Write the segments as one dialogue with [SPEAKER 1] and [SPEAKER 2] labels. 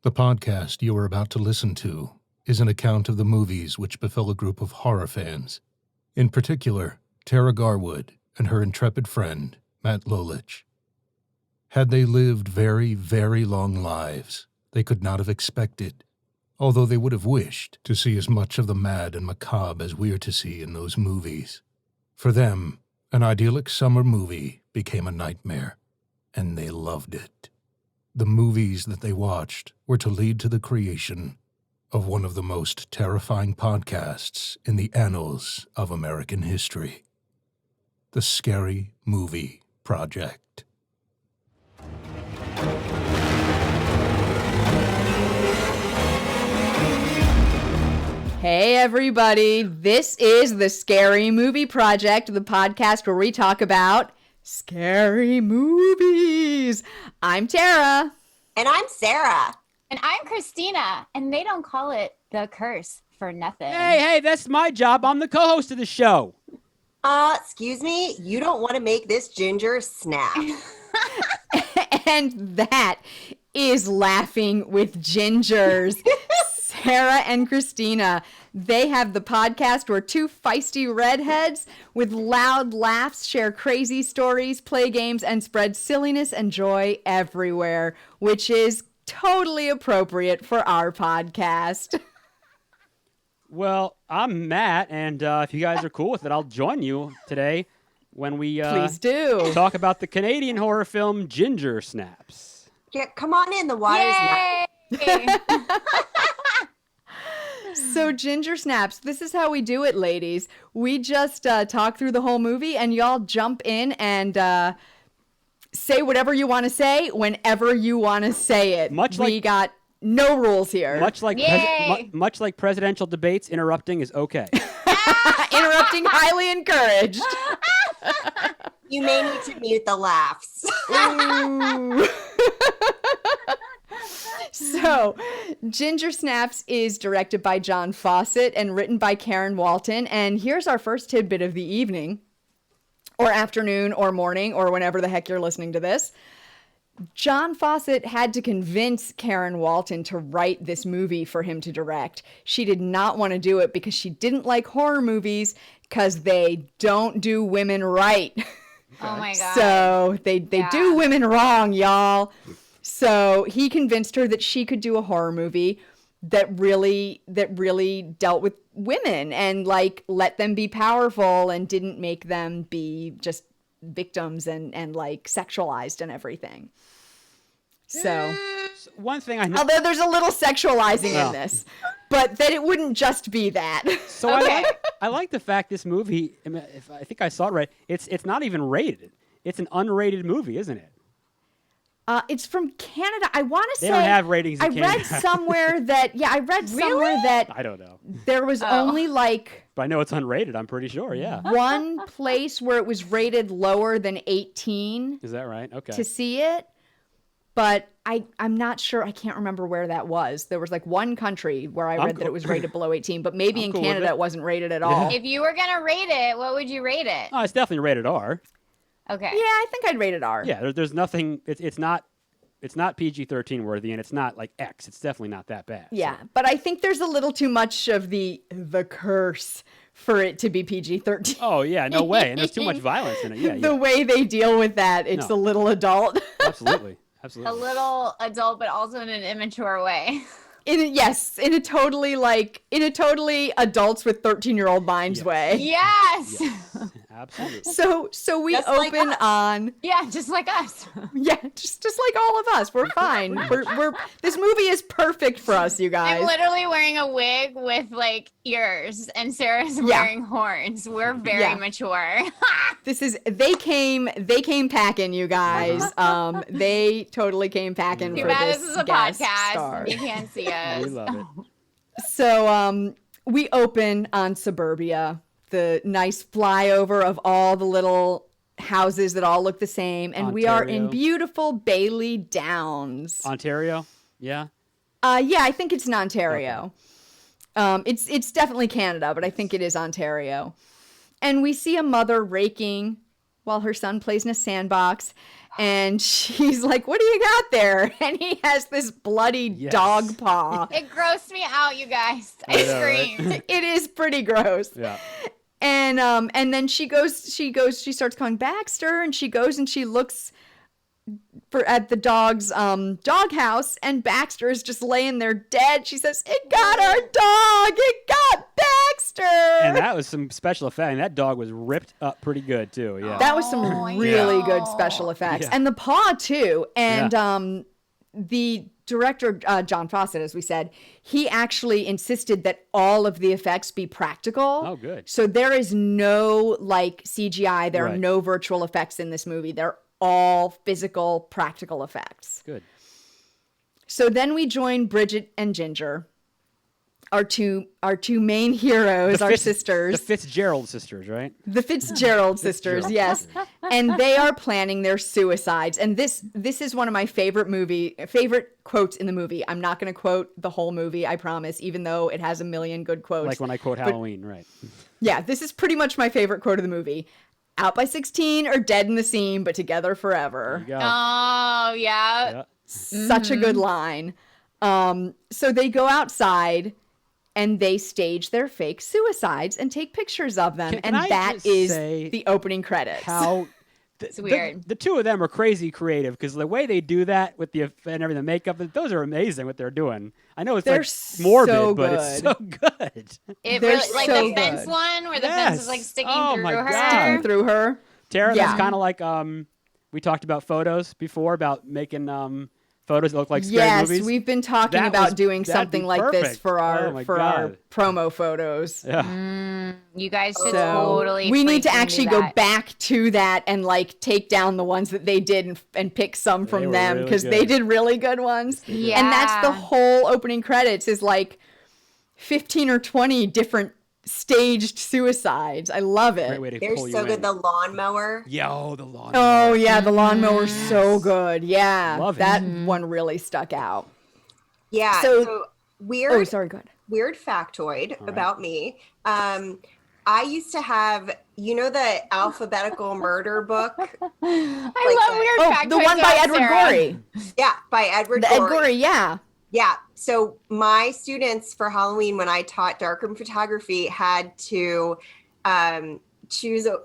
[SPEAKER 1] The podcast you are about to listen to is an account of the movies which befell a group of horror fans, in particular, Tara Garwood and her intrepid friend, Matt Lolich. Had they lived very, very long lives, they could not have expected, although they would have wished, to see as much of the mad and macabre as we are to see in those movies. For them, an idyllic summer movie became a nightmare, and they loved it. The movies that they watched were to lead to the creation of one of the most terrifying podcasts in the annals of American history. The Scary Movie Project.
[SPEAKER 2] Hey everybody, this is the Scary Movie Project, the podcast where we talk about scary movies. I'm Tara.
[SPEAKER 3] And I'm Sarah.
[SPEAKER 4] And I'm Christina. And they don't call it The Curse for nothing.
[SPEAKER 5] Hey, that's my job. I'm the co-host of the show.
[SPEAKER 3] Excuse me, you don't want to make this ginger snap.
[SPEAKER 2] And that is Laughing with Gingers. Sarah and Christina. They have the podcast where two feisty redheads with loud laughs share crazy stories, play games, and spread silliness and joy everywhere, which is totally appropriate for our podcast.
[SPEAKER 5] Well, I'm Matt, and if you guys are cool with it, I'll join you today when we
[SPEAKER 2] Please do.
[SPEAKER 5] talk about the Canadian horror film Ginger Snaps.
[SPEAKER 3] Yeah, come on in, the water's not...
[SPEAKER 2] So Ginger Snaps, this is how we do it, ladies. We just talk through the whole movie, and y'all jump in and say whatever you want to say whenever you want to say it. We got no rules here.
[SPEAKER 5] Much like presidential debates, interrupting is okay.
[SPEAKER 2] Interrupting highly encouraged.
[SPEAKER 3] You may need to mute the laughs.
[SPEAKER 2] Ooh. So, Ginger Snaps is directed by John Fawcett and written by Karen Walton. And here's our first tidbit of the evening, or afternoon, or morning, or whenever the heck you're listening to this. John Fawcett had to convince Karen Walton to write this movie for him to direct. She did not want to do it because she didn't like horror movies because they don't do women right.
[SPEAKER 4] Oh my God.
[SPEAKER 2] So they do women wrong, y'all. So he convinced her that she could do a horror movie that really dealt with women and like let them be powerful and didn't make them be just victims and like sexualized and everything. So
[SPEAKER 5] one thing I know,
[SPEAKER 2] although there's a little sexualizing in this, but that it wouldn't just be that.
[SPEAKER 5] So okay. I like the fact this movie, if I think I saw it right, it's not even rated. It's an unrated movie, isn't it?
[SPEAKER 2] It's from Canada. I want to say
[SPEAKER 5] they don't have ratings in Canada.
[SPEAKER 2] I read somewhere that
[SPEAKER 5] I don't know.
[SPEAKER 2] There was only like,
[SPEAKER 5] but I know it's unrated. I'm pretty sure. Yeah.
[SPEAKER 2] One place where it was rated lower than 18.
[SPEAKER 5] Is that right? Okay.
[SPEAKER 2] To see it, but I'm not sure. I can't remember where that was. There was like one country where I read that it was rated below 18, but maybe in Canada it wasn't rated at all.
[SPEAKER 4] If you were gonna rate it, what would you rate it?
[SPEAKER 5] Oh, it's definitely rated R.
[SPEAKER 4] Okay.
[SPEAKER 2] Yeah, I think I'd rate it R.
[SPEAKER 5] Yeah, there's nothing. It's not PG-13 worthy, and it's not like X. It's definitely not that bad.
[SPEAKER 2] Yeah,
[SPEAKER 5] so.
[SPEAKER 2] But I think there's a little too much of the curse for it to be PG-13.
[SPEAKER 5] Oh yeah, no way. And there's too much violence in it. Yeah.
[SPEAKER 2] The way they deal with that, it's a little adult.
[SPEAKER 5] Absolutely.
[SPEAKER 4] A little adult, but also in an immature way.
[SPEAKER 2] In a totally adults with 13-year-old minds way.
[SPEAKER 4] Yes.
[SPEAKER 5] Absolutely.
[SPEAKER 2] So we just open like on.
[SPEAKER 4] Yeah, just like us.
[SPEAKER 2] Yeah, just like all of us. We're fine. We're this movie is perfect for us, you guys.
[SPEAKER 4] I'm literally wearing a wig with like ears, and Sarah's wearing horns. We're very mature.
[SPEAKER 2] They came packing, you guys. They totally came packing for this.
[SPEAKER 4] This is a podcast. Star. You can't see us.
[SPEAKER 5] We love it.
[SPEAKER 2] So we open on suburbia. The nice flyover of all the little houses that all look the same. And we are in beautiful Bailey Downs.
[SPEAKER 5] Ontario? Yeah?
[SPEAKER 2] Yeah, I think it's in Ontario. Okay. It's definitely Canada, but I think it is Ontario. And we see a mother raking while her son plays in a sandbox. And she's like, what do you got there? And he has this bloody dog paw.
[SPEAKER 4] It grossed me out, you guys. I screamed.
[SPEAKER 2] It is pretty gross.
[SPEAKER 5] Yeah.
[SPEAKER 2] And then she starts calling Baxter, and she goes and she looks at the dog's doghouse, and Baxter is just laying there dead. She says, "It got our dog. It got Baxter."
[SPEAKER 5] And that was some special effect. And that dog was ripped up pretty good too. Yeah.
[SPEAKER 2] That was some really good special effects, and the paw too. And the director, John Fawcett, as we said, he actually insisted that all of the effects be practical.
[SPEAKER 5] Oh, good.
[SPEAKER 2] So there is no like CGI. There are no virtual effects in this movie. They're all physical, practical effects.
[SPEAKER 5] Good.
[SPEAKER 2] So then we join Brigitte and Ginger, our two main heroes, our sisters.
[SPEAKER 5] The Fitzgerald sisters, right?
[SPEAKER 2] The Fitzgerald sisters, yes. And they are planning their suicides. And this is one of my favorite quotes in the movie. I'm not going to quote the whole movie, I promise, even though it has a million good quotes.
[SPEAKER 5] Like when I quote Halloween, right?
[SPEAKER 2] Yeah, this is pretty much my favorite quote of the movie. Out by 16 or dead in the seam, but together forever.
[SPEAKER 5] There you go.
[SPEAKER 4] Oh, yeah.
[SPEAKER 2] Such a good line. So they go outside and they stage their fake suicides and take pictures of them.
[SPEAKER 5] Can I
[SPEAKER 2] that
[SPEAKER 5] just
[SPEAKER 2] is
[SPEAKER 5] say
[SPEAKER 2] the opening credits.
[SPEAKER 5] How
[SPEAKER 4] It's weird.
[SPEAKER 5] The two of them are crazy creative because the way they do that with the and everything, the makeup, those are amazing what they're doing. I know it's
[SPEAKER 2] They're
[SPEAKER 5] like morbid,
[SPEAKER 2] so
[SPEAKER 5] but it's so good.
[SPEAKER 4] It
[SPEAKER 2] They're
[SPEAKER 4] really, like
[SPEAKER 2] so
[SPEAKER 4] the fence
[SPEAKER 2] good.
[SPEAKER 4] one where the fence is like sticking through
[SPEAKER 5] my
[SPEAKER 4] her.
[SPEAKER 5] God.
[SPEAKER 2] Sticking through her.
[SPEAKER 5] Tara,
[SPEAKER 2] Yeah.
[SPEAKER 5] that's kind of like we talked about photos before about making photos that look like scary
[SPEAKER 2] Yes,
[SPEAKER 5] movies.
[SPEAKER 2] we've been talking about doing
[SPEAKER 5] that'd
[SPEAKER 2] something
[SPEAKER 5] be
[SPEAKER 2] like this
[SPEAKER 5] perfect.
[SPEAKER 2] for our
[SPEAKER 5] Oh my God.
[SPEAKER 2] promo photos.
[SPEAKER 5] Yeah.
[SPEAKER 4] You guys should
[SPEAKER 2] So
[SPEAKER 4] totally.
[SPEAKER 2] we need to
[SPEAKER 4] freaking do
[SPEAKER 2] actually go
[SPEAKER 4] that.
[SPEAKER 2] back to that and like take down the ones that they did and pick some
[SPEAKER 5] They
[SPEAKER 2] from
[SPEAKER 5] were
[SPEAKER 2] them
[SPEAKER 5] really
[SPEAKER 2] because they
[SPEAKER 5] good.
[SPEAKER 2] did really good ones.
[SPEAKER 4] Yeah.
[SPEAKER 2] And that's the whole opening credits is like 15 or 20 different staged suicides. I love it.
[SPEAKER 5] Great way to
[SPEAKER 3] They're
[SPEAKER 5] pull you
[SPEAKER 3] so good.
[SPEAKER 5] in.
[SPEAKER 3] The lawnmower.
[SPEAKER 5] Yo, the lawn.
[SPEAKER 2] Oh yeah, the lawnmower's so good. Yeah,
[SPEAKER 5] Love it.
[SPEAKER 2] that one really stuck out.
[SPEAKER 3] Yeah.
[SPEAKER 2] So-
[SPEAKER 3] So, weird.
[SPEAKER 2] Oh, sorry, go ahead.
[SPEAKER 3] Weird factoid about me. I used to have, the alphabetical murder book.
[SPEAKER 4] I love weird
[SPEAKER 2] Oh,
[SPEAKER 4] factoids
[SPEAKER 2] the one by
[SPEAKER 4] about
[SPEAKER 2] Edward
[SPEAKER 4] Sarah.
[SPEAKER 2] Gorey.
[SPEAKER 3] Yeah, by Edward
[SPEAKER 2] The Ed
[SPEAKER 3] Gorey.
[SPEAKER 2] Gorey, yeah.
[SPEAKER 3] Yeah. So my students for Halloween, when I taught darkroom photography, had to choose it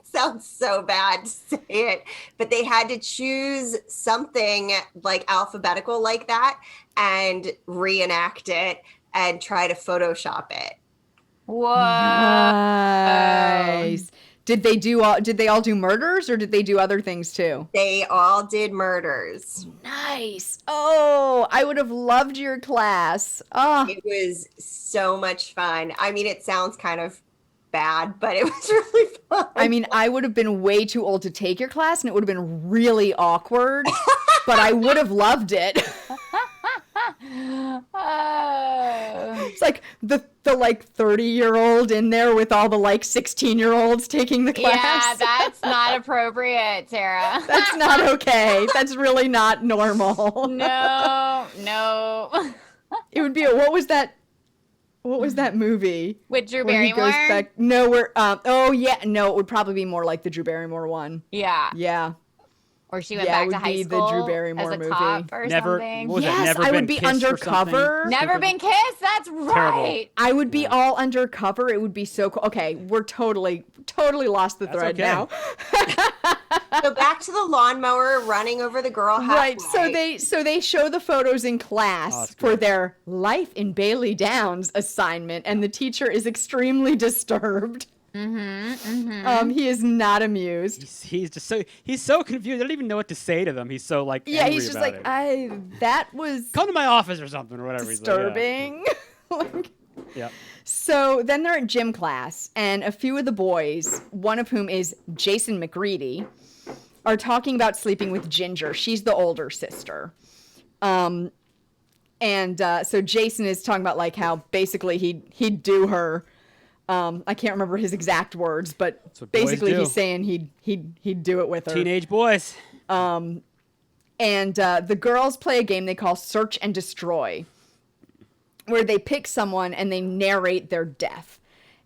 [SPEAKER 3] sounds so bad to say it, but they had to choose something like alphabetical like that and reenact it and try to Photoshop it.
[SPEAKER 4] Whoa.
[SPEAKER 2] Nice. Did they all do murders or did they do other things too?
[SPEAKER 3] They all did murders.
[SPEAKER 2] Nice. Oh, I would have loved your class. Oh,
[SPEAKER 3] It was so much fun. I mean, it sounds kind of bad, but it was really fun.
[SPEAKER 2] I mean, I would have been way too old to take your class and it would have been really awkward, but I would have loved it.
[SPEAKER 4] Oh.
[SPEAKER 2] It's like the like 30-year-old in there with all the like 16-year-olds taking the class.
[SPEAKER 4] Yeah, that's not appropriate, Sarah.
[SPEAKER 2] That's not okay. That's really not normal.
[SPEAKER 4] No.
[SPEAKER 2] It would be what was that movie?
[SPEAKER 4] With Drew
[SPEAKER 2] Where he
[SPEAKER 4] Barrymore?
[SPEAKER 2] goes back. No, it would probably be more like the Drew Barrymore one.
[SPEAKER 4] Yeah.
[SPEAKER 2] Yeah.
[SPEAKER 4] Or she went
[SPEAKER 2] Yeah, it
[SPEAKER 4] back to
[SPEAKER 2] would
[SPEAKER 4] high
[SPEAKER 2] be the
[SPEAKER 4] school
[SPEAKER 2] Drew Barrymore
[SPEAKER 4] as a
[SPEAKER 2] movie.
[SPEAKER 4] cop or
[SPEAKER 5] Never-
[SPEAKER 4] something.
[SPEAKER 5] what was that?
[SPEAKER 2] Yes,
[SPEAKER 5] Never
[SPEAKER 2] I
[SPEAKER 5] Been
[SPEAKER 2] would be
[SPEAKER 5] Kissed or
[SPEAKER 2] undercover.
[SPEAKER 4] Never been kissed? That's right.
[SPEAKER 2] I would be all undercover. It would be so cool. Okay, we're totally lost the
[SPEAKER 5] That's
[SPEAKER 2] thread
[SPEAKER 5] okay.
[SPEAKER 2] now.
[SPEAKER 3] So back to the lawnmower running over the girl halfway.
[SPEAKER 2] Right. So they show the photos in
[SPEAKER 5] Oh,
[SPEAKER 2] class
[SPEAKER 5] that's
[SPEAKER 2] for
[SPEAKER 5] great.
[SPEAKER 2] their Life in Bailey Downs assignment, and the teacher is extremely disturbed. He is not amused.
[SPEAKER 5] He's just he's so confused. I don't even know what to say to them. He's so like
[SPEAKER 2] Yeah,
[SPEAKER 5] angry
[SPEAKER 2] he's just
[SPEAKER 5] about
[SPEAKER 2] like,
[SPEAKER 5] it.
[SPEAKER 2] that was
[SPEAKER 5] Come to my office or something or whatever.
[SPEAKER 2] disturbing. Like,
[SPEAKER 5] He's like, yeah.
[SPEAKER 2] So then they're at gym class, and a few of the boys, one of whom is Jason McReady, are talking about sleeping with Ginger. She's the older sister. So Jason is talking about like how basically he'd do her. I can't remember his exact words, but
[SPEAKER 5] what boys
[SPEAKER 2] basically
[SPEAKER 5] do.
[SPEAKER 2] he's saying he'd do it with her.
[SPEAKER 5] Teenage boys.
[SPEAKER 2] And the girls play a game they call Search and Destroy, where they pick someone and they narrate their death.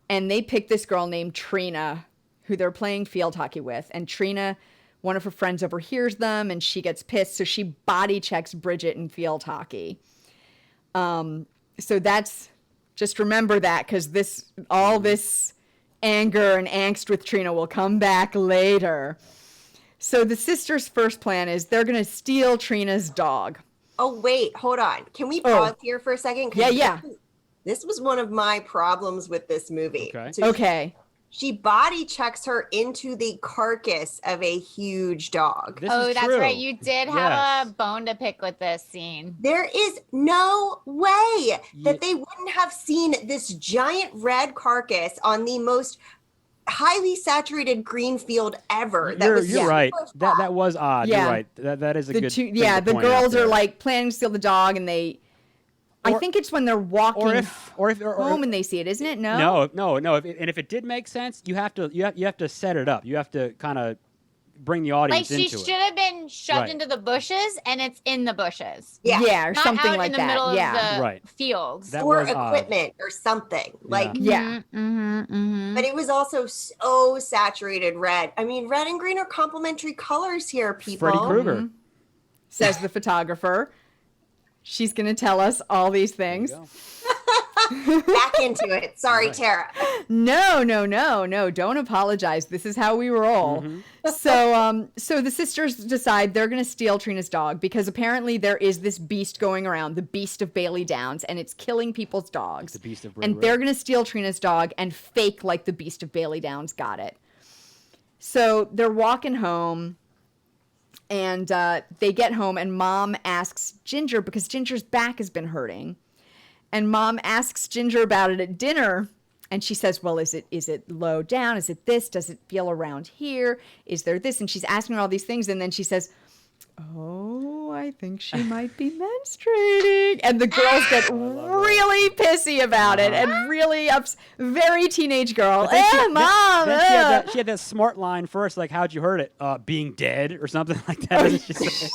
[SPEAKER 2] And they pick this girl named Trina, who they're playing field hockey with. And Trina, one of her friends, overhears them and she gets pissed. So she body checks Brigitte in field hockey. So that's, just remember that, because all this anger and angst with Trina will come back later. So the sisters' first plan is they're going to steal Trina's dog.
[SPEAKER 3] Oh, wait, hold on. Can we pause here for a second? 'Cause
[SPEAKER 2] Yeah.
[SPEAKER 3] This was one of my problems with this movie.
[SPEAKER 5] Okay.
[SPEAKER 3] So
[SPEAKER 2] Okay.
[SPEAKER 3] She body checks her into the carcass of a huge dog.
[SPEAKER 5] This
[SPEAKER 4] Oh,
[SPEAKER 5] is
[SPEAKER 4] that's
[SPEAKER 5] true.
[SPEAKER 4] right. You did have a bone to pick with this scene.
[SPEAKER 3] There is no way
[SPEAKER 5] Ye-
[SPEAKER 3] that they wouldn't have seen this giant red carcass on the most highly saturated green field ever.
[SPEAKER 5] You're right.
[SPEAKER 3] super
[SPEAKER 5] That was odd.
[SPEAKER 2] Yeah.
[SPEAKER 5] You're right. That is a good thing to
[SPEAKER 2] the
[SPEAKER 5] point out
[SPEAKER 2] girls are
[SPEAKER 5] there.
[SPEAKER 2] like planning to steal the dog, and I think it's when they're walking
[SPEAKER 5] or if
[SPEAKER 2] home and they see it, isn't it? No.
[SPEAKER 5] No. If it did make sense, you have to set it up. You have to kind of bring the
[SPEAKER 4] Like
[SPEAKER 5] audience
[SPEAKER 4] she
[SPEAKER 5] into
[SPEAKER 4] should
[SPEAKER 5] it.
[SPEAKER 4] have been shoved
[SPEAKER 5] Right.
[SPEAKER 4] into the bushes, and it's in the bushes.
[SPEAKER 3] Yeah.
[SPEAKER 2] or
[SPEAKER 4] Not
[SPEAKER 2] something
[SPEAKER 4] out
[SPEAKER 2] like
[SPEAKER 4] in the
[SPEAKER 2] that.
[SPEAKER 4] middle
[SPEAKER 2] Yeah.
[SPEAKER 4] of the
[SPEAKER 5] Right.
[SPEAKER 4] fields.
[SPEAKER 5] That
[SPEAKER 3] or
[SPEAKER 5] was odd.
[SPEAKER 3] equipment or something. Like,
[SPEAKER 2] Yeah.
[SPEAKER 3] but it was also so saturated red. I mean, red and green are complementary colors here, people.
[SPEAKER 5] Freddy Krueger.
[SPEAKER 2] Says the photographer. She's going to tell us all these
[SPEAKER 5] There you
[SPEAKER 2] things.
[SPEAKER 5] go.
[SPEAKER 3] Back into it. Sorry,
[SPEAKER 5] Right.
[SPEAKER 3] Tara.
[SPEAKER 2] No. Don't apologize. This is how we roll. So the sisters decide they're going to steal Trina's dog because apparently there is this beast going around, the beast of Bailey Downs, and it's killing people's dogs.
[SPEAKER 5] The beast of
[SPEAKER 2] and
[SPEAKER 5] Red
[SPEAKER 2] they're
[SPEAKER 5] Road.
[SPEAKER 2] going to steal Trina's dog and fake like the beast of Bailey Downs got it. So they're walking home. And they get home, and Mom asks Ginger, because Ginger's back has been hurting. And Mom asks Ginger about it at dinner. And she says, well, is it low down? Is it this? Does it feel around here? Is there this? And she's asking her all these things. And then she says, oh, I think she might be menstruating. And the girls get really pissy about it and really very teenage girl.
[SPEAKER 5] But then
[SPEAKER 2] Mom.
[SPEAKER 5] then she had that smart line first, like, how'd you heard it? Being dead or something like that.
[SPEAKER 2] Oh,
[SPEAKER 5] She said.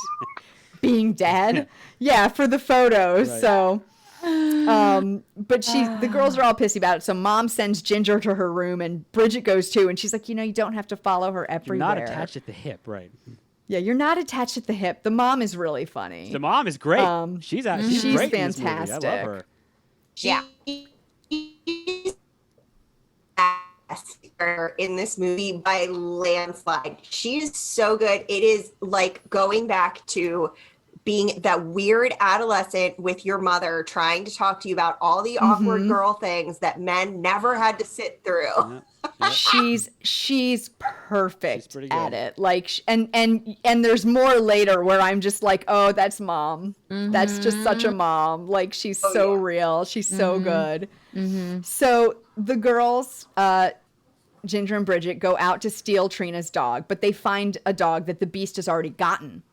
[SPEAKER 2] Being dead. Yeah, for the photos.
[SPEAKER 5] Right.
[SPEAKER 2] So, but the girls are all pissy about it. So Mom sends Ginger to her room, and Bridget goes too. And she's like, you don't have to follow her
[SPEAKER 5] You're
[SPEAKER 2] everywhere.
[SPEAKER 5] not attached at the hip, right?
[SPEAKER 2] Yeah, you're not attached at the hip. The mom is really funny.
[SPEAKER 5] The mom is great. She's
[SPEAKER 2] she's
[SPEAKER 5] great in this movie. I
[SPEAKER 2] fantastic.
[SPEAKER 5] love her.
[SPEAKER 4] Yeah.
[SPEAKER 3] In this movie by landslide. She's so good. It is like going back to being that weird adolescent with your mother trying to talk to you about all the awkward girl things that men never had to sit through.
[SPEAKER 5] Yeah.
[SPEAKER 2] She's perfect
[SPEAKER 5] She's pretty
[SPEAKER 2] at
[SPEAKER 5] good.
[SPEAKER 2] it. Like, and there's more later where I'm just like, oh, that's Mom. That's just such a mom. Like, she's so real. She's so good. So the girls, Ginger and Bridget, go out to steal Trina's dog, but they find a dog that the beast has already gotten.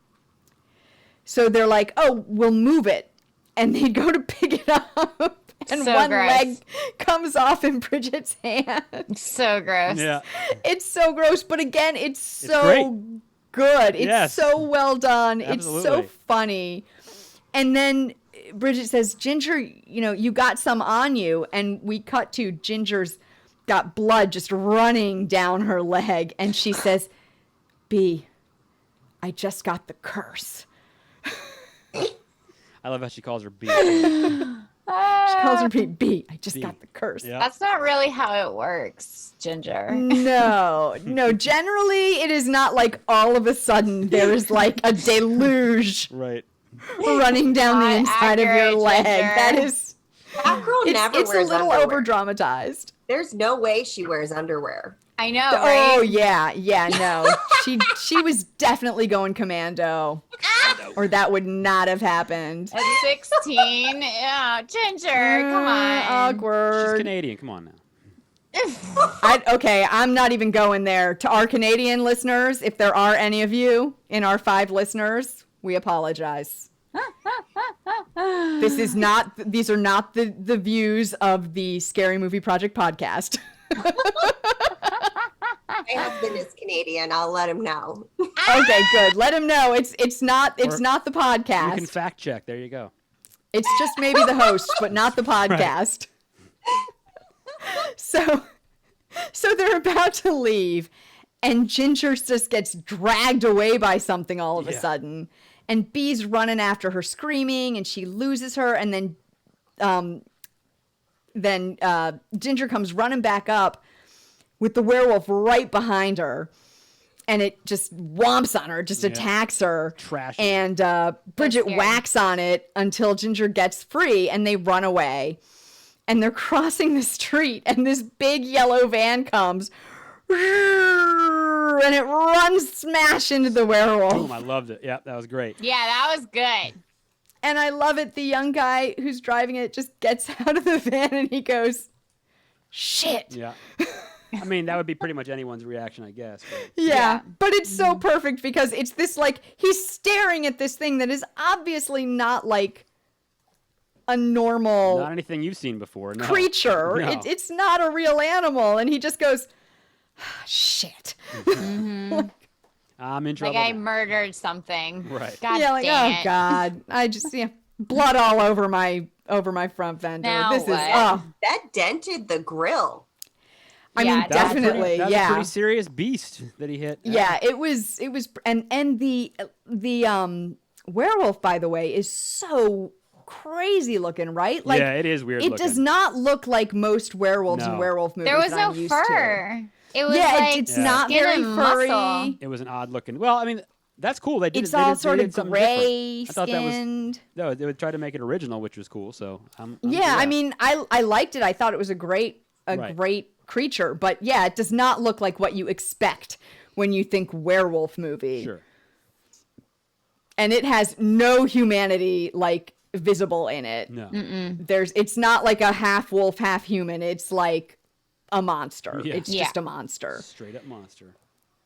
[SPEAKER 2] So they're like, oh, we'll move it. And they go to pick it up. And
[SPEAKER 4] So
[SPEAKER 2] one
[SPEAKER 4] gross.
[SPEAKER 2] leg comes off in Bridget's hand.
[SPEAKER 4] So gross.
[SPEAKER 5] Yeah.
[SPEAKER 2] It's so gross, but again, it's so
[SPEAKER 5] great.
[SPEAKER 2] good. It's
[SPEAKER 5] Yes.
[SPEAKER 2] so well done. It's so
[SPEAKER 5] Absolutely.
[SPEAKER 2] funny. And then Bridget says, Ginger, you got some on you. And we cut to Ginger's got blood just running down her leg. And she says, B, I just got the curse.
[SPEAKER 5] I love how she calls her B.
[SPEAKER 2] She calls her B. I just got the curse.
[SPEAKER 5] Yeah.
[SPEAKER 4] That's not really how it works, Ginger.
[SPEAKER 2] No. Generally, it is not like all of a sudden there is like a deluge
[SPEAKER 5] Right.
[SPEAKER 2] running down the
[SPEAKER 4] Not
[SPEAKER 2] inside of your
[SPEAKER 4] accurate,
[SPEAKER 2] leg.
[SPEAKER 4] Ginger.
[SPEAKER 2] That is,
[SPEAKER 3] That girl never
[SPEAKER 2] it's a
[SPEAKER 3] wears
[SPEAKER 2] little
[SPEAKER 3] underwear.
[SPEAKER 2] over dramatized.
[SPEAKER 3] There's no way she wears underwear.
[SPEAKER 4] I know, right?
[SPEAKER 2] Oh yeah, no. she was definitely going commando, or that would not have happened.
[SPEAKER 4] At 16, yeah, Ginger, come on.
[SPEAKER 5] She's
[SPEAKER 2] Awkward.
[SPEAKER 5] Canadian. Come on now.
[SPEAKER 2] Okay, I'm not even going there. To our Canadian listeners, if there are any of you in our 5 listeners, we apologize. These are not the views of the Scary Movie Project podcast.
[SPEAKER 3] My husband is Canadian. I'll let him know.
[SPEAKER 2] Okay, good. Let him know it's not the
[SPEAKER 5] You can
[SPEAKER 2] podcast.
[SPEAKER 5] fact check. There you go.
[SPEAKER 2] It's just maybe the host, but not the podcast. So So they're about to leave, and Ginger just gets dragged away by something all of a sudden. And Bee's running after her screaming, and she loses her. And then Ginger comes running back up with the werewolf right behind her. And it just whomps on her, just attacks her.
[SPEAKER 5] Trash.
[SPEAKER 2] And Bridget whacks on it until Ginger gets free, and they run away. And they're crossing the street, and this big yellow van comes. And it runs smash into the werewolf.
[SPEAKER 5] Boom, I loved it. Yeah, that was great.
[SPEAKER 4] Yeah, that was good.
[SPEAKER 2] And I love it. The young guy who's driving it just gets out of the van and he goes, shit.
[SPEAKER 5] Yeah. I mean, that would be pretty much anyone's reaction, I guess. But.
[SPEAKER 2] Yeah, but it's so perfect because it's this, like, he's staring at this thing that is obviously not like a normal
[SPEAKER 5] Not anything you've seen before. No.
[SPEAKER 2] creature.
[SPEAKER 5] No.
[SPEAKER 2] It's not a real animal. And he just goes, shit.
[SPEAKER 5] I'm in trouble.
[SPEAKER 4] Like I
[SPEAKER 5] now.
[SPEAKER 4] murdered something.
[SPEAKER 5] Right.
[SPEAKER 4] God
[SPEAKER 2] Yeah, like,
[SPEAKER 4] dang
[SPEAKER 2] oh
[SPEAKER 4] it.
[SPEAKER 2] God. I just, blood all over my front fender.
[SPEAKER 4] Now
[SPEAKER 2] This is,
[SPEAKER 4] what?
[SPEAKER 3] That dented the grill.
[SPEAKER 2] I
[SPEAKER 4] Yeah,
[SPEAKER 2] mean,
[SPEAKER 4] that's
[SPEAKER 2] definitely,
[SPEAKER 5] That's
[SPEAKER 2] yeah.
[SPEAKER 5] a pretty serious beast that he hit.
[SPEAKER 2] Yeah, it was, and the werewolf, by the way, is so crazy looking, right? Like,
[SPEAKER 5] yeah, it is weird
[SPEAKER 2] it
[SPEAKER 5] looking.
[SPEAKER 2] does not look like most werewolves
[SPEAKER 5] No.
[SPEAKER 2] and werewolf movies
[SPEAKER 4] There was
[SPEAKER 2] that
[SPEAKER 4] no
[SPEAKER 2] I'm used to.
[SPEAKER 4] fur. It was
[SPEAKER 2] Yeah,
[SPEAKER 4] like
[SPEAKER 2] it's
[SPEAKER 5] Yeah.
[SPEAKER 2] not
[SPEAKER 4] skin
[SPEAKER 2] very
[SPEAKER 4] and
[SPEAKER 2] furry.
[SPEAKER 4] muscle.
[SPEAKER 5] It was an odd looking. Well, I mean, that's cool. They did.
[SPEAKER 2] It's
[SPEAKER 5] they
[SPEAKER 2] all
[SPEAKER 5] did,
[SPEAKER 2] sort
[SPEAKER 5] they
[SPEAKER 2] of
[SPEAKER 5] did something
[SPEAKER 2] gray
[SPEAKER 5] different. I thought that was.
[SPEAKER 2] skinned.
[SPEAKER 5] No, they would try to make it original, which was cool. So
[SPEAKER 2] Yeah, I mean, I liked it. I thought it was a great
[SPEAKER 5] Right.
[SPEAKER 2] great creature, but yeah, it does not look like what you expect when you think werewolf movie.
[SPEAKER 5] sure.
[SPEAKER 2] And it has no humanity like visible in it.
[SPEAKER 5] No.
[SPEAKER 2] It's not like a half wolf, half human. It's like a monster.
[SPEAKER 5] Yeah.
[SPEAKER 2] It's just a monster.
[SPEAKER 5] Straight up monster.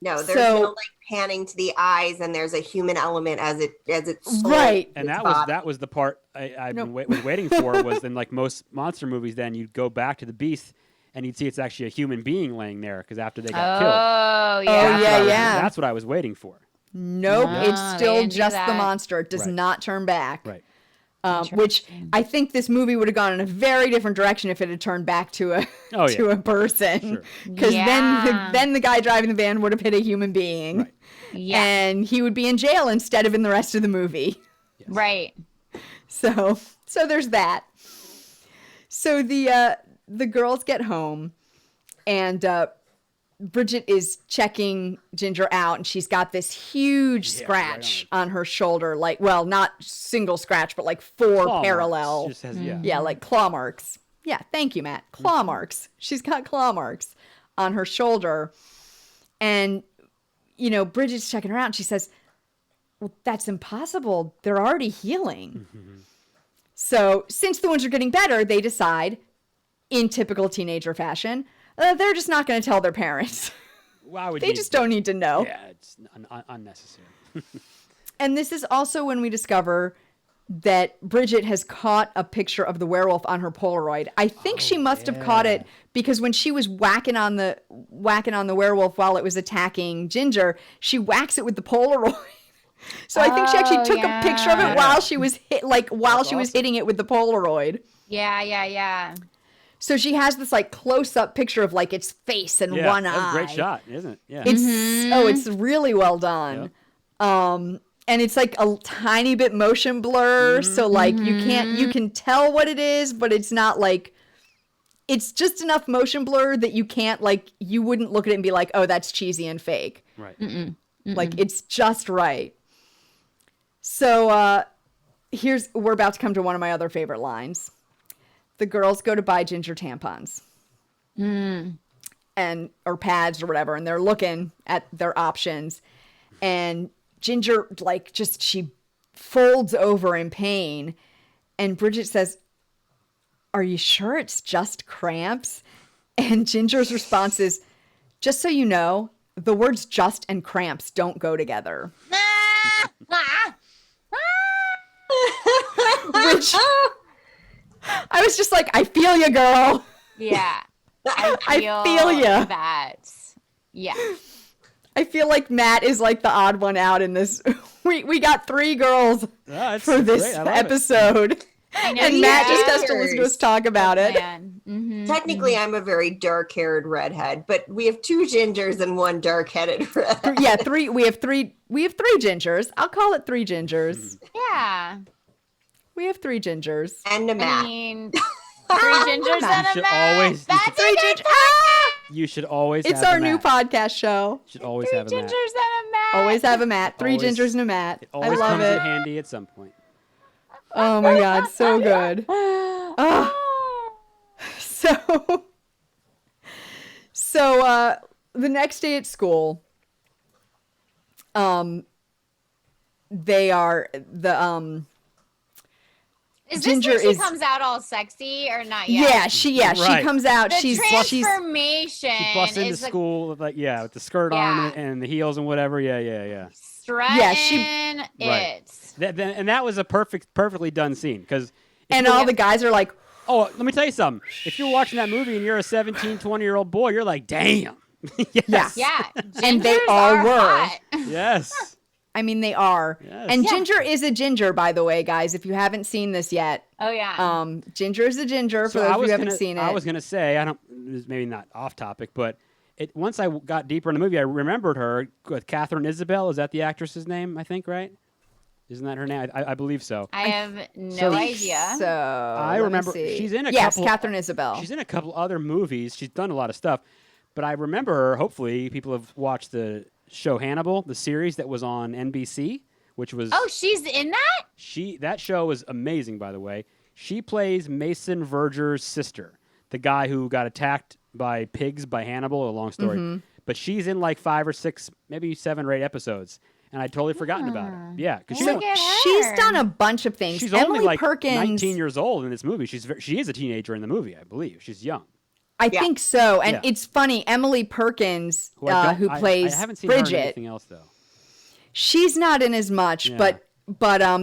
[SPEAKER 3] No, there's
[SPEAKER 2] So-
[SPEAKER 3] no like panning to the eyes, and there's a human element as it's
[SPEAKER 2] Right.
[SPEAKER 5] And
[SPEAKER 3] its
[SPEAKER 5] that
[SPEAKER 3] body.
[SPEAKER 5] was the part I've
[SPEAKER 2] No.
[SPEAKER 5] been was waiting for was then like most monster movies. Then you'd go back to the beast and you'd see it's actually a human being laying there because after they got killed.
[SPEAKER 4] Oh,
[SPEAKER 2] Oh,
[SPEAKER 4] yeah.
[SPEAKER 2] yeah.
[SPEAKER 5] That's what I was waiting for.
[SPEAKER 2] Nope,
[SPEAKER 4] No,
[SPEAKER 2] it's
[SPEAKER 4] they
[SPEAKER 2] still
[SPEAKER 4] didn't do
[SPEAKER 2] just the
[SPEAKER 4] that.
[SPEAKER 2] monster. It does
[SPEAKER 5] Right.
[SPEAKER 2] not turn back.
[SPEAKER 5] Right.
[SPEAKER 2] Which I think this movie would have gone in a very different direction if it had turned back to a
[SPEAKER 5] Oh, yeah.
[SPEAKER 2] to a person.
[SPEAKER 5] Sure.
[SPEAKER 2] Because
[SPEAKER 4] Yeah.
[SPEAKER 2] then the guy driving the van would have hit a human being,
[SPEAKER 5] Right.
[SPEAKER 4] Yeah.
[SPEAKER 2] and he would be in jail instead of in the rest of the movie.
[SPEAKER 4] Right.
[SPEAKER 2] So there's that. So the girls get home, and Brigitte is checking Ginger out, and she's got this huge
[SPEAKER 5] Yeah,
[SPEAKER 2] scratch
[SPEAKER 5] right
[SPEAKER 2] on her shoulder, like, well, not single scratch, but like four
[SPEAKER 5] Claw marks.
[SPEAKER 2] parallel.
[SPEAKER 5] Just has, yeah.
[SPEAKER 2] Yeah, like claw marks. Yeah, thank you, Matt. Claw marks. She's got claw marks on her shoulder. And, Bridget's checking her out, and she says, well, that's impossible. They're already healing. So since the wounds are getting better, they decide, in typical teenager fashion, they're just not going to tell their parents.
[SPEAKER 5] Why would
[SPEAKER 2] They
[SPEAKER 5] you
[SPEAKER 2] just don't need to know.
[SPEAKER 5] Yeah, it's unnecessary.
[SPEAKER 2] And this is also when we discover that Brigitte has caught a picture of the werewolf on her Polaroid. I think she must have caught it because when she was whacking on the werewolf while it was attacking Ginger, she whacks it with the Polaroid. So I think she actually took a picture of it
[SPEAKER 5] Yeah.
[SPEAKER 2] while she was was
[SPEAKER 5] awesome.
[SPEAKER 2] hitting it with the Polaroid.
[SPEAKER 4] Yeah.
[SPEAKER 2] So she has this like close up picture of like its face and
[SPEAKER 5] Yeah,
[SPEAKER 2] one
[SPEAKER 5] that's
[SPEAKER 2] eye.
[SPEAKER 5] a great shot, isn't it? Yeah.
[SPEAKER 2] It's really well done. And it's like a tiny bit motion blur, so like you can tell what it is, but it's not like, it's just enough motion blur that you can't like, you wouldn't look at it and be like, oh, that's cheesy and fake.
[SPEAKER 5] Right.
[SPEAKER 2] Like it's just right. So we're about to come to one of my other favorite lines. The girls go to buy Ginger tampons. Or pads or whatever, and they're looking at their options, and Ginger she folds over in pain, and Bridget says, "Are you sure it's just cramps?" And Ginger's response is, "Just so you know, the words just and cramps don't go together." Which I was just like, I feel you, girl.
[SPEAKER 4] Yeah.
[SPEAKER 2] I feel ya.
[SPEAKER 4] That. Yeah.
[SPEAKER 2] I feel like Matt is like the odd one out in this. We got 3 girls
[SPEAKER 5] Ah, it's
[SPEAKER 2] for this
[SPEAKER 5] great. I love it.
[SPEAKER 2] episode.
[SPEAKER 4] I know
[SPEAKER 2] And
[SPEAKER 4] you
[SPEAKER 2] Matt
[SPEAKER 4] guys.
[SPEAKER 2] just has to listen to us talk about it.
[SPEAKER 4] Man.
[SPEAKER 3] Technically, I'm a very dark-haired redhead, but we have 2 gingers and 1 dark-headed redhead.
[SPEAKER 2] Yeah, 3. We have 3 gingers. I'll call it 3 gingers.
[SPEAKER 4] Yeah.
[SPEAKER 2] We have 3 gingers.
[SPEAKER 3] And a
[SPEAKER 4] I
[SPEAKER 3] Matt.
[SPEAKER 4] mean, 3 gingers and a
[SPEAKER 5] should
[SPEAKER 4] Matt.
[SPEAKER 5] always-
[SPEAKER 4] That's a
[SPEAKER 2] 3
[SPEAKER 4] good
[SPEAKER 2] gingers. Ah!
[SPEAKER 5] You should always
[SPEAKER 2] It's
[SPEAKER 5] have
[SPEAKER 2] our
[SPEAKER 5] a
[SPEAKER 2] new
[SPEAKER 5] Matt.
[SPEAKER 2] podcast show.
[SPEAKER 5] Should always
[SPEAKER 4] 3
[SPEAKER 5] have a
[SPEAKER 4] gingers
[SPEAKER 5] Matt.
[SPEAKER 4] and a Matt.
[SPEAKER 2] Always have a Matt. 3
[SPEAKER 5] Always-
[SPEAKER 2] gingers and a Matt.
[SPEAKER 5] It
[SPEAKER 2] I
[SPEAKER 5] always
[SPEAKER 2] love
[SPEAKER 5] comes
[SPEAKER 2] it.
[SPEAKER 5] in handy at some point.
[SPEAKER 2] Oh my God, so good. So the next day at school, they are
[SPEAKER 4] Is
[SPEAKER 2] Ginger
[SPEAKER 4] this when
[SPEAKER 2] is-
[SPEAKER 4] she comes out all sexy or not yet?
[SPEAKER 2] yeah, she
[SPEAKER 5] Right.
[SPEAKER 2] comes out.
[SPEAKER 4] The
[SPEAKER 2] she's
[SPEAKER 4] transformation
[SPEAKER 5] She busts into
[SPEAKER 4] is like
[SPEAKER 5] school with with the skirt on and the heels and whatever. Yeah.
[SPEAKER 4] strutting
[SPEAKER 2] Yeah,
[SPEAKER 5] Right. And that was a perfectly done scene because.
[SPEAKER 2] and all the guys are like,
[SPEAKER 5] Oh, let me tell you something. If you're watching that movie and you're a 17, 20-year-old boy, you're like, damn. Yes.
[SPEAKER 4] Yeah,
[SPEAKER 2] And they
[SPEAKER 4] gingers
[SPEAKER 2] all
[SPEAKER 4] are
[SPEAKER 2] were.
[SPEAKER 4] hot.
[SPEAKER 5] Yes.
[SPEAKER 2] I mean, they are.
[SPEAKER 5] Yes.
[SPEAKER 2] And
[SPEAKER 4] Yeah.
[SPEAKER 2] Ginger is a ginger, by the way, guys. If you haven't seen this yet,
[SPEAKER 4] Oh yeah.
[SPEAKER 2] Ginger is a ginger. For
[SPEAKER 5] So
[SPEAKER 2] those
[SPEAKER 5] I
[SPEAKER 2] of you
[SPEAKER 5] was
[SPEAKER 2] who haven't
[SPEAKER 5] gonna,
[SPEAKER 2] seen it,
[SPEAKER 5] I was gonna say this is maybe not off topic, but once I got deeper in the movie, I remembered her with Catherine Isabel. Is that the actress's name? I think right. Isn't that her name? I believe so.
[SPEAKER 4] I have no
[SPEAKER 5] so-
[SPEAKER 4] idea.
[SPEAKER 2] So
[SPEAKER 5] I
[SPEAKER 2] let me
[SPEAKER 5] remember
[SPEAKER 2] see.
[SPEAKER 5] she's in a
[SPEAKER 2] yes,
[SPEAKER 5] couple.
[SPEAKER 2] Catherine Isabel.
[SPEAKER 5] She's in a couple other movies. She's done a lot of stuff, but I remember her. Hopefully, people have watched the show Hannibal, the series that was on NBC, which was
[SPEAKER 4] Oh, she's in that?
[SPEAKER 5] That show was amazing, by the way. She plays Mason Verger's sister, the guy who got attacked by pigs by Hannibal. A long story,
[SPEAKER 2] Mm-hmm.
[SPEAKER 5] but she's in like 5 or 6, maybe 7 or 8 episodes, and I'd totally forgotten about her. Yeah, because
[SPEAKER 4] Look at her.
[SPEAKER 2] She's done a bunch of things.
[SPEAKER 5] she's
[SPEAKER 2] Emily
[SPEAKER 5] only like
[SPEAKER 2] Perkins,
[SPEAKER 5] 19 years old in this movie. She is a teenager in the movie, I believe. She's young.
[SPEAKER 2] I think so. And
[SPEAKER 5] Yeah.
[SPEAKER 2] it's funny. Emily Perkins,
[SPEAKER 5] Who, I don't-
[SPEAKER 2] who
[SPEAKER 5] I
[SPEAKER 2] plays
[SPEAKER 5] haven't seen her in
[SPEAKER 2] Bridget,
[SPEAKER 5] anything else though.
[SPEAKER 2] she's not in as much.
[SPEAKER 5] Yeah.
[SPEAKER 2] But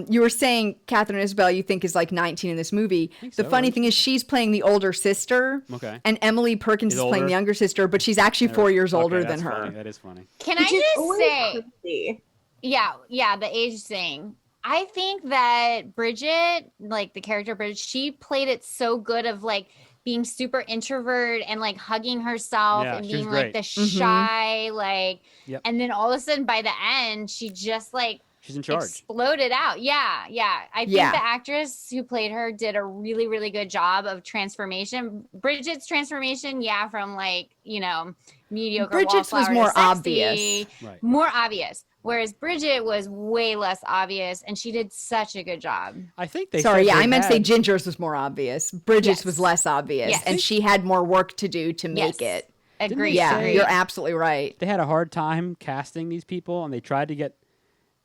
[SPEAKER 2] you were saying Catherine Isabel, you think is like 19 in this movie.
[SPEAKER 5] think
[SPEAKER 2] The
[SPEAKER 5] so,
[SPEAKER 2] funny
[SPEAKER 5] isn't
[SPEAKER 2] thing is she's playing the older sister.
[SPEAKER 5] Okay.
[SPEAKER 2] And Emily Perkins
[SPEAKER 5] Is
[SPEAKER 2] is playing
[SPEAKER 5] older?
[SPEAKER 2] the younger sister, but she's actually 4 years
[SPEAKER 5] Okay,
[SPEAKER 2] older
[SPEAKER 5] that's
[SPEAKER 2] than her.
[SPEAKER 5] funny. That is funny.
[SPEAKER 4] Can
[SPEAKER 3] Which
[SPEAKER 4] I
[SPEAKER 3] is
[SPEAKER 4] just
[SPEAKER 3] always
[SPEAKER 4] say,
[SPEAKER 3] crazy.
[SPEAKER 4] yeah, the age thing. I think that Brigitte, like the character Bridget, she played it so good of like being super introvert and like hugging herself
[SPEAKER 5] Yeah,
[SPEAKER 4] and
[SPEAKER 5] she was
[SPEAKER 4] being like
[SPEAKER 5] great.
[SPEAKER 4] the shy, like,
[SPEAKER 5] Yep.
[SPEAKER 4] and then all of a sudden by the end, she just like
[SPEAKER 5] She's in charge.
[SPEAKER 4] exploded out. Yeah. I think
[SPEAKER 2] Yeah.
[SPEAKER 4] the actress who played her did a really, really good job of transformation. Bridget's transformation, from like, mediocre
[SPEAKER 2] Bridget's was
[SPEAKER 4] wallflower to
[SPEAKER 2] more
[SPEAKER 4] sexy,
[SPEAKER 2] obvious.
[SPEAKER 5] Right.
[SPEAKER 4] more obvious. Whereas Bridget was way less obvious, and she did such a good job.
[SPEAKER 5] I think they.
[SPEAKER 2] Sorry,
[SPEAKER 5] said
[SPEAKER 2] I
[SPEAKER 5] they
[SPEAKER 2] meant to say
[SPEAKER 5] had-
[SPEAKER 2] Ginger's was more obvious. Bridget's
[SPEAKER 4] Yes.
[SPEAKER 2] was less obvious,
[SPEAKER 4] Yes.
[SPEAKER 2] and she had more work to do to make
[SPEAKER 4] Yes.
[SPEAKER 2] it.
[SPEAKER 4] Agreed.
[SPEAKER 2] Yeah,
[SPEAKER 5] say-
[SPEAKER 2] you're absolutely right.
[SPEAKER 5] they had a hard time casting these people, and they tried to get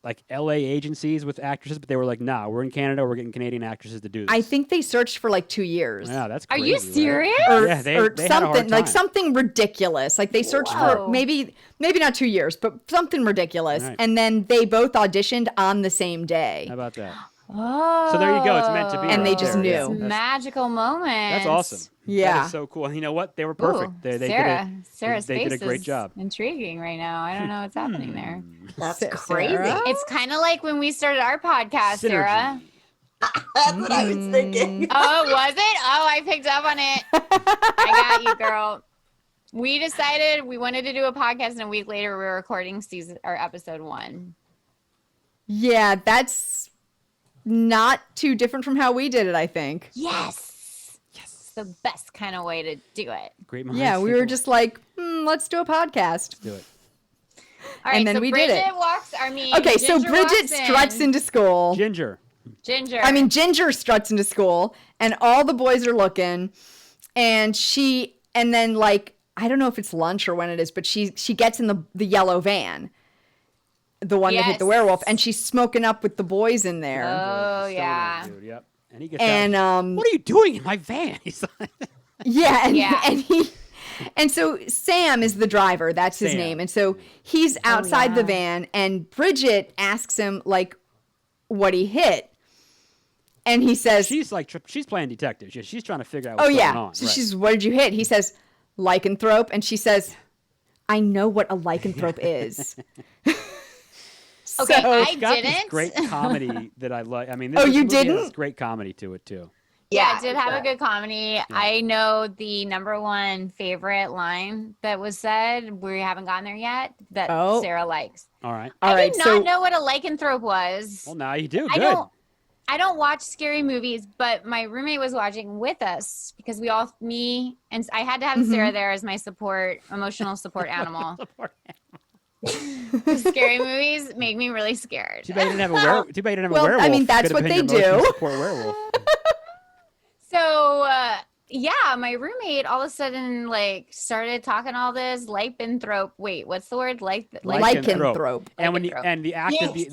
[SPEAKER 5] like LA agencies with actresses, but they were like, "Nah, we're in Canada. We're getting Canadian actresses to do this."
[SPEAKER 2] I think they searched for like 2 years.
[SPEAKER 5] Yeah, that's
[SPEAKER 4] Are
[SPEAKER 5] crazy.
[SPEAKER 4] you
[SPEAKER 5] right?
[SPEAKER 4] serious?
[SPEAKER 2] Or,
[SPEAKER 5] Yeah, they
[SPEAKER 2] or
[SPEAKER 5] had a hard
[SPEAKER 2] something like
[SPEAKER 5] time.
[SPEAKER 2] something ridiculous. Like they searched
[SPEAKER 4] Whoa.
[SPEAKER 2] for maybe not 2 years, but something ridiculous.
[SPEAKER 5] Right.
[SPEAKER 2] And then they both auditioned on the same day.
[SPEAKER 5] How about that?
[SPEAKER 4] Oh.
[SPEAKER 5] So there you go. It's meant to be.
[SPEAKER 2] And
[SPEAKER 5] right
[SPEAKER 2] they just
[SPEAKER 5] there.
[SPEAKER 2] knew.
[SPEAKER 5] Yeah,
[SPEAKER 4] It's
[SPEAKER 5] that's,
[SPEAKER 4] magical moment.
[SPEAKER 5] that's awesome.
[SPEAKER 2] Yeah.
[SPEAKER 5] That is so cool. And you know what? They were perfect.
[SPEAKER 4] Ooh,
[SPEAKER 5] They
[SPEAKER 4] Sarah's
[SPEAKER 5] they
[SPEAKER 4] face
[SPEAKER 5] did a great
[SPEAKER 4] is
[SPEAKER 5] job.
[SPEAKER 4] intriguing right now. I don't know what's happening there.
[SPEAKER 3] That's
[SPEAKER 2] Sarah?
[SPEAKER 3] crazy.
[SPEAKER 4] It's kind of like when we started our podcast,
[SPEAKER 5] Synergy.
[SPEAKER 4] Sarah.
[SPEAKER 3] That's what I was thinking.
[SPEAKER 4] Oh, was it? Oh, I picked up on it. I got you, girl. We decided we wanted to do a podcast, and a week later we were recording episode 1.
[SPEAKER 2] Yeah, that's not too different from how we did it, I think.
[SPEAKER 4] Yes. It's the best kind of way to do it.
[SPEAKER 5] Great minds
[SPEAKER 2] Yeah, we
[SPEAKER 5] think
[SPEAKER 2] were
[SPEAKER 5] alike.
[SPEAKER 2] just like, let's do a podcast.
[SPEAKER 5] do it.
[SPEAKER 4] All right,
[SPEAKER 2] And then
[SPEAKER 4] so
[SPEAKER 2] we did
[SPEAKER 4] Bridget
[SPEAKER 2] it.
[SPEAKER 4] walks. I mean,
[SPEAKER 2] Okay, so
[SPEAKER 4] Ginger
[SPEAKER 2] Bridget
[SPEAKER 4] walks
[SPEAKER 2] struts into school.
[SPEAKER 5] Ginger.
[SPEAKER 4] Ginger.
[SPEAKER 2] I mean, Ginger struts into school, and all the boys are looking, and then like, I don't know if it's lunch or when it is, but she gets in the yellow van, the one that hit the
[SPEAKER 4] Yes.
[SPEAKER 2] werewolf, and she's smoking up with the boys in there.
[SPEAKER 4] Oh
[SPEAKER 5] Stoner
[SPEAKER 4] yeah.
[SPEAKER 5] Dude, yep. And he gets
[SPEAKER 2] And
[SPEAKER 5] out. What are you doing in my van? He's like,
[SPEAKER 2] yeah, and
[SPEAKER 4] Yeah.
[SPEAKER 2] and so Sam is the driver. That's his
[SPEAKER 5] Sam.
[SPEAKER 2] name. And so he's outside the
[SPEAKER 4] yeah.
[SPEAKER 2] van, and Bridget asks him like what he hit, and he says,
[SPEAKER 5] she's like she's playing detective. She's trying to figure out
[SPEAKER 2] "Oh
[SPEAKER 5] what's
[SPEAKER 2] yeah."
[SPEAKER 5] going on.
[SPEAKER 2] So
[SPEAKER 5] Right.
[SPEAKER 2] she's, "What did you hit?" He says, "Lycanthrope," and she says, "I know what a lycanthrope is."
[SPEAKER 4] Okay,
[SPEAKER 2] So-
[SPEAKER 4] I
[SPEAKER 5] It's got this
[SPEAKER 4] didn't.
[SPEAKER 5] great comedy that I like. I mean,
[SPEAKER 2] Oh,
[SPEAKER 5] this
[SPEAKER 2] you
[SPEAKER 5] movie has
[SPEAKER 2] didn't?
[SPEAKER 5] great comedy to it too.
[SPEAKER 4] Yeah, it did have a good comedy. I know the number one favorite line that was said. We haven't gotten there yet. That Sarah likes.
[SPEAKER 5] All right.
[SPEAKER 4] I did not know what a lycanthrope was.
[SPEAKER 5] Well, now you do. Good.
[SPEAKER 4] I don't watch scary movies, but my roommate was watching with us because and I had to have Sarah there as my emotional support animal. Scary movies make me really scared.
[SPEAKER 5] Too bad you didn't have a werewolf. Too bad you didn't have a werewolf.
[SPEAKER 2] I mean, that's what they do.
[SPEAKER 5] Support werewolf.
[SPEAKER 4] So, my roommate all of a sudden started talking all this lycanthrope. Wait, what's the word?
[SPEAKER 2] Lycanthrope.
[SPEAKER 5] And the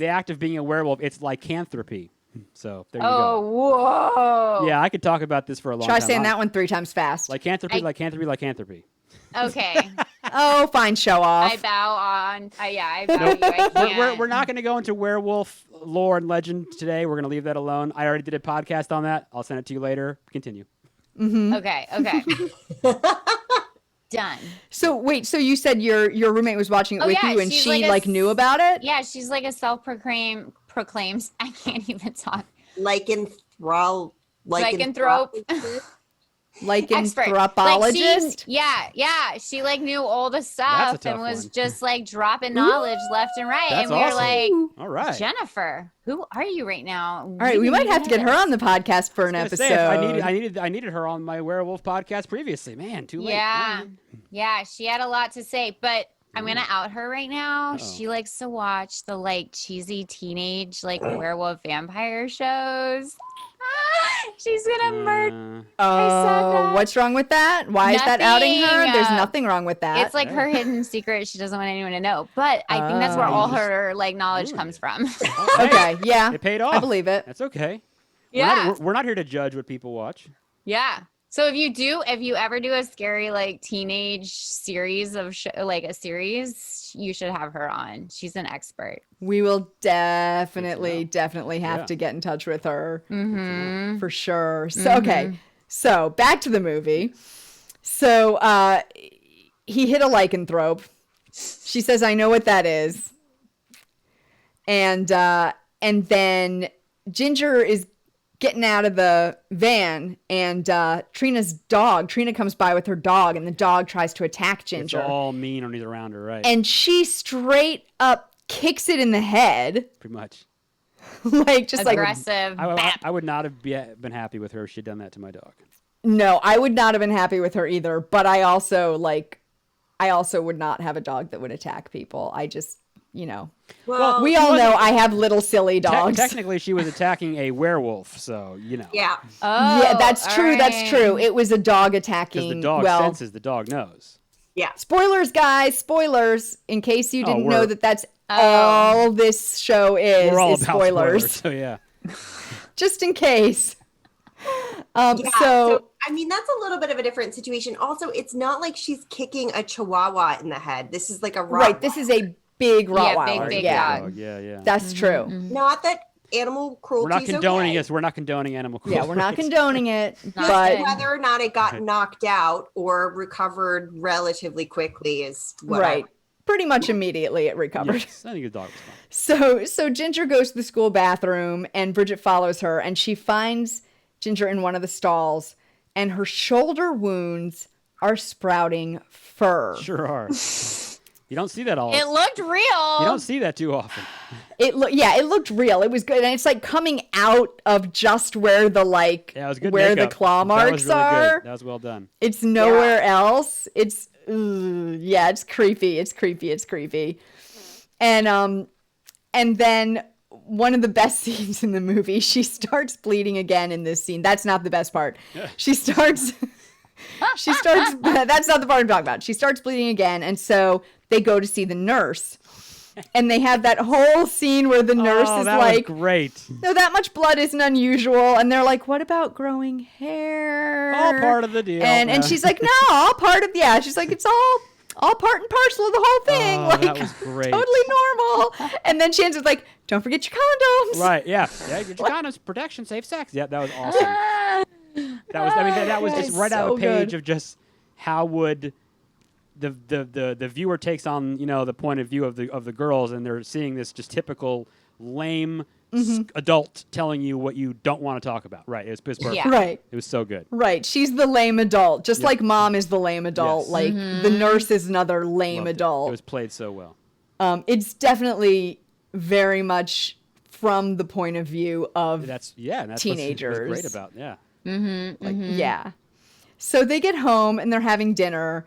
[SPEAKER 5] act of being a werewolf, it's lycanthropy. So there you go.
[SPEAKER 4] Oh, whoa.
[SPEAKER 5] Yeah, I could talk about this for a long
[SPEAKER 2] Try
[SPEAKER 5] time.
[SPEAKER 2] saying that one 3 times fast.
[SPEAKER 5] Lycanthropy.
[SPEAKER 4] Okay.
[SPEAKER 2] Oh, fine, show off.
[SPEAKER 4] I bow on. I bow you. I can't.
[SPEAKER 5] We're not going to go into werewolf lore and legend today. We're going to leave that alone. I already did a podcast on that. I'll send it to you later. Continue.
[SPEAKER 4] Okay. Done.
[SPEAKER 2] So wait, so you said your roommate was watching it with you and she knew about it?
[SPEAKER 4] Yeah, she's like a proclaims. I can't even talk.
[SPEAKER 3] Lycanthrope.
[SPEAKER 2] Lycanthropologist?
[SPEAKER 4] She knew all the stuff and was just dropping knowledge left and right.
[SPEAKER 5] That's
[SPEAKER 4] and we were
[SPEAKER 5] awesome. All right.
[SPEAKER 4] Jennifer, who are you right now?
[SPEAKER 2] All right, we might have to get her on the podcast for an episode.
[SPEAKER 5] I needed her on my werewolf podcast previously. Man, too late.
[SPEAKER 4] Yeah, she had a lot to say, but I'm gonna out her right now. She likes to watch the cheesy teenage werewolf vampire shows. She's gonna murder.
[SPEAKER 2] Oh, what's wrong with that? Why is that outing her? There's nothing wrong with that.
[SPEAKER 4] It's her hidden secret. She doesn't want anyone to know. But I think that's where all her knowledge comes from.
[SPEAKER 2] Okay, yeah,
[SPEAKER 5] it paid off.
[SPEAKER 2] I believe it.
[SPEAKER 5] That's okay.
[SPEAKER 4] Yeah,
[SPEAKER 5] we're not here to judge what people watch.
[SPEAKER 4] Yeah. So if you ever do a scary teenage series of a series, you should have her on. She's an expert.
[SPEAKER 2] We will definitely have to get in touch with her for sure. So okay, so back to the movie. So he hit a lycanthrope. She says, "I know what that is," and then Ginger is getting out of the van, and Trina comes by with her dog, and the dog tries to attack Ginger.
[SPEAKER 5] It's all mean when he's around her, right?
[SPEAKER 2] And she straight up kicks it in the head.
[SPEAKER 5] Pretty much.
[SPEAKER 4] Aggressive.
[SPEAKER 5] I would not have been happy with her if she'd done that to my dog.
[SPEAKER 2] No, I would not have been happy with her either, but I also would not have a dog that would attack people. I just, well, we all know I have little silly dogs.
[SPEAKER 5] Technically, she was attacking a werewolf, so
[SPEAKER 3] Yeah.
[SPEAKER 4] Oh,
[SPEAKER 2] yeah, that's true.
[SPEAKER 4] Right.
[SPEAKER 2] That's true. It was a dog attacking.
[SPEAKER 5] Because the dog senses, the dog knows.
[SPEAKER 3] Yeah.
[SPEAKER 2] Spoilers, guys. Spoilers. In case you didn't know that's all this show is.
[SPEAKER 5] We're all
[SPEAKER 2] is
[SPEAKER 5] about
[SPEAKER 2] spoilers.
[SPEAKER 5] So yeah.
[SPEAKER 2] Just in case.
[SPEAKER 3] So I mean, that's a little bit of a different situation. Also, it's not like she's kicking a chihuahua in the head. This is like a Rottweiler.
[SPEAKER 2] Right. This is a big Rottweiler.
[SPEAKER 4] Big
[SPEAKER 5] dog. Yeah.
[SPEAKER 2] That's true.
[SPEAKER 3] Not that animal cruelty.
[SPEAKER 5] We're not condoning this. We're not condoning animal cruelty.
[SPEAKER 2] Yeah, we're not condoning it.
[SPEAKER 3] But whether or not it got knocked out or recovered relatively quickly is what
[SPEAKER 2] right. Pretty much immediately it recovered.
[SPEAKER 5] Yes, I think the dog was fine.
[SPEAKER 2] So Ginger goes to the school bathroom, and Brigitte follows her, and she finds Ginger in one of the stalls, and her shoulder wounds are sprouting fur.
[SPEAKER 5] Sure are. You don't see that all.
[SPEAKER 4] It looked real.
[SPEAKER 5] You don't see that too often.
[SPEAKER 2] It looked real. It was good, and it's coming out of just where the
[SPEAKER 5] it was good
[SPEAKER 2] where
[SPEAKER 5] makeup.
[SPEAKER 2] the claw marks
[SPEAKER 5] that was really
[SPEAKER 2] are.
[SPEAKER 5] Good. That was well done.
[SPEAKER 2] It's nowhere else. It's it's creepy. It's creepy. And then one of the best scenes in the movie, she starts bleeding again in this scene. That's not the best part. She starts that's not the part I'm talking about. She starts bleeding again, and so they go to see the nurse. And they have that whole scene where the nurse is
[SPEAKER 5] that
[SPEAKER 2] like,
[SPEAKER 5] was great.
[SPEAKER 2] No, that much blood isn't unusual. And they're like, what about growing hair?
[SPEAKER 5] All part of the deal.
[SPEAKER 2] And she's like, no, all part of, she's like, it's all part and parcel of the whole thing.
[SPEAKER 5] That was great.
[SPEAKER 2] Totally normal. And then she ends with don't forget your condoms.
[SPEAKER 5] Right, yeah. Get your condoms, protection, safe sex. Yeah, that was awesome. That was just right out of the page of just how would the viewer takes on the point of view of the girls, and they're seeing this just typical lame adult telling you what you don't want to talk about. Right. It was perfect.
[SPEAKER 4] Yeah.
[SPEAKER 2] Right.
[SPEAKER 5] It was so good.
[SPEAKER 2] Right. She's the lame adult, just
[SPEAKER 5] Yep.
[SPEAKER 2] like mom is the lame adult.
[SPEAKER 5] Yes.
[SPEAKER 2] Like the nurse is another lame
[SPEAKER 5] Loved it.
[SPEAKER 2] adult.
[SPEAKER 5] It was played so well.
[SPEAKER 2] It's definitely very much from the point of view of
[SPEAKER 5] That's what's
[SPEAKER 2] teenagers.
[SPEAKER 5] great about
[SPEAKER 2] yeah. So they get home and they're having dinner,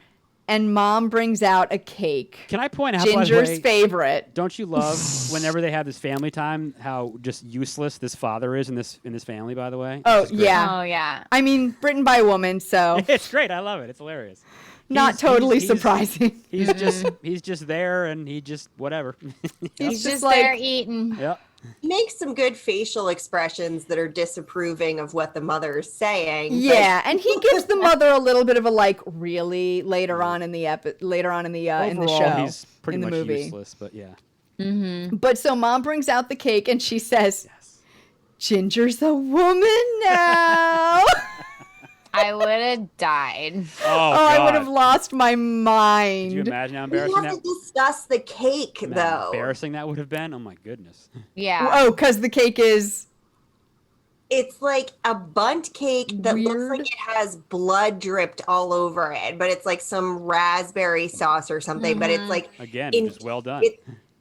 [SPEAKER 2] and mom brings out a cake.
[SPEAKER 5] Can I point out, by the
[SPEAKER 2] Ginger's
[SPEAKER 5] way,
[SPEAKER 2] favorite.
[SPEAKER 5] don't you love whenever they have this family time how just useless this father is in this family? By the way.
[SPEAKER 2] Oh
[SPEAKER 5] It's just great.
[SPEAKER 2] yeah.
[SPEAKER 4] Oh yeah.
[SPEAKER 2] I mean, written by a woman, so
[SPEAKER 5] It's great. I love it. It's hilarious.
[SPEAKER 2] not
[SPEAKER 5] He's-
[SPEAKER 2] totally
[SPEAKER 5] he's-
[SPEAKER 2] surprising.
[SPEAKER 5] He's just there, and he just whatever.
[SPEAKER 4] He's
[SPEAKER 2] just
[SPEAKER 4] just
[SPEAKER 2] like-
[SPEAKER 4] there eating.
[SPEAKER 5] Yep.
[SPEAKER 3] He makes some good facial expressions that are disapproving of what the mother is saying. but-
[SPEAKER 2] Yeah, and he gives the mother a little bit of a like really later on in the
[SPEAKER 5] Overall,
[SPEAKER 2] in the show,
[SPEAKER 5] he's pretty
[SPEAKER 2] in the
[SPEAKER 5] much
[SPEAKER 2] movie.
[SPEAKER 5] useless, but yeah.
[SPEAKER 2] But so mom brings out the cake and she says, "Ginger's a woman now."
[SPEAKER 4] I would have died.
[SPEAKER 5] Oh,
[SPEAKER 2] I would
[SPEAKER 5] God.
[SPEAKER 2] have lost my mind.
[SPEAKER 5] Could you imagine how
[SPEAKER 3] We
[SPEAKER 5] embarrassing
[SPEAKER 3] have
[SPEAKER 5] that?
[SPEAKER 3] to discuss the cake,
[SPEAKER 5] how
[SPEAKER 3] though.
[SPEAKER 5] embarrassing that would have been. Oh my goodness.
[SPEAKER 4] Yeah.
[SPEAKER 2] Oh, because the cake is
[SPEAKER 3] It's like a bunt cake that looks
[SPEAKER 2] Weird.
[SPEAKER 3] like it has blood dripped all over it, but it's like some raspberry sauce or something. But it's like
[SPEAKER 5] Again,
[SPEAKER 3] In-
[SPEAKER 5] just well done.
[SPEAKER 3] it's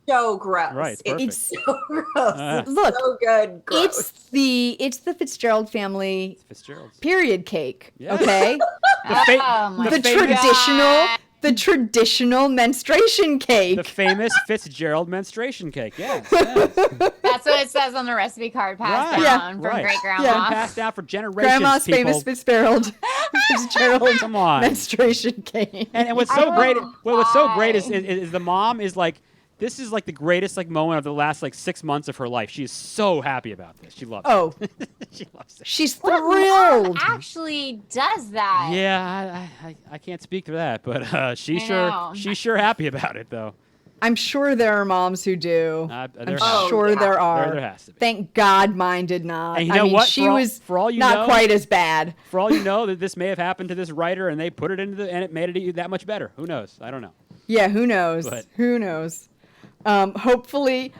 [SPEAKER 3] so gross.
[SPEAKER 5] Right, it's
[SPEAKER 2] it's
[SPEAKER 3] so gross. It's
[SPEAKER 2] Look,
[SPEAKER 3] so good. Gross.
[SPEAKER 2] it's the Fitzgerald family
[SPEAKER 5] Fitzgerald's.
[SPEAKER 2] period cake.
[SPEAKER 5] Yeah.
[SPEAKER 2] Okay,
[SPEAKER 4] Oh my
[SPEAKER 2] the
[SPEAKER 5] famous-
[SPEAKER 2] traditional menstruation cake.
[SPEAKER 5] The famous Fitzgerald menstruation cake. Yes. yes.
[SPEAKER 4] That's what it says on the recipe card passed
[SPEAKER 5] Right.
[SPEAKER 2] Yeah.
[SPEAKER 4] down from
[SPEAKER 5] Right.
[SPEAKER 4] great grandma.
[SPEAKER 2] Yeah.
[SPEAKER 5] Passed down for generations.
[SPEAKER 2] Grandma's
[SPEAKER 5] people.
[SPEAKER 2] famous Fitzgerald
[SPEAKER 5] Come on.
[SPEAKER 2] menstruation cake.
[SPEAKER 5] And what's
[SPEAKER 4] I
[SPEAKER 5] so great?
[SPEAKER 4] will
[SPEAKER 5] What's so great
[SPEAKER 4] die.
[SPEAKER 5] is the mom is like, this is like the greatest like moment of the last like 6 months of her life. She is so happy about this. She loves
[SPEAKER 2] Oh,
[SPEAKER 5] it. She loves it.
[SPEAKER 2] she's
[SPEAKER 4] What mom
[SPEAKER 2] thrilled.
[SPEAKER 4] actually does that?
[SPEAKER 5] Yeah, I can't speak to that, but she's
[SPEAKER 4] know.
[SPEAKER 5] sure happy about it though.
[SPEAKER 2] I'm sure there are moms who do.
[SPEAKER 5] There
[SPEAKER 2] I'm
[SPEAKER 5] has-
[SPEAKER 3] Oh,
[SPEAKER 2] sure
[SPEAKER 3] yeah.
[SPEAKER 2] there are.
[SPEAKER 5] There has to be.
[SPEAKER 2] Thank God mine did not.
[SPEAKER 5] And you
[SPEAKER 2] I
[SPEAKER 5] know
[SPEAKER 2] mean,
[SPEAKER 5] what?
[SPEAKER 2] she
[SPEAKER 5] For all-
[SPEAKER 2] was
[SPEAKER 5] for all you
[SPEAKER 2] not
[SPEAKER 5] know-
[SPEAKER 2] quite as bad.
[SPEAKER 5] For all you know, that this may have happened to this writer, and they put it into and it made it that much better. Who knows? I don't know.
[SPEAKER 2] Yeah, who knows?
[SPEAKER 5] But-
[SPEAKER 2] Who knows? Hopefully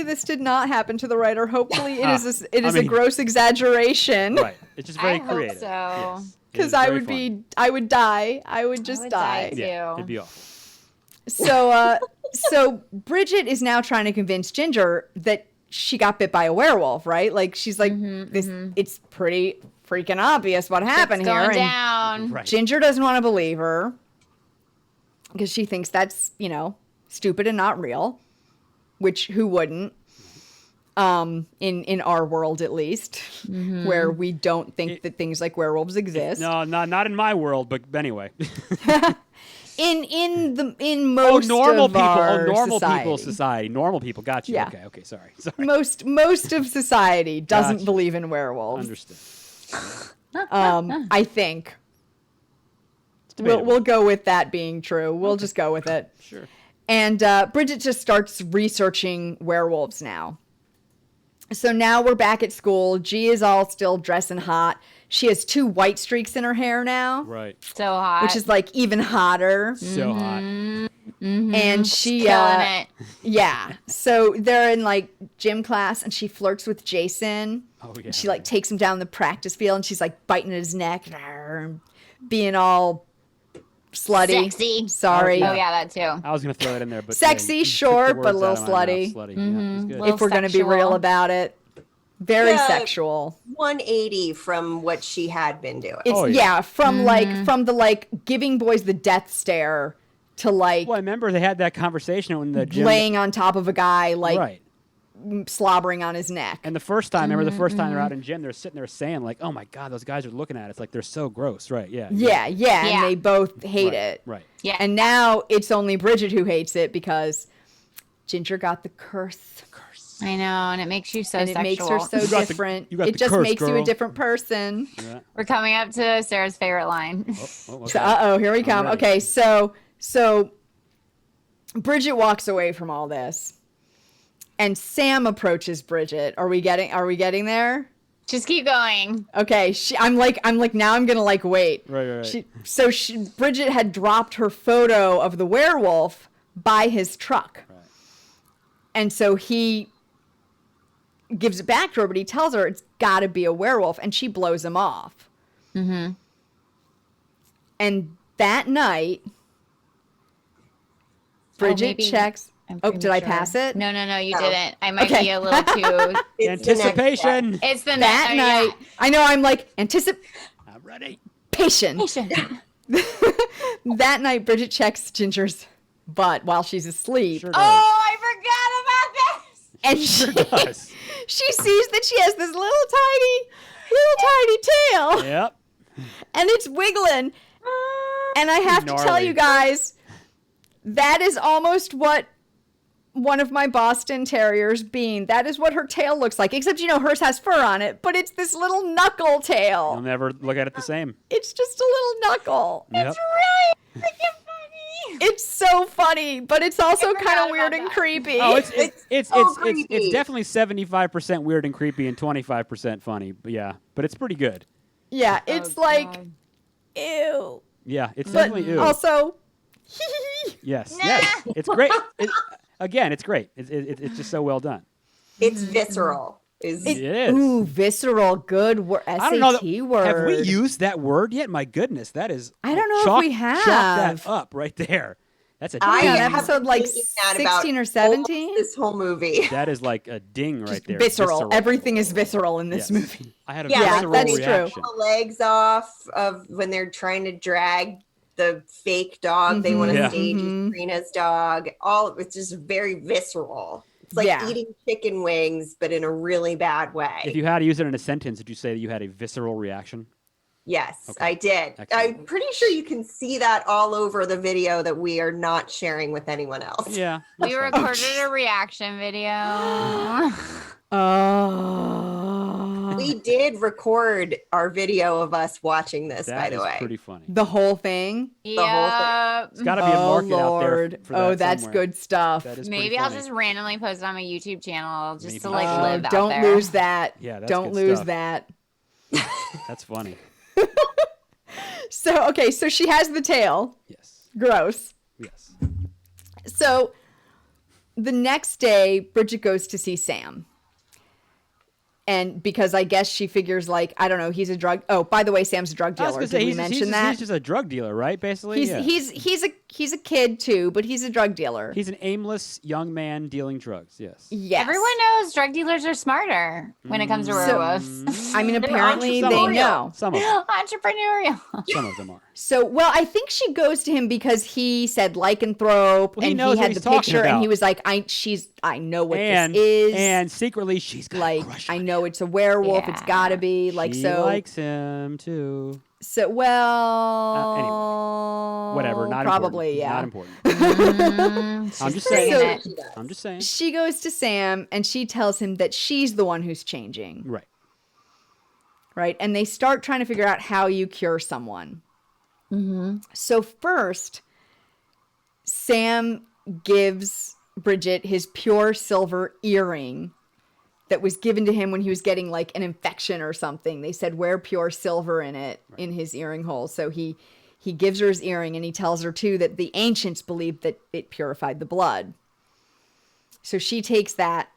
[SPEAKER 2] this did not happen to the writer. Hopefully it is a
[SPEAKER 5] mean-
[SPEAKER 2] gross exaggeration.
[SPEAKER 5] Right? It's just very
[SPEAKER 4] I hope
[SPEAKER 5] creative.
[SPEAKER 4] so.
[SPEAKER 5] Yes. It is
[SPEAKER 2] Because I
[SPEAKER 5] very
[SPEAKER 2] would
[SPEAKER 5] fun.
[SPEAKER 2] I would die. I would just
[SPEAKER 4] would
[SPEAKER 2] die.
[SPEAKER 4] die.
[SPEAKER 5] Yeah,
[SPEAKER 4] too.
[SPEAKER 5] it'd be awful.
[SPEAKER 2] So Bridget is now trying to convince Ginger that she got bit by a werewolf, right? Like she's like this. It's pretty freaking obvious what happened
[SPEAKER 4] It's
[SPEAKER 2] here.
[SPEAKER 4] going
[SPEAKER 2] and
[SPEAKER 4] down.
[SPEAKER 5] Right.
[SPEAKER 2] Ginger doesn't want to believe her because she thinks that's, stupid and not real, which who wouldn't? In our world at least, where we don't think that things like werewolves exist.
[SPEAKER 5] No, not in my world, but anyway.
[SPEAKER 2] In most
[SPEAKER 5] normal
[SPEAKER 2] of
[SPEAKER 5] people.
[SPEAKER 2] our
[SPEAKER 5] Normal
[SPEAKER 2] society.
[SPEAKER 5] people's society. Normal people. Got you.
[SPEAKER 2] Yeah.
[SPEAKER 5] Okay. Sorry.
[SPEAKER 2] Most of society doesn't
[SPEAKER 5] Gotcha.
[SPEAKER 2] believe in werewolves.
[SPEAKER 5] Understood.
[SPEAKER 2] I think
[SPEAKER 5] It's debatable.
[SPEAKER 2] we'll go with that being true. We'll just go with it.
[SPEAKER 5] Sure.
[SPEAKER 2] And Bridget just starts researching werewolves now. So now we're back at school. G is all still dressing hot. She has 2 white streaks in her hair now,
[SPEAKER 5] Right.
[SPEAKER 4] So hot.
[SPEAKER 2] which is like even hotter.
[SPEAKER 5] So hot.
[SPEAKER 2] And she,
[SPEAKER 4] killing it.
[SPEAKER 2] yeah. So they're in like gym class, and she flirts with Jason.
[SPEAKER 5] Oh yeah.
[SPEAKER 2] And she like takes him down the practice field, and she's like biting at his neck, being all slutty.
[SPEAKER 4] Sexy.
[SPEAKER 2] Sorry.
[SPEAKER 4] Oh yeah, that too.
[SPEAKER 5] I was gonna throw that in there, but
[SPEAKER 2] Sexy,
[SPEAKER 5] you took the
[SPEAKER 2] sure, but a
[SPEAKER 5] words
[SPEAKER 2] little
[SPEAKER 5] out of my mouth.
[SPEAKER 2] slutty.
[SPEAKER 5] Slutty. Yeah, that's good.
[SPEAKER 4] Little
[SPEAKER 2] If we're going to be
[SPEAKER 4] sexual.
[SPEAKER 2] real about it. Very
[SPEAKER 3] Yeah.
[SPEAKER 2] sexual.
[SPEAKER 3] 180 from what she had been doing.
[SPEAKER 2] It's
[SPEAKER 5] Oh, yeah.
[SPEAKER 2] from the giving boys the death stare to like
[SPEAKER 5] Well, I remember they had that conversation when the gym.
[SPEAKER 2] laying on top of a guy like
[SPEAKER 5] right.
[SPEAKER 2] slobbering on his neck.
[SPEAKER 5] And the first time, remember the first time they're out in gym, they're sitting there saying like, "Oh my God, those guys are looking at it. It's like they're so gross." Right? Yeah.
[SPEAKER 2] yeah,
[SPEAKER 4] Yeah.
[SPEAKER 2] and they both hate
[SPEAKER 5] Right,
[SPEAKER 2] it.
[SPEAKER 5] Right.
[SPEAKER 4] Yeah.
[SPEAKER 2] And now it's only Bridget who hates it because Ginger got the curse.
[SPEAKER 4] I know, and it makes you so
[SPEAKER 2] And it
[SPEAKER 4] sexual.
[SPEAKER 2] makes her so
[SPEAKER 5] You got the-
[SPEAKER 2] different.
[SPEAKER 5] you got
[SPEAKER 2] It
[SPEAKER 5] the
[SPEAKER 2] just
[SPEAKER 5] curse,
[SPEAKER 2] makes you a
[SPEAKER 5] girl.
[SPEAKER 2] different person.
[SPEAKER 5] Yeah.
[SPEAKER 4] We're coming up to Sarah's favorite line.
[SPEAKER 5] Oh, okay.
[SPEAKER 2] So, uh-oh, here we come.
[SPEAKER 5] ready.
[SPEAKER 2] Okay, so Bridget walks away from all this. And Sam approaches Bridget. Are we getting there?
[SPEAKER 4] Just keep going.
[SPEAKER 2] Okay, I'm like now I'm going to like wait.
[SPEAKER 5] Right.
[SPEAKER 2] Bridget had dropped her photo of the werewolf by his truck.
[SPEAKER 5] Right.
[SPEAKER 2] And so he gives it back to her, but he tells her it's got to be a werewolf, and she blows him off.
[SPEAKER 4] Mm-hmm.
[SPEAKER 2] And that night, Bridget checks. Oh, did I pass it?
[SPEAKER 4] No, you
[SPEAKER 3] No.
[SPEAKER 4] didn't. I might
[SPEAKER 2] Okay.
[SPEAKER 4] be a little too.
[SPEAKER 3] It's the next
[SPEAKER 5] Anticipation.
[SPEAKER 4] It's the
[SPEAKER 2] That night, I know I'm like anticipation.
[SPEAKER 5] I'm ready.
[SPEAKER 2] That night, Bridget checks Ginger's butt while she's asleep.
[SPEAKER 5] Sure does.
[SPEAKER 4] Oh, I forgot about this.
[SPEAKER 2] And
[SPEAKER 5] does.
[SPEAKER 2] she sees that she has this little tiny tail,
[SPEAKER 5] Yep.
[SPEAKER 2] and it's wiggling. And I have to tell
[SPEAKER 5] Gnarly.
[SPEAKER 2] you guys, that is almost what one of my Boston Terriers, Bean, that is what her tail looks like. Except, hers has fur on it, but it's this little knuckle
[SPEAKER 5] You'll
[SPEAKER 2] tail.
[SPEAKER 5] never look at it the same.
[SPEAKER 2] It's just a little knuckle.
[SPEAKER 5] Yep.
[SPEAKER 4] Really freaking funny.
[SPEAKER 2] It's so funny, but it's also
[SPEAKER 4] I forgot
[SPEAKER 2] kind of
[SPEAKER 4] about
[SPEAKER 2] weird and
[SPEAKER 4] that.
[SPEAKER 2] creepy.
[SPEAKER 5] Oh, it's
[SPEAKER 3] so creepy.
[SPEAKER 5] definitely 75% weird and creepy and 25% funny. But yeah, but it's pretty good.
[SPEAKER 2] Yeah, it's like,
[SPEAKER 4] God.
[SPEAKER 2] ew.
[SPEAKER 5] Yeah, it's
[SPEAKER 2] But
[SPEAKER 5] definitely ew.
[SPEAKER 2] also,
[SPEAKER 5] Yes, yes, it's great. Again, it's great. It's just so well done.
[SPEAKER 3] It's visceral. Is
[SPEAKER 5] It is.
[SPEAKER 2] ooh, visceral, good word,
[SPEAKER 5] I don't know.
[SPEAKER 2] SAT word.
[SPEAKER 5] Have we used that word yet? My goodness, that is.
[SPEAKER 2] I don't know if
[SPEAKER 5] chalk,
[SPEAKER 2] we have.
[SPEAKER 5] Chalk that up right there. That's a
[SPEAKER 3] I
[SPEAKER 5] ding.
[SPEAKER 2] on
[SPEAKER 3] have
[SPEAKER 2] episode
[SPEAKER 3] been
[SPEAKER 2] like
[SPEAKER 3] thinking that about
[SPEAKER 2] 16 or
[SPEAKER 3] almost
[SPEAKER 2] 17?
[SPEAKER 3] this whole movie.
[SPEAKER 5] That is like a ding right there.
[SPEAKER 2] Visceral. Everything is visceral in this
[SPEAKER 5] Yes.
[SPEAKER 2] movie.
[SPEAKER 5] I had a
[SPEAKER 3] Yeah,
[SPEAKER 5] visceral
[SPEAKER 2] that's true.
[SPEAKER 5] reaction.
[SPEAKER 3] The legs off of when they're trying to drag the fake dog they want to
[SPEAKER 5] Yeah.
[SPEAKER 3] stage
[SPEAKER 2] Mhm.
[SPEAKER 3] as Trina's dog. All it's just very visceral. It's like
[SPEAKER 2] Yeah.
[SPEAKER 3] eating chicken wings, but in a really bad way.
[SPEAKER 5] If you had to use it in a sentence, would you say that you had a visceral reaction?
[SPEAKER 3] Yes,
[SPEAKER 5] Okay.
[SPEAKER 3] I did.
[SPEAKER 5] Excellent.
[SPEAKER 3] I'm pretty sure you can see that all over the video that we are not sharing with anyone else.
[SPEAKER 5] Yeah.
[SPEAKER 4] We
[SPEAKER 5] that's fine.
[SPEAKER 4] recorded a reaction video.
[SPEAKER 2] Oh.
[SPEAKER 3] We did record our video of us watching this, by
[SPEAKER 5] That
[SPEAKER 3] the
[SPEAKER 5] is
[SPEAKER 3] way.
[SPEAKER 5] pretty funny.
[SPEAKER 2] The whole thing?
[SPEAKER 3] whole thing.
[SPEAKER 4] Yep.
[SPEAKER 5] It's got to be a market out there.
[SPEAKER 2] Lord.
[SPEAKER 5] For that
[SPEAKER 2] Oh, that's
[SPEAKER 5] somewhere.
[SPEAKER 2] good stuff.
[SPEAKER 5] That is
[SPEAKER 4] Maybe
[SPEAKER 5] pretty
[SPEAKER 4] I'll
[SPEAKER 5] funny.
[SPEAKER 4] just randomly post it on my YouTube channel just to
[SPEAKER 5] Maybe.
[SPEAKER 4] like
[SPEAKER 5] Oh,
[SPEAKER 4] live out
[SPEAKER 2] don't
[SPEAKER 4] there.
[SPEAKER 2] lose that.
[SPEAKER 5] Yeah, that's
[SPEAKER 2] Don't
[SPEAKER 5] good
[SPEAKER 2] lose
[SPEAKER 5] stuff.
[SPEAKER 2] that.
[SPEAKER 5] That's funny.
[SPEAKER 2] So, okay, so she has the tail.
[SPEAKER 5] Yes.
[SPEAKER 2] Gross.
[SPEAKER 5] Yes.
[SPEAKER 2] So the next day, Bridget goes to see Sam. And because I guess she figures like, I don't know, he's a drug. Oh, by the way, Sam's a drug
[SPEAKER 5] I was
[SPEAKER 2] dealer.
[SPEAKER 5] gonna say,
[SPEAKER 2] Did we
[SPEAKER 5] he's
[SPEAKER 2] mention that?
[SPEAKER 5] He's just a drug dealer, right? Basically,
[SPEAKER 2] He's
[SPEAKER 5] yeah.
[SPEAKER 2] he's a kid too, but he's a drug dealer.
[SPEAKER 5] He's an aimless young man dealing drugs. Yes.
[SPEAKER 2] Yes.
[SPEAKER 4] Everyone knows drug dealers are smarter when it comes to werewolves.
[SPEAKER 2] I mean,
[SPEAKER 3] They're
[SPEAKER 2] apparently they
[SPEAKER 3] entrepreneurial.
[SPEAKER 2] know.
[SPEAKER 5] Some of them.
[SPEAKER 4] Entrepreneurial.
[SPEAKER 5] Some of them are.
[SPEAKER 2] So, well, I think she goes to him because he said lycanthrope,
[SPEAKER 5] Well, he
[SPEAKER 2] and
[SPEAKER 5] knows
[SPEAKER 2] he
[SPEAKER 5] what
[SPEAKER 2] had
[SPEAKER 5] he's
[SPEAKER 2] the
[SPEAKER 5] talking
[SPEAKER 2] picture, and
[SPEAKER 5] about.
[SPEAKER 2] he was like, I know what
[SPEAKER 5] And
[SPEAKER 2] this is.
[SPEAKER 5] and secretly she's got a
[SPEAKER 2] like,
[SPEAKER 5] crush
[SPEAKER 2] I
[SPEAKER 5] on
[SPEAKER 2] know it's a werewolf. It's
[SPEAKER 4] Yeah.
[SPEAKER 2] gotta be like
[SPEAKER 5] she
[SPEAKER 2] so.
[SPEAKER 5] likes him too.
[SPEAKER 2] So well,
[SPEAKER 5] Whatever. Not
[SPEAKER 2] probably
[SPEAKER 5] important.
[SPEAKER 2] yeah.
[SPEAKER 5] Not important.
[SPEAKER 4] Mm,
[SPEAKER 5] I'm just
[SPEAKER 4] she's
[SPEAKER 5] saying.
[SPEAKER 2] So-
[SPEAKER 4] bringing it.
[SPEAKER 3] She does.
[SPEAKER 5] I'm just saying.
[SPEAKER 2] She goes to Sam and she tells him that she's the one who's changing,
[SPEAKER 5] Right.
[SPEAKER 2] right? And they start trying to figure out how you cure someone. So first, Sam gives Brigitte his pure silver earring that was given to him when he was getting like an infection or something. They said wear pure silver in it in his earring hole. So he gives her his earring, and he tells her too that the ancients believed that it purified the blood. So she takes that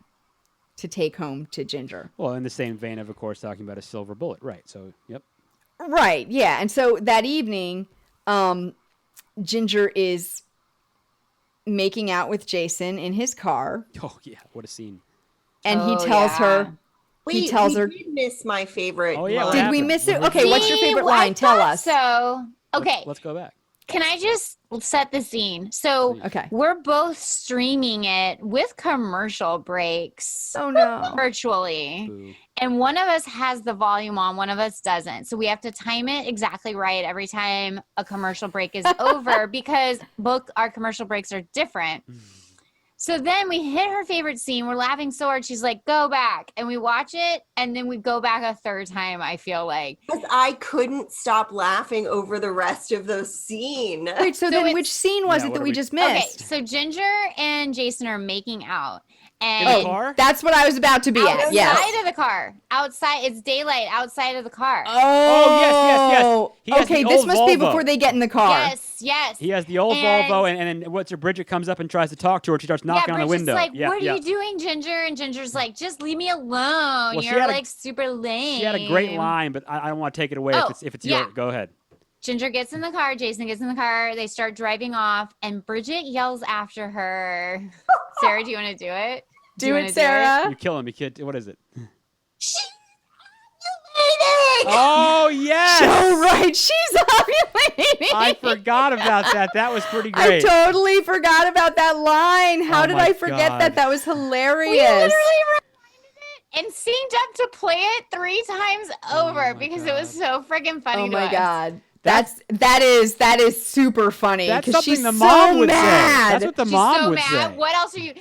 [SPEAKER 2] to take home to Ginger.
[SPEAKER 5] Well, in the same vein of course, talking about a silver bullet. Right. So, yep.
[SPEAKER 2] Right, yeah. And so that evening, Ginger is making out with Jason in his car,
[SPEAKER 5] Oh yeah. What a scene.
[SPEAKER 2] and he
[SPEAKER 4] Oh,
[SPEAKER 2] tells
[SPEAKER 4] yeah.
[SPEAKER 2] her,
[SPEAKER 3] We
[SPEAKER 2] tells her-
[SPEAKER 3] did miss my favorite.
[SPEAKER 5] Oh, yeah,
[SPEAKER 3] line.
[SPEAKER 5] what
[SPEAKER 2] did we
[SPEAKER 5] happened?
[SPEAKER 2] miss it?
[SPEAKER 5] What
[SPEAKER 2] Okay,
[SPEAKER 5] was
[SPEAKER 2] what's your
[SPEAKER 4] See,
[SPEAKER 2] favorite
[SPEAKER 4] I
[SPEAKER 2] line? Tell
[SPEAKER 4] thought
[SPEAKER 2] us.
[SPEAKER 4] So, okay.
[SPEAKER 5] Let's go back.
[SPEAKER 4] Can I just set the scene? So,
[SPEAKER 2] Okay.
[SPEAKER 4] we're both streaming it with commercial breaks
[SPEAKER 2] Oh no.
[SPEAKER 4] virtually.
[SPEAKER 5] Boo.
[SPEAKER 4] And one of us has the volume on, one of us doesn't. So we have to time it exactly right every time a commercial break is over because both our commercial breaks are different. So then we hit her favorite scene. We're laughing so hard. She's like, go back. And we watch it. And then we go back a third time, I feel like.
[SPEAKER 3] Because I couldn't stop laughing over the rest of the scene.
[SPEAKER 2] Wait, so then
[SPEAKER 4] it's-
[SPEAKER 2] which scene was
[SPEAKER 5] Yeah,
[SPEAKER 2] it
[SPEAKER 5] what
[SPEAKER 2] that
[SPEAKER 5] are
[SPEAKER 2] we
[SPEAKER 5] we-
[SPEAKER 2] just
[SPEAKER 4] Okay,
[SPEAKER 2] missed?
[SPEAKER 4] so Ginger and Jason are making out. And
[SPEAKER 5] In the car?
[SPEAKER 2] That's what I was about to be at.
[SPEAKER 4] outside
[SPEAKER 2] Yes.
[SPEAKER 4] of the car. Outside, it's daylight outside of the car.
[SPEAKER 5] Oh, yes. He has
[SPEAKER 2] Okay,
[SPEAKER 5] the
[SPEAKER 2] this
[SPEAKER 5] old
[SPEAKER 2] must be
[SPEAKER 5] Volvo.
[SPEAKER 2] before they get in the car.
[SPEAKER 4] Yes.
[SPEAKER 5] He has the old
[SPEAKER 4] And-
[SPEAKER 5] Volvo, and then what's her Bridget comes up and tries to talk to her. She starts knocking on the
[SPEAKER 4] Bridget's
[SPEAKER 5] window.
[SPEAKER 4] like,
[SPEAKER 5] yeah,
[SPEAKER 4] what
[SPEAKER 5] yeah.
[SPEAKER 4] are you doing, Ginger? And Ginger's like, just leave me alone.
[SPEAKER 5] she
[SPEAKER 4] You're
[SPEAKER 5] had a-
[SPEAKER 4] like super lame.
[SPEAKER 5] She had a great line, but I don't want to take it away
[SPEAKER 4] Oh,
[SPEAKER 5] if it's
[SPEAKER 4] yeah.
[SPEAKER 5] yours. Go ahead.
[SPEAKER 4] Ginger gets in the car. Jason gets in the car. They start driving off, and Bridget yells after her. Sarah, do you want to do it?
[SPEAKER 2] Do
[SPEAKER 4] you
[SPEAKER 2] it,
[SPEAKER 4] wanna
[SPEAKER 2] Sarah.
[SPEAKER 5] You kill him, you kid. What is it?
[SPEAKER 3] She's ovulating!
[SPEAKER 5] Oh yes.
[SPEAKER 2] Oh, right. She's ovulating.
[SPEAKER 5] I forgot about that. That was pretty
[SPEAKER 2] I
[SPEAKER 5] great.
[SPEAKER 2] totally forgot about that line. How
[SPEAKER 5] Oh
[SPEAKER 2] did
[SPEAKER 5] my
[SPEAKER 2] I forget
[SPEAKER 5] God.
[SPEAKER 2] that? That was
[SPEAKER 4] We
[SPEAKER 2] hilarious.
[SPEAKER 4] literally rewinded it and synced up to play it 3 times over
[SPEAKER 5] my
[SPEAKER 4] because it was so freaking funny
[SPEAKER 2] Oh
[SPEAKER 4] to
[SPEAKER 2] my
[SPEAKER 4] us.
[SPEAKER 2] God. That is super funny.
[SPEAKER 5] That's
[SPEAKER 2] 'cause
[SPEAKER 5] something
[SPEAKER 2] she's
[SPEAKER 5] the
[SPEAKER 2] so
[SPEAKER 5] mom would say.
[SPEAKER 2] mad.
[SPEAKER 5] That's what the
[SPEAKER 4] She's
[SPEAKER 5] mom
[SPEAKER 4] so
[SPEAKER 5] would
[SPEAKER 4] mad.
[SPEAKER 5] say.
[SPEAKER 4] What else are you?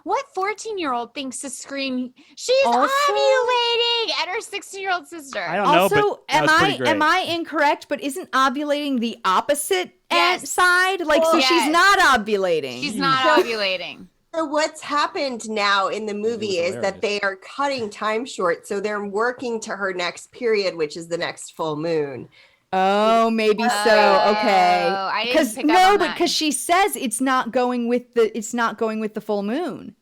[SPEAKER 4] What 14-year-old thinks to scream? She's
[SPEAKER 2] Also-
[SPEAKER 4] ovulating at her 16-year-old sister.
[SPEAKER 5] I don't know,
[SPEAKER 2] Also,
[SPEAKER 5] but that was pretty great.
[SPEAKER 2] am I incorrect? But isn't ovulating the opposite
[SPEAKER 4] Yes.
[SPEAKER 2] side? Like, so
[SPEAKER 4] Yes.
[SPEAKER 2] she's not ovulating.
[SPEAKER 4] She's not ovulating.
[SPEAKER 3] So what's happened now in the movie is that they are cutting time short. So they're working to her next period, which is the next full moon.
[SPEAKER 2] Oh, maybe so. Okay.
[SPEAKER 4] I didn't pick up on that.
[SPEAKER 2] because she says it's not going with the full moon.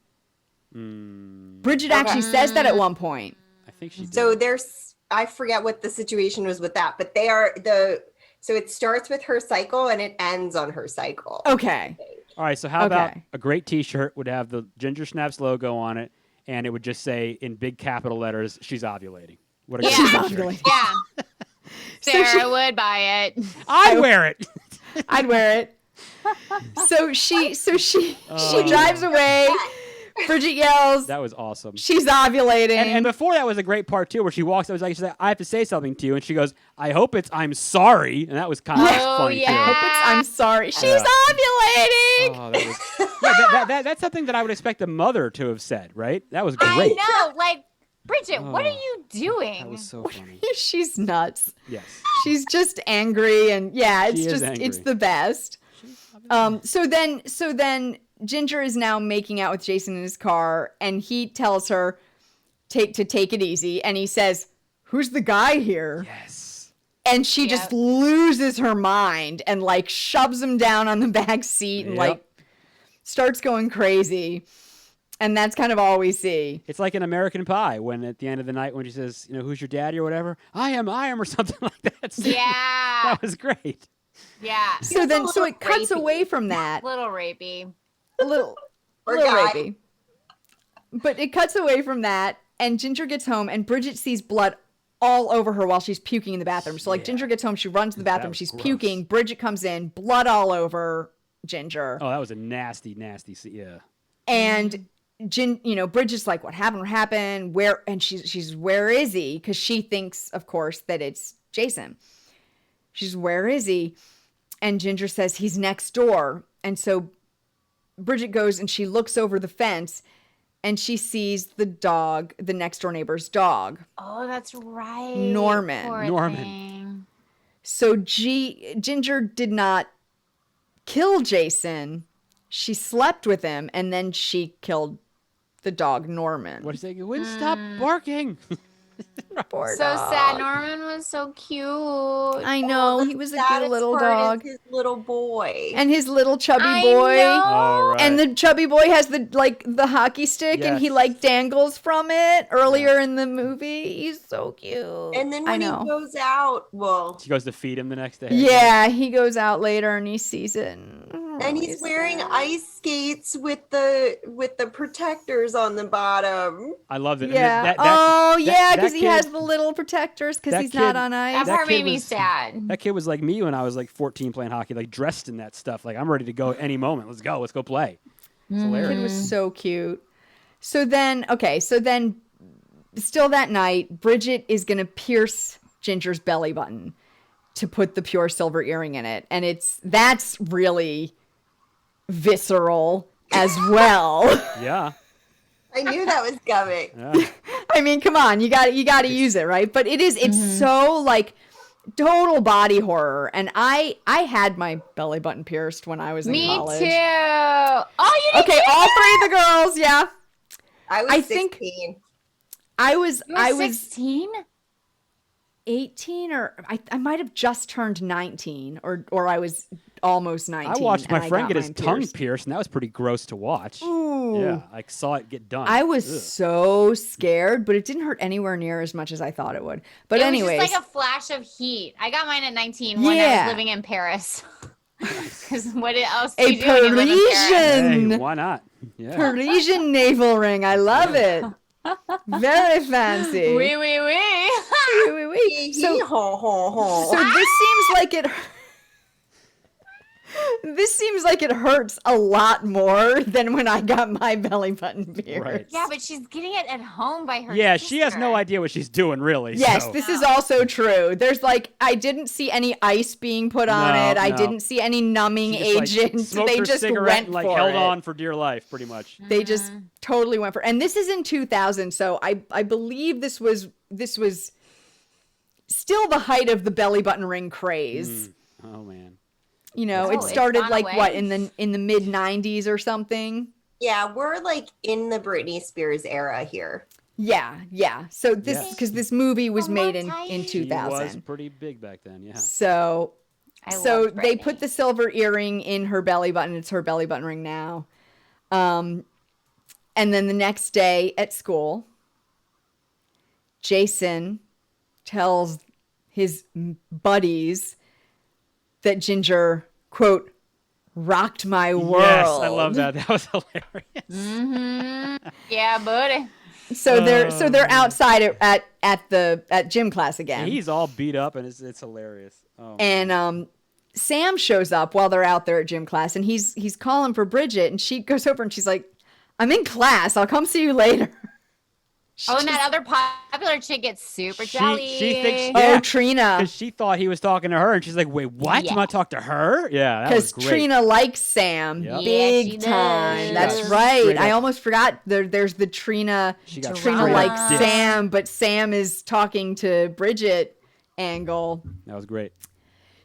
[SPEAKER 2] Bridget actually says that at one point.
[SPEAKER 5] I think she did.
[SPEAKER 3] So there's, I forget what the situation was with that, but so it starts with her cycle and it ends on her cycle.
[SPEAKER 2] Okay.
[SPEAKER 5] All right, so how about
[SPEAKER 2] Okay.
[SPEAKER 5] a great T-shirt would have the Ginger Snaps logo on it, and it would just say in big capital letters, "She's ovulating." What a
[SPEAKER 4] Yeah.
[SPEAKER 5] great
[SPEAKER 2] She's
[SPEAKER 5] T-shirt.
[SPEAKER 2] ovulating.
[SPEAKER 4] Yeah. Sarah would buy it.
[SPEAKER 5] I wear it.
[SPEAKER 2] I'd wear it. So she
[SPEAKER 5] Oh.
[SPEAKER 2] drives away. Bridget yells,
[SPEAKER 5] That was awesome.
[SPEAKER 2] she's ovulating.
[SPEAKER 5] And before that was a great part too, where she walks. I was like, she's like, "I have to say something to you," and she goes, "I hope it's I'm sorry," and that was kind of
[SPEAKER 4] Oh,
[SPEAKER 5] funny
[SPEAKER 4] yeah.
[SPEAKER 2] I hope I'm sorry. She's
[SPEAKER 5] Yeah.
[SPEAKER 2] ovulating.
[SPEAKER 5] too. Oh, that was, that's something that I would expect a mother to have said, right? That was great.
[SPEAKER 4] I know. Like, Bridget, what
[SPEAKER 5] Oh.
[SPEAKER 4] are you doing?
[SPEAKER 5] That was so funny.
[SPEAKER 2] She's nuts.
[SPEAKER 5] Yes.
[SPEAKER 2] She's just angry, and yeah, it's
[SPEAKER 5] She is
[SPEAKER 2] just
[SPEAKER 5] angry.
[SPEAKER 2] it's the best. So then Ginger is now making out with Jason in his car, and he tells her to take it easy, and he says, "Who's the guy here?"
[SPEAKER 5] Yes.
[SPEAKER 2] And she just loses her mind and like shoves him down on the back seat and
[SPEAKER 5] Yep.
[SPEAKER 2] like starts going crazy. And that's kind of all we see.
[SPEAKER 5] It's like an American Pie when at the end of the night when she says, "Who's your daddy?" or whatever. I am, or something like that.
[SPEAKER 4] Yeah.
[SPEAKER 5] That was great.
[SPEAKER 4] Yeah.
[SPEAKER 2] So
[SPEAKER 3] little
[SPEAKER 2] it cuts
[SPEAKER 3] rapey.
[SPEAKER 2] away from that.
[SPEAKER 4] Little rapey.
[SPEAKER 2] A little
[SPEAKER 3] Or
[SPEAKER 2] little
[SPEAKER 3] guy.
[SPEAKER 2] rapey. But it cuts away from that, and Ginger gets home, and Bridget sees blood all over her while she's puking in the bathroom. So like Ginger gets home, she runs to the bathroom,
[SPEAKER 5] was
[SPEAKER 2] she's
[SPEAKER 5] gross.
[SPEAKER 2] puking. Bridget comes in, blood all over Ginger.
[SPEAKER 5] Oh, that was a nasty, nasty. Yeah.
[SPEAKER 2] And Bridget's like, what happened? What happened? Where? And she's where is he? Because she thinks, of course, that it's Jason. She's where is he? And Ginger says he's next door. And so Bridget goes and she looks over the fence, and she sees the dog, the next door neighbor's dog.
[SPEAKER 4] Oh, that's right.
[SPEAKER 2] Norman.
[SPEAKER 4] Poor
[SPEAKER 5] Norman.
[SPEAKER 4] thing.
[SPEAKER 2] So Ginger did not kill Jason. She slept with him, and then she killed the dog Norman.
[SPEAKER 5] What do you say? You wouldn't stop barking.
[SPEAKER 2] Poor
[SPEAKER 4] So
[SPEAKER 2] dog.
[SPEAKER 4] sad. Norman was so cute.
[SPEAKER 2] I know,
[SPEAKER 3] The
[SPEAKER 2] he was a cute
[SPEAKER 3] saddest
[SPEAKER 2] little
[SPEAKER 3] part is
[SPEAKER 2] dog.
[SPEAKER 3] his little boy.
[SPEAKER 2] And his little chubby
[SPEAKER 4] I
[SPEAKER 2] boy.
[SPEAKER 4] know.
[SPEAKER 5] All right.
[SPEAKER 2] And the chubby boy has the hockey stick, and he
[SPEAKER 5] Yes.
[SPEAKER 2] like dangles from it earlier in the movie. He's so cute.
[SPEAKER 3] And then
[SPEAKER 2] I
[SPEAKER 3] when he
[SPEAKER 2] know.
[SPEAKER 3] goes out,
[SPEAKER 5] She goes to feed him the next day.
[SPEAKER 2] Yeah, he goes out later and he sees it.
[SPEAKER 3] and he's wearing ice skates with the protectors on the bottom.
[SPEAKER 5] I loved it.
[SPEAKER 2] Yeah.
[SPEAKER 5] That
[SPEAKER 2] yeah, because he
[SPEAKER 5] kid-
[SPEAKER 2] has the little protectors because
[SPEAKER 5] that
[SPEAKER 2] he's not
[SPEAKER 5] kid-
[SPEAKER 2] on
[SPEAKER 4] That
[SPEAKER 2] ice.
[SPEAKER 5] That
[SPEAKER 4] part
[SPEAKER 5] kid
[SPEAKER 4] made me
[SPEAKER 5] was-
[SPEAKER 4] sad.
[SPEAKER 5] That kid was like me when I was like 14 playing hockey, like dressed in that stuff. Like I'm ready to go any moment. Let's go play. It's
[SPEAKER 2] Kid
[SPEAKER 5] hilarious.
[SPEAKER 2] was so cute. So then still that night, Bridget is gonna pierce Ginger's belly button to put the pure silver earring in it, and that's really visceral as well.
[SPEAKER 5] Yeah.
[SPEAKER 3] I knew that was coming.
[SPEAKER 5] Yeah.
[SPEAKER 2] I mean, come on, you got to use it, right? But it's so like total body horror. And I had my belly button pierced when I was in
[SPEAKER 4] Me
[SPEAKER 2] college.
[SPEAKER 4] too. Oh, you did
[SPEAKER 2] Okay,
[SPEAKER 4] too?
[SPEAKER 2] all three of the girls, yeah.
[SPEAKER 3] I
[SPEAKER 2] think
[SPEAKER 3] 16.
[SPEAKER 2] I was
[SPEAKER 4] You were 16?
[SPEAKER 2] 18 or I might have just turned 19 or I was almost 19.
[SPEAKER 5] I watched my
[SPEAKER 2] and
[SPEAKER 5] friend
[SPEAKER 2] got
[SPEAKER 5] get his
[SPEAKER 2] mine
[SPEAKER 5] tongue
[SPEAKER 2] pierced.
[SPEAKER 5] pierced, and that was pretty gross to watch.
[SPEAKER 2] Ooh.
[SPEAKER 5] Yeah, I saw it get done.
[SPEAKER 2] I was
[SPEAKER 5] Ugh.
[SPEAKER 2] so scared, but it didn't hurt anywhere near as much as I thought it would. But
[SPEAKER 4] It
[SPEAKER 2] anyways,
[SPEAKER 4] was just like a flash of heat. I got mine at 19 when I
[SPEAKER 2] Yeah.
[SPEAKER 4] was living in Paris. Because what else do
[SPEAKER 2] a
[SPEAKER 4] you do when you live in Paris?
[SPEAKER 2] Parisian
[SPEAKER 5] Hey, why not? Yeah.
[SPEAKER 2] Parisian navel ring. I love it. Very fancy.
[SPEAKER 4] Oui, oui, oui.
[SPEAKER 2] Oui, oui, oui. So
[SPEAKER 3] Ho, ho, ho.
[SPEAKER 2] So this seems like it. This seems like it hurts a lot more than when I got my belly button pierced.
[SPEAKER 5] Right.
[SPEAKER 4] Yeah, but she's getting it at home by her
[SPEAKER 5] Yeah,
[SPEAKER 4] sister.
[SPEAKER 5] she has no idea what she's doing, really.
[SPEAKER 2] Yes,
[SPEAKER 5] so.
[SPEAKER 2] this is also true. There's like I didn't see any ice being put on
[SPEAKER 5] No,
[SPEAKER 2] it. I
[SPEAKER 5] no.
[SPEAKER 2] didn't see any numbing
[SPEAKER 5] She just, like,
[SPEAKER 2] agent.
[SPEAKER 5] smoked
[SPEAKER 2] They
[SPEAKER 5] her
[SPEAKER 2] just
[SPEAKER 5] cigarette
[SPEAKER 2] went
[SPEAKER 5] and, like,
[SPEAKER 2] for
[SPEAKER 5] held
[SPEAKER 2] it.
[SPEAKER 5] on for dear life, pretty much.
[SPEAKER 2] They just totally went for. And this is in 2000, so I believe this was still the height of the belly button ring craze.
[SPEAKER 5] Oh man.
[SPEAKER 2] You know,
[SPEAKER 4] Oh,
[SPEAKER 2] it
[SPEAKER 4] it's
[SPEAKER 2] started
[SPEAKER 4] gone
[SPEAKER 2] like
[SPEAKER 4] away?
[SPEAKER 2] what in the mid 90s or something.
[SPEAKER 3] Yeah, we're like in the Britney Spears era here.
[SPEAKER 2] Yeah. So this
[SPEAKER 5] Yes.
[SPEAKER 2] because this movie was
[SPEAKER 4] Oh,
[SPEAKER 2] made
[SPEAKER 4] more
[SPEAKER 2] in
[SPEAKER 4] tight.
[SPEAKER 5] She was
[SPEAKER 2] 2000.
[SPEAKER 5] pretty big back then, yeah.
[SPEAKER 2] So
[SPEAKER 4] I
[SPEAKER 2] so
[SPEAKER 4] loved
[SPEAKER 2] they
[SPEAKER 4] Britney.
[SPEAKER 2] put the silver earring in her belly button. It's her belly button ring now. And then the next day at school, Jason tells his buddies that Ginger, quote, rocked my world.
[SPEAKER 5] Yes, I love that. That was hilarious.
[SPEAKER 4] Yeah, buddy.
[SPEAKER 2] So they're outside at gym class again.
[SPEAKER 5] He's all beat up, and it's hilarious. Oh, man.
[SPEAKER 2] And Sam shows up while they're out there at gym class, and he's calling for Brigitte, and she goes over and she's like, "I'm in class. I'll come see you later."
[SPEAKER 4] Oh, and that other popular chick gets super jelly.
[SPEAKER 5] she thinks-
[SPEAKER 2] Oh,
[SPEAKER 5] Yeah.
[SPEAKER 2] Trina.
[SPEAKER 5] Because she thought he was talking to her, and she's like, "Wait, what?
[SPEAKER 4] Yeah.
[SPEAKER 5] You want to talk to her?" Yeah, that was
[SPEAKER 2] Because
[SPEAKER 5] great.
[SPEAKER 2] Trina likes Sam
[SPEAKER 5] Yep.
[SPEAKER 2] big
[SPEAKER 4] Yeah, she
[SPEAKER 2] time.
[SPEAKER 4] does.
[SPEAKER 2] That's
[SPEAKER 5] She does.
[SPEAKER 2] right.
[SPEAKER 5] Straight
[SPEAKER 2] I
[SPEAKER 5] up.
[SPEAKER 2] almost forgot. There's the Trina.
[SPEAKER 5] She got
[SPEAKER 2] Trina
[SPEAKER 5] straight up
[SPEAKER 2] likes
[SPEAKER 5] dissed.
[SPEAKER 2] Sam, but Sam is talking to Brigitte angle.
[SPEAKER 5] That was great.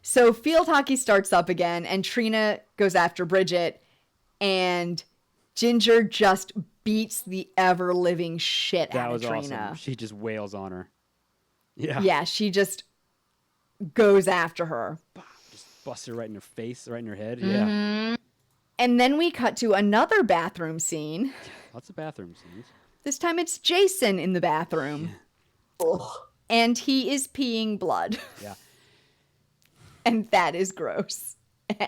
[SPEAKER 2] So field hockey starts up again, and Trina goes after Brigitte, and Ginger just beats the ever living shit
[SPEAKER 5] That
[SPEAKER 2] out
[SPEAKER 5] was
[SPEAKER 2] of Trina.
[SPEAKER 5] awesome. She just wails on her. Yeah.
[SPEAKER 2] Yeah, she just goes after her.
[SPEAKER 5] Just busts her right in her face, right in her head.
[SPEAKER 2] Mm-hmm.
[SPEAKER 5] Yeah.
[SPEAKER 2] And then we cut to another bathroom scene.
[SPEAKER 5] Lots of bathroom scenes.
[SPEAKER 2] This time it's Jason in the bathroom.
[SPEAKER 3] Ugh.
[SPEAKER 2] And he is peeing blood.
[SPEAKER 5] Yeah.
[SPEAKER 2] And that is gross.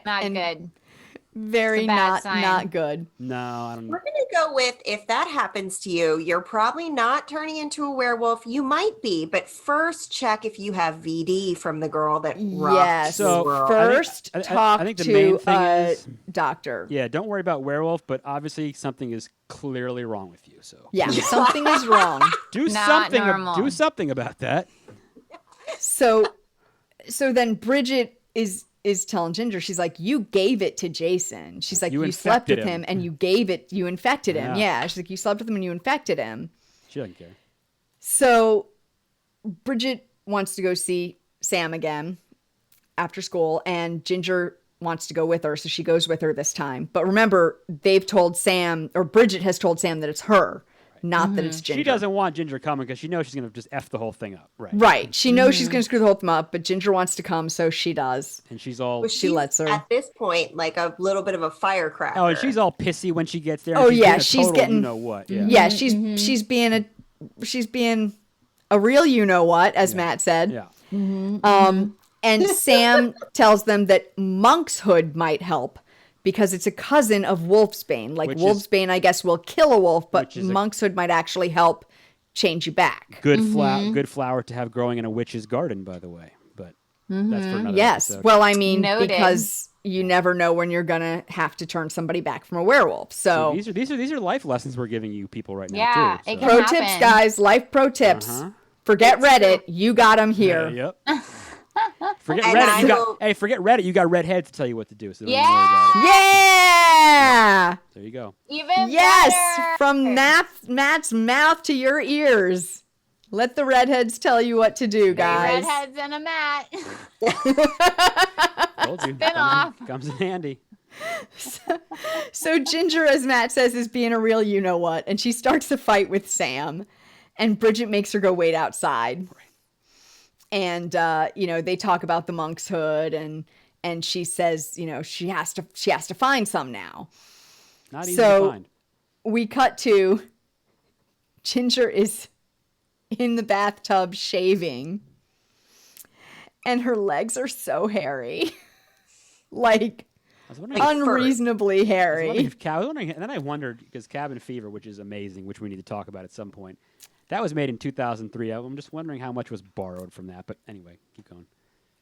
[SPEAKER 4] Not
[SPEAKER 2] And
[SPEAKER 4] good.
[SPEAKER 2] Very
[SPEAKER 4] It's a bad
[SPEAKER 2] not
[SPEAKER 4] sign.
[SPEAKER 2] good.
[SPEAKER 5] No, I don't know.
[SPEAKER 3] We're going to go with if that happens to you, you're probably not turning into a werewolf. You might be, but first check if you have VD from the girl that rocked
[SPEAKER 2] Yes.
[SPEAKER 5] So,
[SPEAKER 3] the world.
[SPEAKER 2] First,
[SPEAKER 5] I
[SPEAKER 2] talk
[SPEAKER 5] think the
[SPEAKER 2] to
[SPEAKER 5] main thing
[SPEAKER 2] a
[SPEAKER 5] is-
[SPEAKER 2] doctor.
[SPEAKER 5] Yeah, don't worry about werewolf, but obviously something is clearly wrong with you. So
[SPEAKER 2] Yeah, something is wrong.
[SPEAKER 5] do
[SPEAKER 4] Not
[SPEAKER 5] something.
[SPEAKER 4] normal.
[SPEAKER 5] Do something about that.
[SPEAKER 2] So then Bridget is telling Ginger, she's like, you gave it to Jason. She's like,
[SPEAKER 5] You
[SPEAKER 2] you slept with
[SPEAKER 5] infected
[SPEAKER 2] him
[SPEAKER 5] him.
[SPEAKER 2] and you infected him.
[SPEAKER 5] Yeah.
[SPEAKER 2] Yeah. She's like, you slept with him and you infected him.
[SPEAKER 5] She doesn't care.
[SPEAKER 2] So Bridget wants to go see Sam again after school, and Ginger wants to go with her, so she goes with her this time. But remember, they've told Sam, or Bridget has told Sam that it's her, not that it's Ginger.
[SPEAKER 5] She doesn't want Ginger coming because she knows she's going to just F the whole thing up. Right.
[SPEAKER 2] Right. She knows she's going to screw the whole thing up, but Ginger wants to come, so she does.
[SPEAKER 5] And she's all.
[SPEAKER 3] Well,
[SPEAKER 2] she
[SPEAKER 3] she's
[SPEAKER 2] lets her.
[SPEAKER 3] At this point, like a little bit of a firecracker.
[SPEAKER 5] Oh, and she's all pissy when she gets there. and
[SPEAKER 2] Oh,
[SPEAKER 5] she's
[SPEAKER 2] yeah,
[SPEAKER 5] being a
[SPEAKER 2] she's
[SPEAKER 5] total
[SPEAKER 2] getting-
[SPEAKER 5] You know what? Yeah.
[SPEAKER 2] Yeah, she's being a real you know what, as Matt said.
[SPEAKER 5] Yeah.
[SPEAKER 2] And Sam tells them that monkshood might help because it's a cousin of wolfsbane. Like
[SPEAKER 5] Which is-
[SPEAKER 2] wolfsbane, I guess, will kill a wolf, but
[SPEAKER 5] Which is a-
[SPEAKER 2] monkshood might actually help change you back.
[SPEAKER 5] Good good flower to have growing in a witch's garden, by the way. But that's for another
[SPEAKER 2] Yes.
[SPEAKER 5] episode.
[SPEAKER 2] Well, I mean,
[SPEAKER 4] Noted.
[SPEAKER 2] because you never know when you're gonna have to turn somebody back from a werewolf. So,
[SPEAKER 5] these are life lessons we're giving you people right now
[SPEAKER 4] Yeah,
[SPEAKER 5] too.
[SPEAKER 4] it
[SPEAKER 5] so.
[SPEAKER 4] can
[SPEAKER 2] pro
[SPEAKER 4] happen.
[SPEAKER 2] tips, guys. Life pro tips.
[SPEAKER 5] Uh-huh.
[SPEAKER 2] Forget Reddit. You got them here.
[SPEAKER 5] Yep. Forget
[SPEAKER 3] And
[SPEAKER 5] Reddit.
[SPEAKER 3] I will-
[SPEAKER 5] Hey, forget Reddit. You got redhead to tell you what to do. So don't
[SPEAKER 4] Yeah.
[SPEAKER 5] even worry about it.
[SPEAKER 2] Yeah.
[SPEAKER 5] There you go.
[SPEAKER 4] Even
[SPEAKER 2] Yes,
[SPEAKER 4] better.
[SPEAKER 2] from Matt's mouth to your ears. Let the redheads tell you what to do, guys.
[SPEAKER 4] Redheads and a mat.
[SPEAKER 5] Told you.
[SPEAKER 4] Spin off.
[SPEAKER 5] Comes in handy.
[SPEAKER 2] So Ginger, as Matt says, is being a real you-know-what, and she starts a fight with Sam, and Bridget makes her go wait outside. And, they talk about the monk's hood, and she says, she has to find some now.
[SPEAKER 5] Not easy to find.
[SPEAKER 2] We cut to Ginger is in the bathtub shaving, and her legs are so hairy. Like,
[SPEAKER 5] I was wondering
[SPEAKER 2] unreasonably hairy.
[SPEAKER 5] I was wondering, and then I wondered, because Cabin Fever, which is amazing, which we need to talk about at some point, that was made in 2003. I'm just wondering how much was borrowed from that. But anyway, keep going.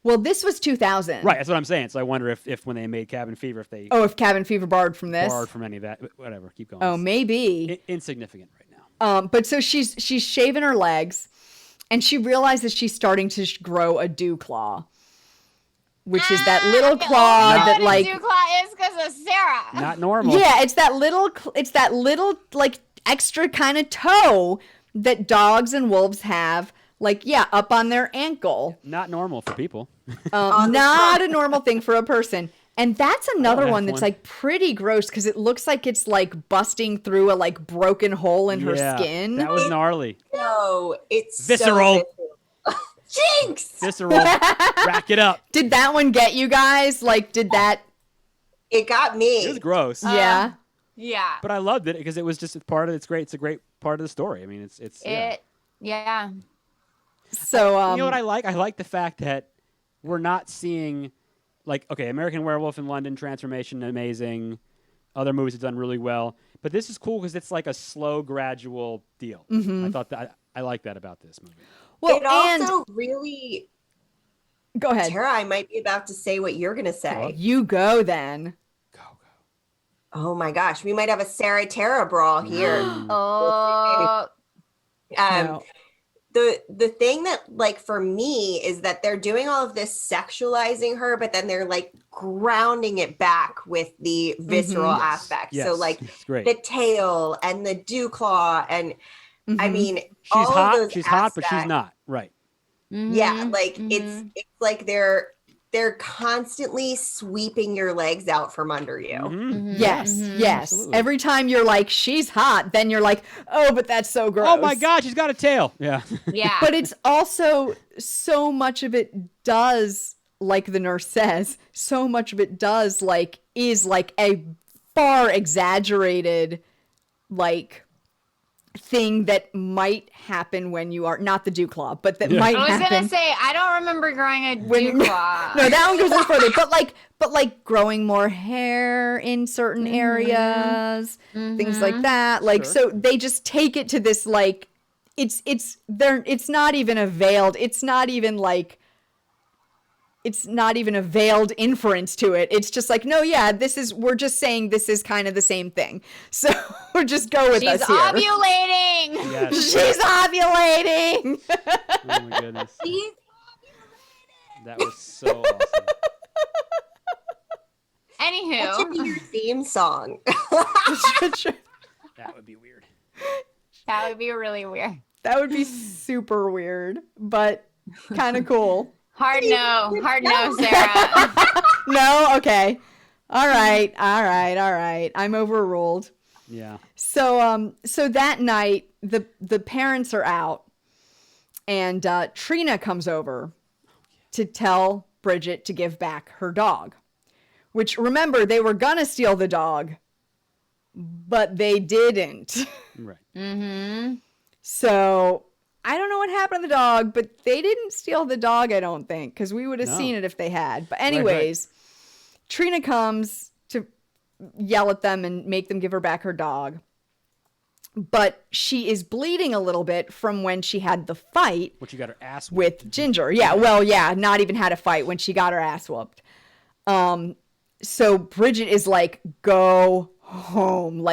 [SPEAKER 2] Well, this was 2000.
[SPEAKER 5] Right, that's what I'm saying. So I wonder if when they made Cabin Fever, if they
[SPEAKER 2] if Cabin Fever borrowed from this?
[SPEAKER 5] borrowed from any of that. Whatever, keep going.
[SPEAKER 2] Oh, maybe.
[SPEAKER 5] Insignificant right now.
[SPEAKER 2] But so she's shaving her legs, and she realizes she's starting to grow a dew claw. Which is that little claw that
[SPEAKER 4] what
[SPEAKER 2] like
[SPEAKER 4] a dew claw is because of Sarah.
[SPEAKER 5] Not normal.
[SPEAKER 2] yeah, it's that little like extra kind of toe that dogs and wolves have, like up on their ankle.
[SPEAKER 5] Not normal for people.
[SPEAKER 2] Not a normal thing for a person. And that's another
[SPEAKER 5] have
[SPEAKER 2] one that's
[SPEAKER 5] one.
[SPEAKER 2] like pretty gross because it looks like it's like busting through a like broken hole in her skin.
[SPEAKER 5] That was gnarly.
[SPEAKER 3] No, it's
[SPEAKER 5] Visceral.
[SPEAKER 3] So Jinx!
[SPEAKER 5] Visceral. Rack it up.
[SPEAKER 2] Did that one get you guys? Like, did that?
[SPEAKER 3] It got me.
[SPEAKER 5] It was gross.
[SPEAKER 2] Yeah.
[SPEAKER 4] Yeah.
[SPEAKER 5] But I loved it because it was just part of it's great. It's a great part of the story. I mean, it's
[SPEAKER 4] Yeah.
[SPEAKER 2] So
[SPEAKER 5] you know what I like? I like the fact that we're not seeing like American Werewolf in London, Transformation, amazing. Other movies have done really well, but this is cool because it's like a slow, gradual deal. I thought that I like that about this movie.
[SPEAKER 2] well,
[SPEAKER 3] It also really.
[SPEAKER 2] go ahead.
[SPEAKER 3] Tara, I might be about to say what you're going to say.
[SPEAKER 2] You go then.
[SPEAKER 5] Go.
[SPEAKER 3] Oh my gosh, we might have a Sarah Tara brawl here.
[SPEAKER 4] Oh.
[SPEAKER 2] No.
[SPEAKER 3] The thing that like for me is that they're doing all of this sexualizing her, but then they're like grounding it back with the visceral aspect.
[SPEAKER 5] Yes,
[SPEAKER 3] So like
[SPEAKER 5] it's great.
[SPEAKER 3] the tail and the dew claw, and I mean
[SPEAKER 5] She's
[SPEAKER 3] all
[SPEAKER 5] hot.
[SPEAKER 3] of those
[SPEAKER 5] She's hot, but she's
[SPEAKER 3] aspects-
[SPEAKER 5] not. Right.
[SPEAKER 3] Yeah, like it's like they're constantly sweeping your legs out from under you.
[SPEAKER 2] Yes.
[SPEAKER 5] Absolutely.
[SPEAKER 2] Every time you're like, she's hot, then you're like, oh, but that's so gross.
[SPEAKER 5] Oh my God, she's got a tail. Yeah.
[SPEAKER 4] Yeah.
[SPEAKER 2] But it's also so much of it does, like the nurse says, so much of it does like is like a far exaggerated like thing that might happen when you are not the dew claw, but that might
[SPEAKER 4] I was
[SPEAKER 2] happen.
[SPEAKER 4] gonna say I don't remember growing a dew claw.
[SPEAKER 2] No, that one goes in further. But like growing more hair in certain areas, things like that. Like so they just take it to this like it's not even a veiled, it's not even a veiled inference to it. It's just like, no, yeah, we're just saying this is kind of the same thing. So just go with
[SPEAKER 4] She's
[SPEAKER 2] us here.
[SPEAKER 4] ovulating.
[SPEAKER 5] Yes.
[SPEAKER 2] She's ovulating.
[SPEAKER 5] Oh my goodness.
[SPEAKER 3] She's
[SPEAKER 5] That was so awesome.
[SPEAKER 3] That should be
[SPEAKER 4] Anywho,
[SPEAKER 3] your theme song.
[SPEAKER 5] That would be weird.
[SPEAKER 4] that would be really weird.
[SPEAKER 2] That would be super weird, but kind of cool.
[SPEAKER 4] Hard no, Sarah.
[SPEAKER 2] No? Okay. All right. I'm overruled.
[SPEAKER 5] Yeah.
[SPEAKER 2] So that night the parents are out and Trina comes over to tell Brigitte to give back her dog. Which remember, they were gonna steal the dog, but they didn't.
[SPEAKER 5] Right.
[SPEAKER 2] So I don't know what happened to the dog, but they didn't steal the dog, I don't think, because we would have seen it if they had. But anyways, Trina comes to yell at them and make them give her back her dog. But she is bleeding a little bit from when she had the fight
[SPEAKER 5] What, you got her ass
[SPEAKER 2] with Ginger. Yeah, well, yeah, not even had a fight when she got her ass whooped. So Brigitte is like, go home,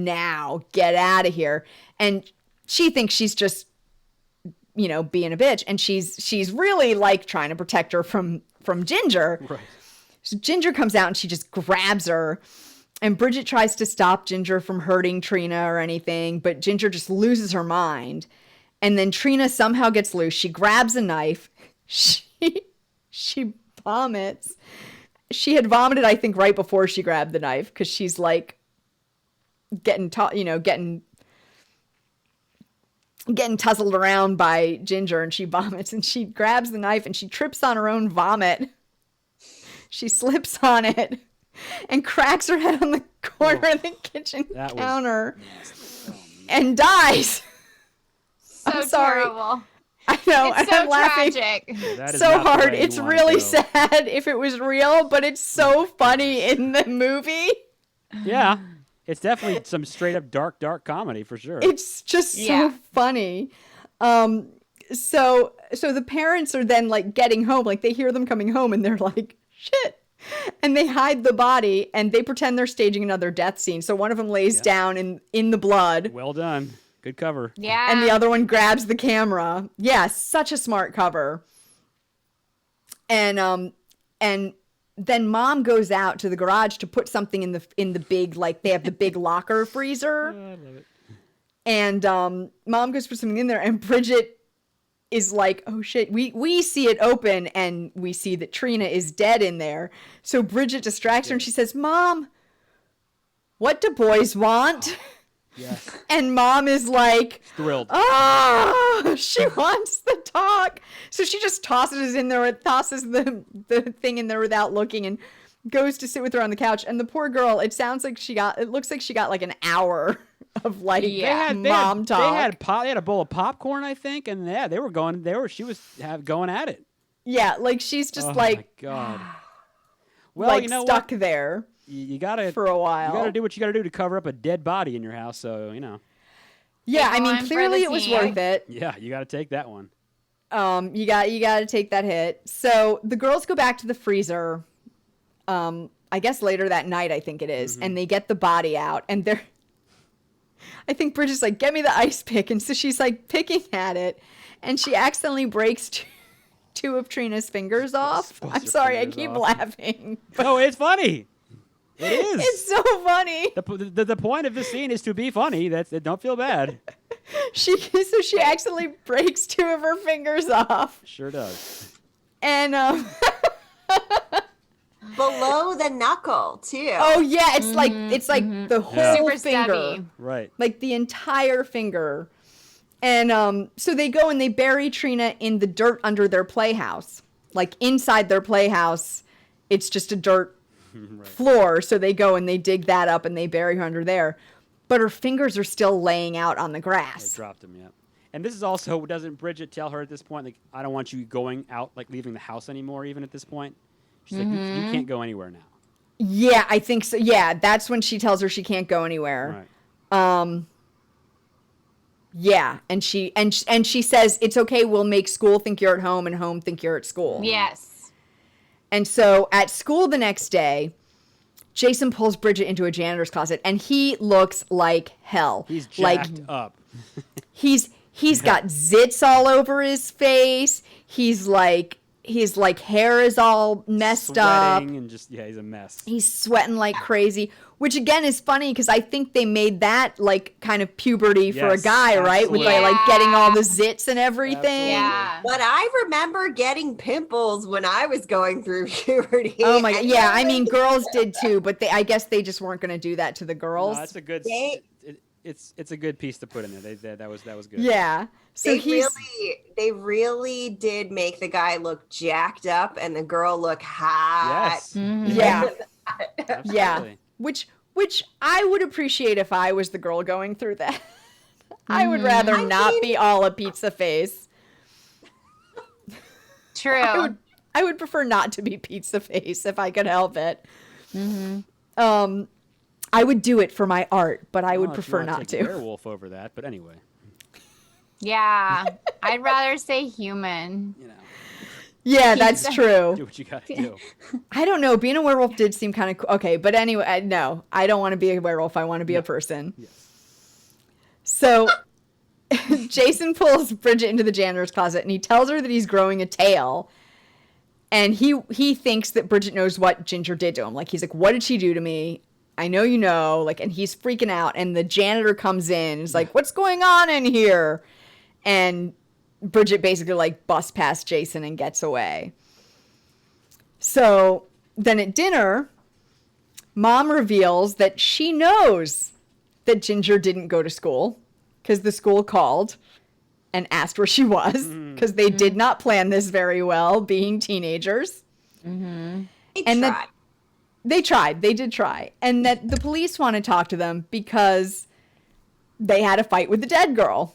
[SPEAKER 2] now, get out of here. And she thinks she's just, being a bitch. And she's really like trying to protect her from Ginger.
[SPEAKER 5] Right.
[SPEAKER 2] So Ginger comes out and she just grabs her. And Brigitte tries to stop Ginger from hurting Trina or anything, but Ginger just loses her mind. And then Trina somehow gets loose. She grabs a knife. She vomits. She had vomited, I think, right before she grabbed the knife because she's like getting tussled around by Ginger, and she vomits, and she grabs the knife and she trips on her own vomit. She slips on it and cracks her head on the corner of the kitchen counter and dies.
[SPEAKER 4] So
[SPEAKER 2] I'm sorry.
[SPEAKER 4] terrible.
[SPEAKER 2] I know.
[SPEAKER 4] It's
[SPEAKER 2] I'm
[SPEAKER 4] so
[SPEAKER 2] laughing
[SPEAKER 4] tragic.
[SPEAKER 5] That is
[SPEAKER 2] so
[SPEAKER 5] not the
[SPEAKER 2] hard.
[SPEAKER 5] way you
[SPEAKER 2] It's
[SPEAKER 5] wanna
[SPEAKER 2] really
[SPEAKER 5] go.
[SPEAKER 2] sad if it was real, but it's so funny in the movie.
[SPEAKER 5] Yeah. It's definitely some straight up dark comedy for sure.
[SPEAKER 2] It's just so
[SPEAKER 4] Yeah.
[SPEAKER 2] funny. So the parents are then like getting home, like they hear them coming home and they're like, shit. And they hide the body and they pretend they're staging another death scene. So one of them lays down in the blood.
[SPEAKER 5] Well done. Good cover.
[SPEAKER 4] Yeah.
[SPEAKER 2] And the other one grabs the camera. Yeah, such a smart cover. And then mom goes out to the garage to put something in the big, like they have the big locker freezer.
[SPEAKER 5] Oh, I love it.
[SPEAKER 2] And mom goes to put something in there, and Bridget is like, oh shit. We see it open and we see that Trina is dead in there. So Bridget distracts her and she says, Mom, what do boys want?
[SPEAKER 5] Yes.
[SPEAKER 2] And mom is like,
[SPEAKER 5] Thrilled.
[SPEAKER 2] oh, she wants the talk. So she just tosses the thing in there without looking and goes to sit with her on the couch. And the poor girl, it looks like she got like an hour of like mom talk.
[SPEAKER 5] They had a bowl of popcorn, I think, and yeah, she was going at it.
[SPEAKER 2] Yeah, like she's just
[SPEAKER 5] Oh
[SPEAKER 2] like,
[SPEAKER 5] my God. Well,
[SPEAKER 2] like
[SPEAKER 5] you know
[SPEAKER 2] stuck
[SPEAKER 5] what?
[SPEAKER 2] there
[SPEAKER 5] You gotta
[SPEAKER 2] for a while.
[SPEAKER 5] You gotta do what you gotta do to cover up a dead body in your house. So
[SPEAKER 2] Yeah, I
[SPEAKER 4] Go
[SPEAKER 2] mean,
[SPEAKER 4] on for
[SPEAKER 2] clearly
[SPEAKER 4] the
[SPEAKER 2] it was
[SPEAKER 4] team.
[SPEAKER 2] worth it.
[SPEAKER 5] yeah, you gotta take that one.
[SPEAKER 2] You got to take that hit. So the girls go back to the freezer. I guess later that night, I think it is, and they get the body out, and I think Bridget's like, get me the ice pick, and so she's like picking at it, and she accidentally breaks two of Trina's fingers off.
[SPEAKER 5] Pulls
[SPEAKER 2] I'm
[SPEAKER 5] her
[SPEAKER 2] sorry, I
[SPEAKER 5] fingers
[SPEAKER 2] keep
[SPEAKER 5] off.
[SPEAKER 2] laughing.
[SPEAKER 5] Oh, it's funny. It is.
[SPEAKER 2] It's so funny.
[SPEAKER 5] The point of the scene is to be funny. Don't feel bad.
[SPEAKER 2] She accidentally breaks two of her fingers off,
[SPEAKER 5] Sure does.
[SPEAKER 2] and
[SPEAKER 3] Below the knuckle too.
[SPEAKER 2] oh yeah, it's like the whole
[SPEAKER 4] Super
[SPEAKER 2] finger.
[SPEAKER 4] stubby.
[SPEAKER 5] Right.
[SPEAKER 2] Like the entire finger. And so they go and they bury Trina in the dirt under their playhouse. Like inside their playhouse, it's just a dirt floor. So they go and they dig that up and they bury her under there. But her fingers are still laying out on the
[SPEAKER 5] They
[SPEAKER 2] grass.
[SPEAKER 5] dropped him. Yeah. And this is also, doesn't Bridget tell her at this point, like, I don't want you going out, like leaving the house anymore, even at this point? She's like, you can't go anywhere now.
[SPEAKER 2] Yeah, I think so. Yeah, that's when she tells her she can't go anywhere.
[SPEAKER 5] Right.
[SPEAKER 2] Yeah, and she says it's okay. We'll make school think you're at home and home think you're at school.
[SPEAKER 4] Yes.
[SPEAKER 2] And so at school the next day, Jason pulls Bridget into a janitor's closet, and he looks like hell.
[SPEAKER 5] He's
[SPEAKER 2] like
[SPEAKER 5] jacked up.
[SPEAKER 2] he's got zits all over his face. His hair is all messed up.
[SPEAKER 5] Sweating and just, he's a mess.
[SPEAKER 2] He's sweating like crazy, which again is funny because I think they made that like kind of puberty for a
[SPEAKER 5] Yes,
[SPEAKER 2] guy, right? With
[SPEAKER 5] absolutely.
[SPEAKER 2] like getting all the zits and everything.
[SPEAKER 4] Yeah.
[SPEAKER 3] But I remember getting pimples when I was going through puberty.
[SPEAKER 2] Oh my god. Yeah, I mean girls did too, but I guess they just weren't going to do that to the girls.
[SPEAKER 5] No, that's a good. It's a good piece to put in there. That was good.
[SPEAKER 2] Yeah. So
[SPEAKER 3] They really did make the guy look jacked up and the girl look hot.
[SPEAKER 5] Yes.
[SPEAKER 2] yeah.
[SPEAKER 5] Absolutely.
[SPEAKER 2] Yeah. Which I would appreciate if I was the girl going through that. I would rather not be all a pizza face.
[SPEAKER 4] True.
[SPEAKER 2] I would prefer not to be pizza face if I could help it. I would do it for my art, but I would
[SPEAKER 5] Well, if you
[SPEAKER 2] prefer
[SPEAKER 5] wanna
[SPEAKER 2] not
[SPEAKER 5] take
[SPEAKER 2] to.
[SPEAKER 5] Werewolf over that, but anyway,
[SPEAKER 4] Yeah. I'd rather say human.
[SPEAKER 2] Yeah, that's true.
[SPEAKER 5] do what you gotta do.
[SPEAKER 2] I don't know. Being a werewolf did seem kind of cool. Okay, but anyway, no, I don't want to be a werewolf. I want to be a person.
[SPEAKER 5] Yes.
[SPEAKER 2] So Jason pulls Bridget into the janitor's closet and he tells her that he's growing a tail. And he thinks that Bridget knows what Ginger did to him. Like, he's like, what did she do to me? I know you know. Like, and he's freaking out. And the janitor comes in and is like, what's going on in here? And Brigitte basically like busts past Jason and gets away. So then at dinner, Mom reveals that she knows that Ginger didn't go to school because the school called and asked where she was because they did not plan this very well, being teenagers. They tried. They did try. And that the police want to talk to them because they had a fight with the dead girl.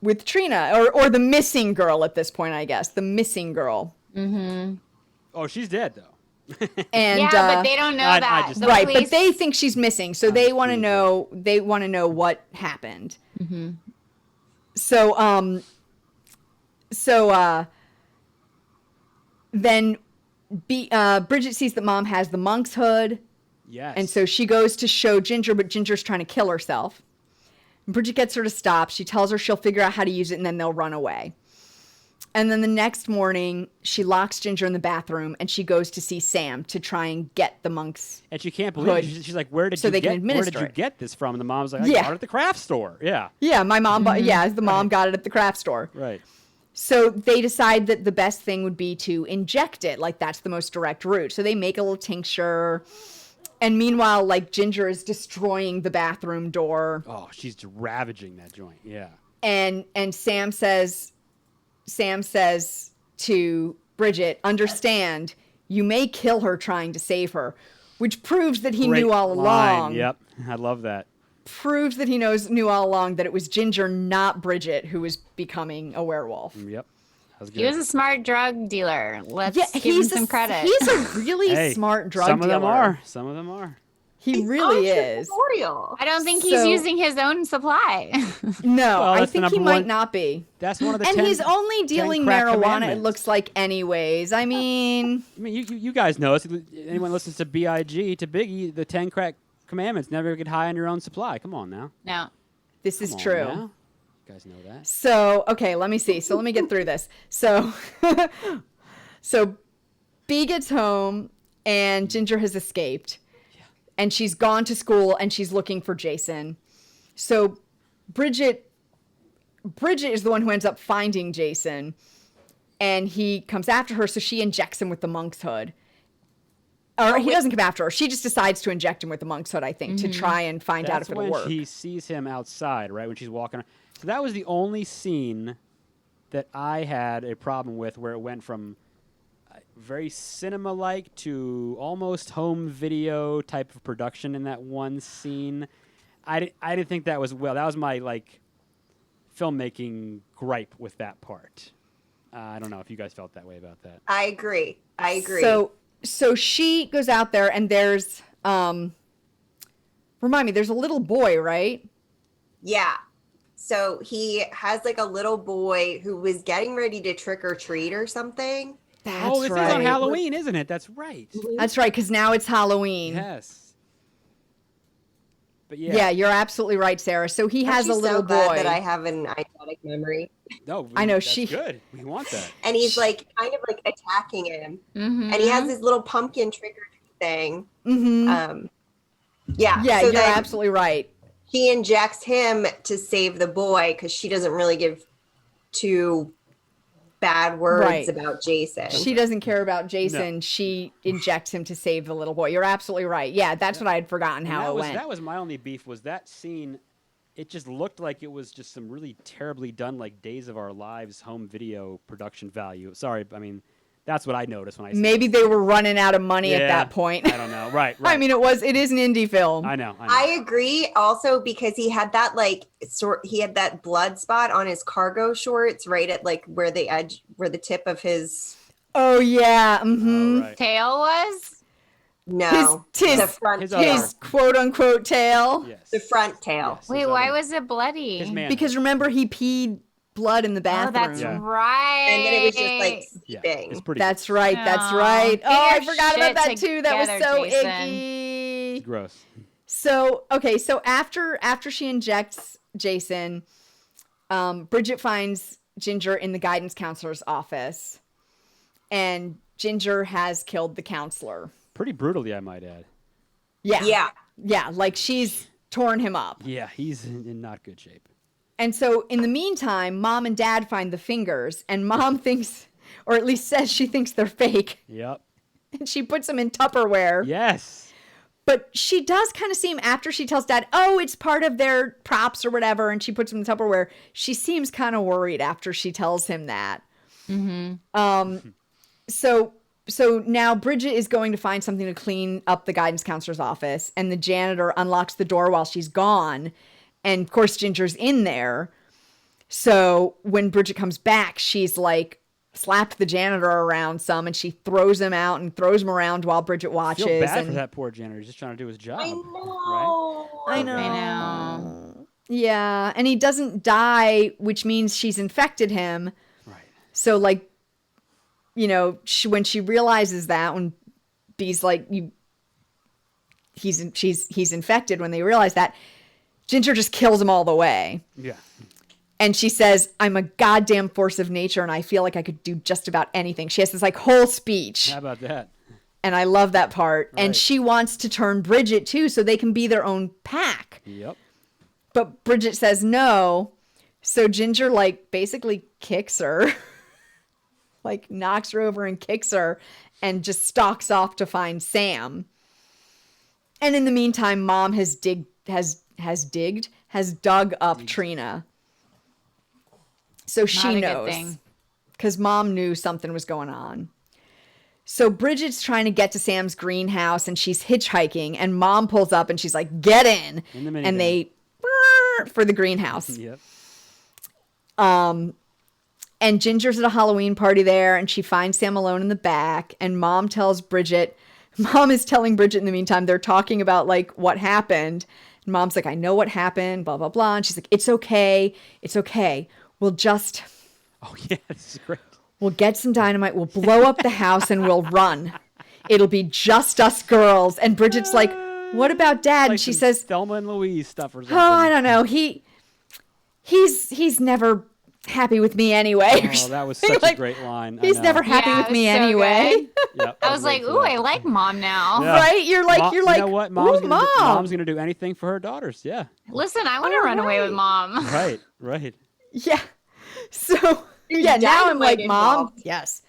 [SPEAKER 2] With Trina, or the missing girl at this point, I guess. The missing girl.
[SPEAKER 5] Oh, she's dead, though.
[SPEAKER 2] And
[SPEAKER 4] yeah, but they don't know that.
[SPEAKER 5] just-
[SPEAKER 4] The
[SPEAKER 2] right,
[SPEAKER 4] police-
[SPEAKER 2] but they think she's missing, so they want to know. They want to know what happened. So, then Bridget sees that Mom has the monk's hood,
[SPEAKER 5] Yes.
[SPEAKER 2] and so she goes to show Ginger, but Ginger's trying to kill herself. Bridget gets her to stop. She tells her she'll figure out how to use it, and then they'll run away. And then the next morning, she locks Ginger in the bathroom, and she goes to see Sam to try and get the monk's.
[SPEAKER 5] And she can't believe it.
[SPEAKER 2] hood
[SPEAKER 5] She's like, where did
[SPEAKER 2] so
[SPEAKER 5] you
[SPEAKER 2] they can
[SPEAKER 5] get
[SPEAKER 2] administer it.
[SPEAKER 5] this from? And the mom's like, I
[SPEAKER 2] Yeah.
[SPEAKER 5] got it at the craft store. Yeah.
[SPEAKER 2] Yeah, my mom. The mom got it at the craft store.
[SPEAKER 5] Right.
[SPEAKER 2] So they decide that the best thing would be to inject it. Like, that's the most direct route. So they make a little tincture. And meanwhile, like, Ginger is destroying the bathroom door.
[SPEAKER 5] Oh, she's ravaging that joint. Yeah.
[SPEAKER 2] And Sam says to Bridget, understand, you may kill her trying to save her. Which proves that he knew all
[SPEAKER 5] line.
[SPEAKER 2] along.
[SPEAKER 5] Yep. I love that.
[SPEAKER 2] Proves that he knew all along that it was Ginger, not Bridget, who was becoming a werewolf.
[SPEAKER 5] Yep. That was good.
[SPEAKER 4] He was a smart drug dealer. Let's
[SPEAKER 2] Yeah,
[SPEAKER 4] give him some credit.
[SPEAKER 2] He's a really
[SPEAKER 5] Hey,
[SPEAKER 2] smart drug
[SPEAKER 5] some
[SPEAKER 2] dealer.
[SPEAKER 5] of them are. Some of them are.
[SPEAKER 2] He really is.
[SPEAKER 3] Entrepreneurial.
[SPEAKER 4] I don't think
[SPEAKER 2] So-
[SPEAKER 4] he's using his own supply.
[SPEAKER 2] No,
[SPEAKER 5] Well,
[SPEAKER 2] I
[SPEAKER 5] that's the
[SPEAKER 2] think he
[SPEAKER 5] number
[SPEAKER 2] might
[SPEAKER 5] one-
[SPEAKER 2] not be.
[SPEAKER 5] That's one of the
[SPEAKER 2] And
[SPEAKER 5] 10
[SPEAKER 2] he's only
[SPEAKER 5] 10
[SPEAKER 2] dealing
[SPEAKER 5] crack
[SPEAKER 2] marijuana, it
[SPEAKER 5] commandments.
[SPEAKER 2] looks like, anyways. I mean,
[SPEAKER 5] I mean, you guys know this. Anyone listens to B.I.G., to Biggie, the 10 crack commandments, never get high on your own supply. Come on now.
[SPEAKER 4] No.
[SPEAKER 2] this is
[SPEAKER 5] Come on
[SPEAKER 2] true.
[SPEAKER 5] now. You guys know that.
[SPEAKER 2] So, okay, let me see. So let me get through this. So, so B gets home and Ginger has escaped. And she's gone to school and she's looking for Jason. So Bridget is the one who ends up finding Jason. And he comes after her, so she injects him with the monk's hood. Or he doesn't come after her. She just decides to inject him with the monk's hood, I think, to try and find out
[SPEAKER 5] That's
[SPEAKER 2] if it'll
[SPEAKER 5] when
[SPEAKER 2] work.
[SPEAKER 5] she sees him outside, right? When she's walking around. So that was the only scene that I had a problem with where it went from very cinema-like to almost home video type of production in that one scene. I didn't think that was well. That was my, like, filmmaking gripe with that part. I don't know if you guys felt that way about that.
[SPEAKER 3] I agree.
[SPEAKER 2] So she goes out there and there's remind me, there's a little boy, right?
[SPEAKER 3] Yeah. So he has like a little boy who was getting ready to trick or treat or something.
[SPEAKER 2] That's
[SPEAKER 5] this
[SPEAKER 2] right.
[SPEAKER 5] is on Halloween, isn't it? That's right.
[SPEAKER 2] That's right, because now it's Halloween.
[SPEAKER 5] Yes. But
[SPEAKER 2] Yeah, you're absolutely right, Sarah. So he has a
[SPEAKER 3] She's
[SPEAKER 2] little
[SPEAKER 3] so glad
[SPEAKER 2] boy.
[SPEAKER 3] that I have an eidetic memory.
[SPEAKER 5] No,
[SPEAKER 2] I know,
[SPEAKER 5] that's
[SPEAKER 2] she-
[SPEAKER 5] good. We want that.
[SPEAKER 3] And he's like kind of like attacking him.
[SPEAKER 4] Mm-hmm.
[SPEAKER 3] And he has this little pumpkin trick or treat thing.
[SPEAKER 2] Mm-hmm.
[SPEAKER 3] Yeah.
[SPEAKER 2] Yeah,
[SPEAKER 3] so
[SPEAKER 2] you're
[SPEAKER 3] then
[SPEAKER 2] absolutely right.
[SPEAKER 3] she injects him to save the boy because she doesn't really give two bad words
[SPEAKER 2] Right.
[SPEAKER 3] about Jason.
[SPEAKER 2] She doesn't care about Jason.
[SPEAKER 5] No.
[SPEAKER 2] She injects him to save the little boy. You're absolutely right. Yeah, that's what I had forgotten
[SPEAKER 5] And
[SPEAKER 2] how it went.
[SPEAKER 5] That was my only beef was that scene. It just looked like it was just some really terribly done, like Days of Our Lives home video production value. Sorry, I mean, that's what I noticed when I.
[SPEAKER 2] Maybe they were running out of money at
[SPEAKER 5] Yeah,
[SPEAKER 2] that point.
[SPEAKER 5] I don't know. Right.
[SPEAKER 2] I mean, it is an indie film.
[SPEAKER 5] I know.
[SPEAKER 3] I agree also because he had that he had that blood spot on his cargo shorts right at like where the tip of his
[SPEAKER 2] Oh yeah. Mm-hmm.
[SPEAKER 5] Oh, right.
[SPEAKER 4] Tail was?
[SPEAKER 3] no
[SPEAKER 2] His-
[SPEAKER 3] the front
[SPEAKER 5] his
[SPEAKER 3] tail.
[SPEAKER 2] His quote unquote tail.
[SPEAKER 5] Yes.
[SPEAKER 3] The front tail.
[SPEAKER 5] Yes,
[SPEAKER 4] Wait,
[SPEAKER 5] his
[SPEAKER 4] why
[SPEAKER 5] other-
[SPEAKER 4] was it bloody?
[SPEAKER 5] his man?
[SPEAKER 2] Because remember, he peed blood in the
[SPEAKER 4] Oh,
[SPEAKER 2] bathroom.
[SPEAKER 4] that's
[SPEAKER 5] Yeah.
[SPEAKER 4] right.
[SPEAKER 3] And then it was just like
[SPEAKER 5] Yeah,
[SPEAKER 3] seeping.
[SPEAKER 5] it's pretty.
[SPEAKER 2] That's right. That's
[SPEAKER 4] Aw,
[SPEAKER 2] right.
[SPEAKER 4] get
[SPEAKER 2] Oh, I
[SPEAKER 4] your
[SPEAKER 2] forgot about
[SPEAKER 4] shit
[SPEAKER 2] that too. That was
[SPEAKER 4] together,
[SPEAKER 2] so
[SPEAKER 4] Jason.
[SPEAKER 2] icky.
[SPEAKER 5] gross.
[SPEAKER 2] So okay, so after she injects Jason, Bridget finds Ginger in the guidance counselor's office, and Ginger has killed the counselor.
[SPEAKER 5] Pretty brutally, I might add.
[SPEAKER 2] Yeah,
[SPEAKER 3] Yeah.
[SPEAKER 2] yeah. Like she's torn him up.
[SPEAKER 5] Yeah, he's in not good shape.
[SPEAKER 2] And so in the meantime, Mom and Dad find the fingers, and Mom thinks, or at least says she thinks they're fake.
[SPEAKER 5] Yep.
[SPEAKER 2] And she puts them in Tupperware.
[SPEAKER 5] Yes.
[SPEAKER 2] But she does kind of seem, after she tells Dad, oh, it's part of their props or whatever, and she puts them in Tupperware, she seems kind of worried after she tells him that. So now Bridget is going to find something to clean up the guidance counselor's office, and the janitor unlocks the door while she's gone. And of course, Ginger's in there. So when Bridget comes back, she's like slapped the janitor around some, and she throws him out and throws him around while Bridget watches.
[SPEAKER 5] I feel bad
[SPEAKER 2] and
[SPEAKER 5] for that poor janitor. He's just trying to do his job.
[SPEAKER 3] I know.
[SPEAKER 2] I know.
[SPEAKER 4] I know.
[SPEAKER 2] Yeah, and he doesn't die, which means she's infected him.
[SPEAKER 5] Right.
[SPEAKER 2] So, like, you know, when she realizes that, when B's like, he's infected, when they realize that, Ginger just kills him all the way.
[SPEAKER 5] Yeah.
[SPEAKER 2] And she says, I'm a goddamn force of nature, and I feel like I could do just about anything. She has this, like, whole speech.
[SPEAKER 5] How about that?
[SPEAKER 2] And I love that part.
[SPEAKER 5] Right.
[SPEAKER 2] And she wants to turn Bridget, too, so they can be their own pack.
[SPEAKER 5] Yep.
[SPEAKER 2] But Bridget says no. So Ginger, like, basically kicks her. Like, knocks her over and kicks her and just stalks off to find Sam. And in the meantime, Mom has dug up Trina. So she
[SPEAKER 4] Not a good
[SPEAKER 2] knows.
[SPEAKER 4] thing.
[SPEAKER 2] Because Mom knew something was going on. So Bridget's trying to get to Sam's greenhouse, and she's hitchhiking, and Mom pulls up and she's like, get in.
[SPEAKER 5] the minivan.
[SPEAKER 2] And they for the greenhouse.
[SPEAKER 5] Yep.
[SPEAKER 2] And Ginger's at a Halloween party there, and she finds Sam alone in the back, and Mom is telling Bridget in the meantime, they're talking about, like, what happened. And Mom's like, I know what happened, blah, blah, blah. And she's like, it's okay. It's okay. We'll
[SPEAKER 5] Yeah, this is great.
[SPEAKER 2] we'll get some dynamite, we'll blow up the house, and we'll run. It'll be just us girls. And Bridget's like, what about Dad?
[SPEAKER 5] Like
[SPEAKER 2] And she
[SPEAKER 5] some
[SPEAKER 2] says,
[SPEAKER 5] Thelma and Louise stuff or something.
[SPEAKER 2] oh, I don't know. He's never happy with me anyway.
[SPEAKER 5] Oh, that was such a great line. I
[SPEAKER 2] He's
[SPEAKER 5] know.
[SPEAKER 2] never happy
[SPEAKER 4] Yeah,
[SPEAKER 2] with
[SPEAKER 4] it
[SPEAKER 2] me
[SPEAKER 4] was so
[SPEAKER 2] anyway.
[SPEAKER 4] good.
[SPEAKER 5] Yep,
[SPEAKER 4] I was like, ooh, I like Mom now.
[SPEAKER 5] Yeah.
[SPEAKER 2] Right? You're like,
[SPEAKER 5] You know what?
[SPEAKER 2] ooh, Mom.
[SPEAKER 5] Mom's gonna do anything for her daughters. Yeah.
[SPEAKER 4] Listen, I want to run away with Mom.
[SPEAKER 5] Right. Right.
[SPEAKER 2] Yeah. So, yeah, now I'm like,
[SPEAKER 3] dynamite
[SPEAKER 2] Mom.
[SPEAKER 3] involved.
[SPEAKER 2] Yes.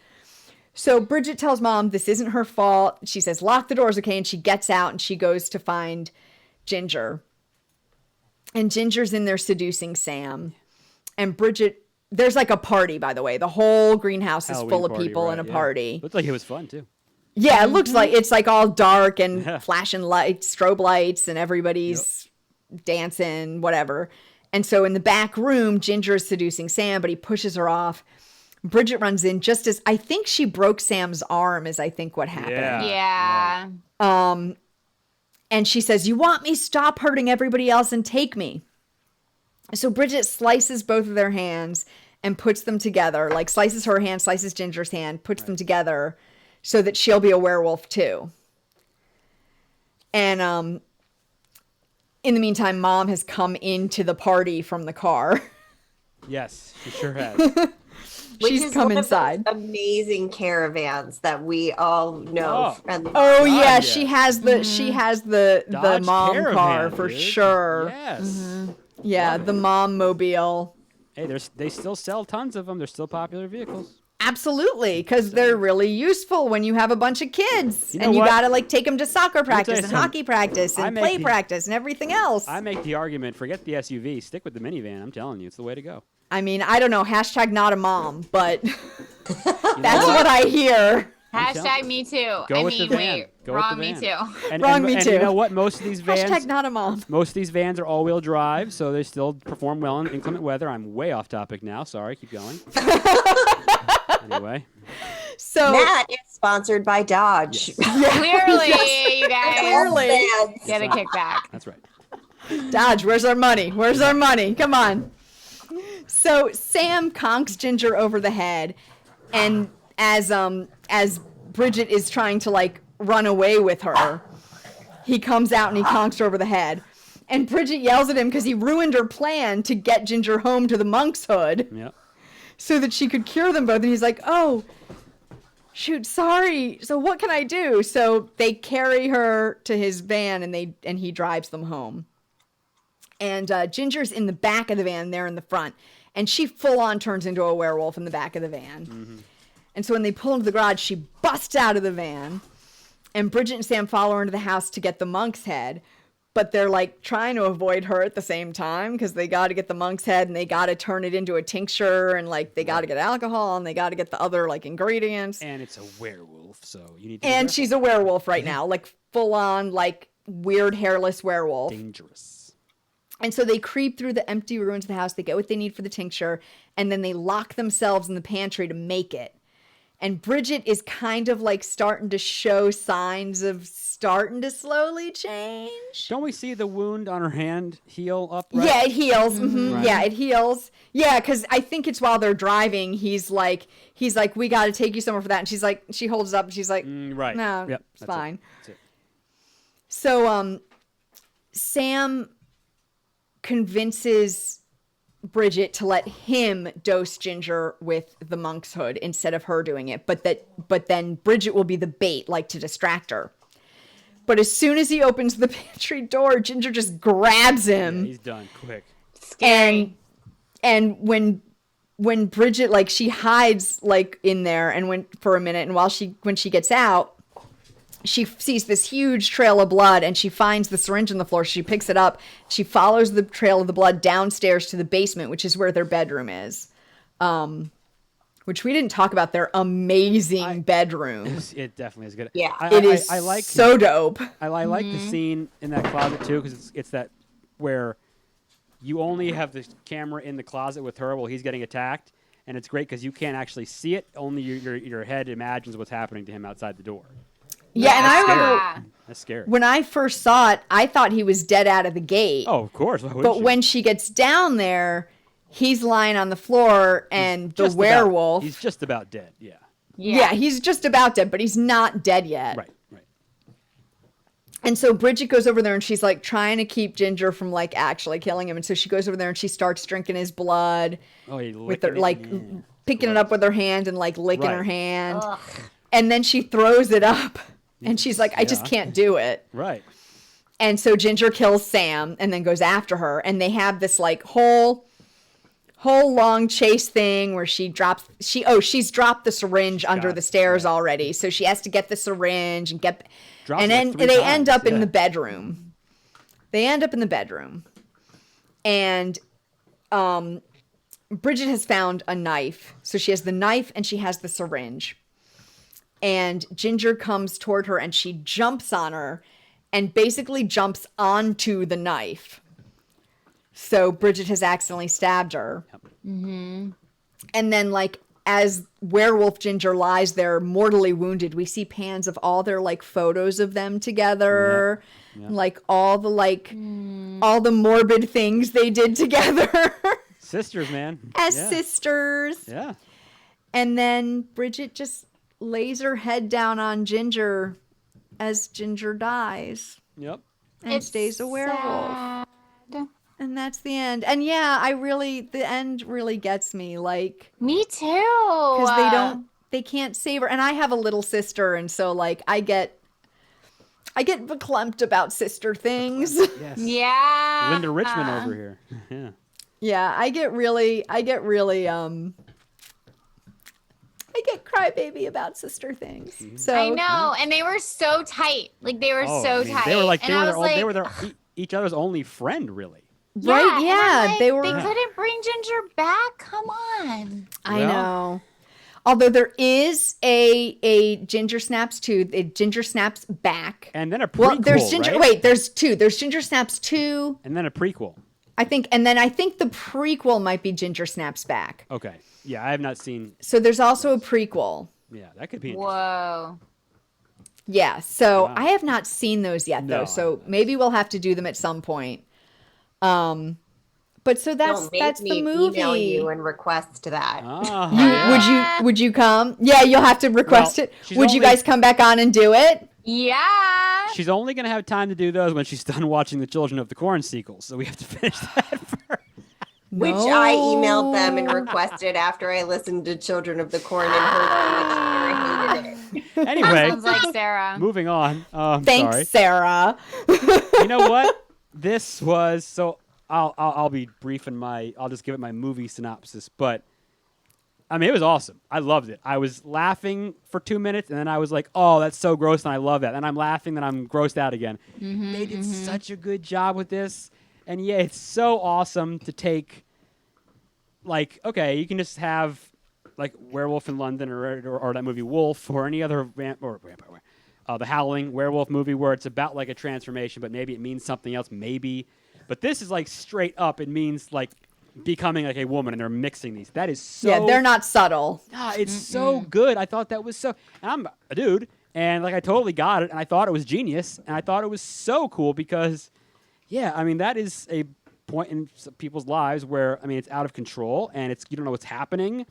[SPEAKER 2] So Bridget tells Mom this isn't her fault. She says, lock the doors, okay? And she gets out and she goes to find Ginger. And Ginger's in there seducing Sam. And Bridget, there's like a party, by the way. The whole greenhouse is
[SPEAKER 5] Halloween
[SPEAKER 2] full of
[SPEAKER 5] party,
[SPEAKER 2] people
[SPEAKER 5] right,
[SPEAKER 2] in a
[SPEAKER 5] yeah.
[SPEAKER 2] party.
[SPEAKER 5] Looked like it was fun too.
[SPEAKER 2] Yeah, it looks like it's like all dark and
[SPEAKER 5] Yeah.
[SPEAKER 2] flashing lights, strobe lights, and everybody's dancing, whatever. And so in the back room, Ginger is seducing Sam, but he pushes her off. Bridget runs in just as I think she broke Sam's arm, is I think what happened.
[SPEAKER 5] Yeah.
[SPEAKER 4] Yeah.
[SPEAKER 2] And she says, you want me? Stop hurting everybody else and take me. So Bridget slices both of their hands and puts them together, like slices her hand, slices Ginger's hand, puts them together so that she'll be a werewolf too. And in the meantime, Mom has come into the party from the car.
[SPEAKER 5] Yes, she sure has.
[SPEAKER 3] Which
[SPEAKER 2] She's
[SPEAKER 3] is
[SPEAKER 2] come
[SPEAKER 3] one of
[SPEAKER 2] inside.
[SPEAKER 3] those amazing caravans that we all know.
[SPEAKER 5] Oh.
[SPEAKER 3] And
[SPEAKER 2] Oh yeah,
[SPEAKER 5] yeah.
[SPEAKER 2] she has the
[SPEAKER 5] Dodge
[SPEAKER 2] mom
[SPEAKER 5] Caravan,
[SPEAKER 2] car for
[SPEAKER 5] dude.
[SPEAKER 2] sure.
[SPEAKER 5] Yes.
[SPEAKER 2] Yeah, the mom mobile.
[SPEAKER 5] Hey, they still sell tons of them. They're still popular vehicles.
[SPEAKER 2] Absolutely, because they're really useful when you have a bunch of kids
[SPEAKER 5] You know
[SPEAKER 2] and you
[SPEAKER 5] what?
[SPEAKER 2] gotta like take them to soccer
[SPEAKER 5] tell you
[SPEAKER 2] practice and
[SPEAKER 5] something.
[SPEAKER 2] hockey practice
[SPEAKER 5] I
[SPEAKER 2] and
[SPEAKER 5] make
[SPEAKER 2] play
[SPEAKER 5] the-
[SPEAKER 2] practice and everything else.
[SPEAKER 5] I make the argument, forget the SUV, stick with the minivan. I'm telling you, it's the way to go.
[SPEAKER 2] I mean, I don't know, hashtag not a mom, but that's what I hear.
[SPEAKER 4] Hashtag me too.
[SPEAKER 5] Go
[SPEAKER 4] I
[SPEAKER 5] with the
[SPEAKER 4] mean,
[SPEAKER 5] van.
[SPEAKER 4] wait,
[SPEAKER 5] Go with
[SPEAKER 4] wrong
[SPEAKER 5] the
[SPEAKER 4] me
[SPEAKER 5] van.
[SPEAKER 4] too.
[SPEAKER 5] And,
[SPEAKER 2] Wrong,
[SPEAKER 5] and,
[SPEAKER 2] me
[SPEAKER 5] and
[SPEAKER 2] too.
[SPEAKER 5] you know what? Most of these vans,
[SPEAKER 2] Hashtag not a mom.
[SPEAKER 5] most of these vans are all-wheel drive, so they still perform well in inclement weather. I'm way off topic now. Sorry, keep going. Anyway,
[SPEAKER 2] So
[SPEAKER 3] that is sponsored by Dodge.
[SPEAKER 4] Clearly, you guys
[SPEAKER 2] Clearly.
[SPEAKER 3] Vans.
[SPEAKER 4] get a kickback.
[SPEAKER 5] that's right.
[SPEAKER 2] Dodge, where's our money? Where's our money? Come on. So Sam conks Ginger over the head, and as Bridget is trying to like run away with her, he comes out and he conks her over the head. And Bridget yells at him because he ruined her plan to get Ginger home to the monk's hood
[SPEAKER 5] Yep.
[SPEAKER 2] so that she could cure them both. And he's like, oh, shoot, sorry. So what can I do? So they carry her to his van and he drives them home. And Ginger's in the back of the van, they're in the front. And she full on turns into a werewolf in the back of the van. Mm-hmm. And so when they pull into the garage, she busts out of the van. And Bridget and Sam follow her into the house to get the monk's head. But they're like trying to avoid her at the same time because they got to get the monk's head and they got to turn it into a tincture and like they got to get alcohol and they got to get the other like ingredients.
[SPEAKER 5] And it's a werewolf, so you need to.
[SPEAKER 2] And she's a werewolf right now, like full on like weird hairless werewolf.
[SPEAKER 5] Dangerous.
[SPEAKER 2] And so they creep through the empty ruins of the house. They get what they need for the tincture, and then they lock themselves in the pantry to make it. And Bridget is kind of like starting to show signs of starting to slowly change.
[SPEAKER 5] Don't we see the wound on her hand heal up? Right?
[SPEAKER 2] Yeah, it heals. Mm-hmm.
[SPEAKER 5] Right.
[SPEAKER 2] Yeah, it heals. Yeah, because I think it's while they're driving. He's like, we got to take you somewhere for that. And she's like, she holds it up, and she's like,
[SPEAKER 5] right.
[SPEAKER 2] No,
[SPEAKER 5] Yep,
[SPEAKER 2] it's fine.
[SPEAKER 5] That's it.
[SPEAKER 2] So, Sam convinces Bridget to let him dose Ginger with the monk's hood instead of her doing it, but then Bridget will be the bait, like to distract her. But as soon as he opens the pantry door, Ginger just grabs him.
[SPEAKER 5] Yeah, he's done quick.
[SPEAKER 2] And when Bridget, like, she hides like in there and for a minute, and when she gets out, she sees this huge trail of blood and she finds the syringe on the floor. She picks it up. She follows the trail of the blood downstairs to the basement, which is where their bedroom is. Which we didn't talk about their amazing bedroom.
[SPEAKER 5] It definitely is good.
[SPEAKER 3] Yeah.
[SPEAKER 2] It is so dope.
[SPEAKER 5] I like the scene in that closet too, because it's that where you only have the camera in the closet with her while he's getting attacked. And it's great because you can't actually see it. Only your head imagines what's happening to him outside the door.
[SPEAKER 2] Yeah, and I remember
[SPEAKER 5] that's scary.
[SPEAKER 2] When I first saw it, I thought he was dead out of the gate.
[SPEAKER 5] Oh, of course. Why wouldn't
[SPEAKER 2] But
[SPEAKER 5] you?
[SPEAKER 2] when she gets down there, he's lying on the floor, and the werewolf.
[SPEAKER 5] He's just about dead. Yeah.
[SPEAKER 2] Yeah, he's just about dead, but he's not dead yet.
[SPEAKER 5] Right.
[SPEAKER 2] And so Bridget goes over there, and she's like trying to keep Ginger from like actually killing him. And so she goes over there, and she starts drinking his blood.
[SPEAKER 5] Oh,
[SPEAKER 2] with her picking it up with her hand and like licking her hand.
[SPEAKER 3] Ugh.
[SPEAKER 2] And then she throws it up. And she's like, I just can't do it.
[SPEAKER 5] Right.
[SPEAKER 2] And so Ginger kills Sam and then goes after her. And they have this like whole long chase thing where she's dropped the syringe under the stairs already. So she has to get the syringe and then they end up in the bedroom. And Bridget has found a knife. So she has the knife and she has the syringe. And Ginger comes toward her and she jumps on her and basically jumps onto the knife. So Bridget has accidentally stabbed her. Mm-hmm. And then like as werewolf Ginger lies there mortally wounded, we see pans of all their like photos of them together. Yeah. Like all the morbid things they did together.
[SPEAKER 5] Sisters, man.
[SPEAKER 2] As sisters.
[SPEAKER 5] Yeah.
[SPEAKER 2] And then Bridget just lays her head down on Ginger as Ginger dies.
[SPEAKER 5] Yep.
[SPEAKER 2] And stays a werewolf.
[SPEAKER 4] Sad.
[SPEAKER 2] And that's the end. And yeah, the end really gets me. Like,
[SPEAKER 4] me too.
[SPEAKER 2] Because they can't save her. And I have a little sister, and so like I get verklempt about sister things.
[SPEAKER 5] Yes.
[SPEAKER 4] Yeah.
[SPEAKER 5] Linda Richmond over here. Yeah.
[SPEAKER 2] Yeah, I get crybaby about sister things. Mm-hmm. So
[SPEAKER 4] I know, and they were so tight. Like they were tight.
[SPEAKER 5] They were like they were each other's only friend, really.
[SPEAKER 2] Right? Yeah,
[SPEAKER 4] like,
[SPEAKER 2] they were.
[SPEAKER 4] They couldn't bring Ginger back. Come on.
[SPEAKER 2] I know. Although there is a Ginger Snaps 2, Ginger Snaps Back,
[SPEAKER 5] and then a prequel.
[SPEAKER 2] Well, there's Ginger.
[SPEAKER 5] Right?
[SPEAKER 2] Wait, there's two. There's Ginger Snaps 2,
[SPEAKER 5] and then a prequel.
[SPEAKER 2] I think the prequel might be Ginger Snaps Back.
[SPEAKER 5] Okay. Yeah, I have not seen.
[SPEAKER 2] So there's also a prequel.
[SPEAKER 5] Yeah, that could be interesting.
[SPEAKER 4] Whoa.
[SPEAKER 2] Yeah, so I have not seen those yet, though. So maybe we'll have to do them at some point. But so that's the movie.
[SPEAKER 3] Email you and request that.
[SPEAKER 2] Would you come? Yeah, you'll have to request it. Would you guys come back on and do it?
[SPEAKER 4] Yeah.
[SPEAKER 5] She's only going to have time to do those when she's done watching the Children of the Corn sequels. So we have to finish that first.
[SPEAKER 3] Which I emailed them and requested after I listened to Children of the Corn and heard how much Sarah hated it.
[SPEAKER 5] Anyway,
[SPEAKER 4] sounds like Sarah.
[SPEAKER 5] Moving on.
[SPEAKER 2] Thanks,
[SPEAKER 5] sorry.
[SPEAKER 2] Sarah.
[SPEAKER 5] You know what? This was so. I'll be brief in I'll just give it my movie synopsis, but I mean, it was awesome. I loved it. I was laughing for 2 minutes, and then I was like, oh, that's so gross, and I love that. And I'm laughing, then I'm grossed out again. They did such a good job with this. And yeah, it's so awesome to take, like, okay, you can just have, like, Werewolf in London or that movie Wolf or any other vampire, The Howling werewolf movie where it's about, like, a transformation, but maybe it means something else, maybe. But this is, like, straight up, it means, like, becoming like a woman, and they're mixing these. That is so...
[SPEAKER 2] Yeah, they're not subtle.
[SPEAKER 5] It's so good. I thought that was so... And I'm a dude, and like I totally got it, and I thought it was genius, and I thought it was so cool because, yeah, I mean, that is a point in people's lives where, I mean, it's out of control, and it's you don't know what's happening,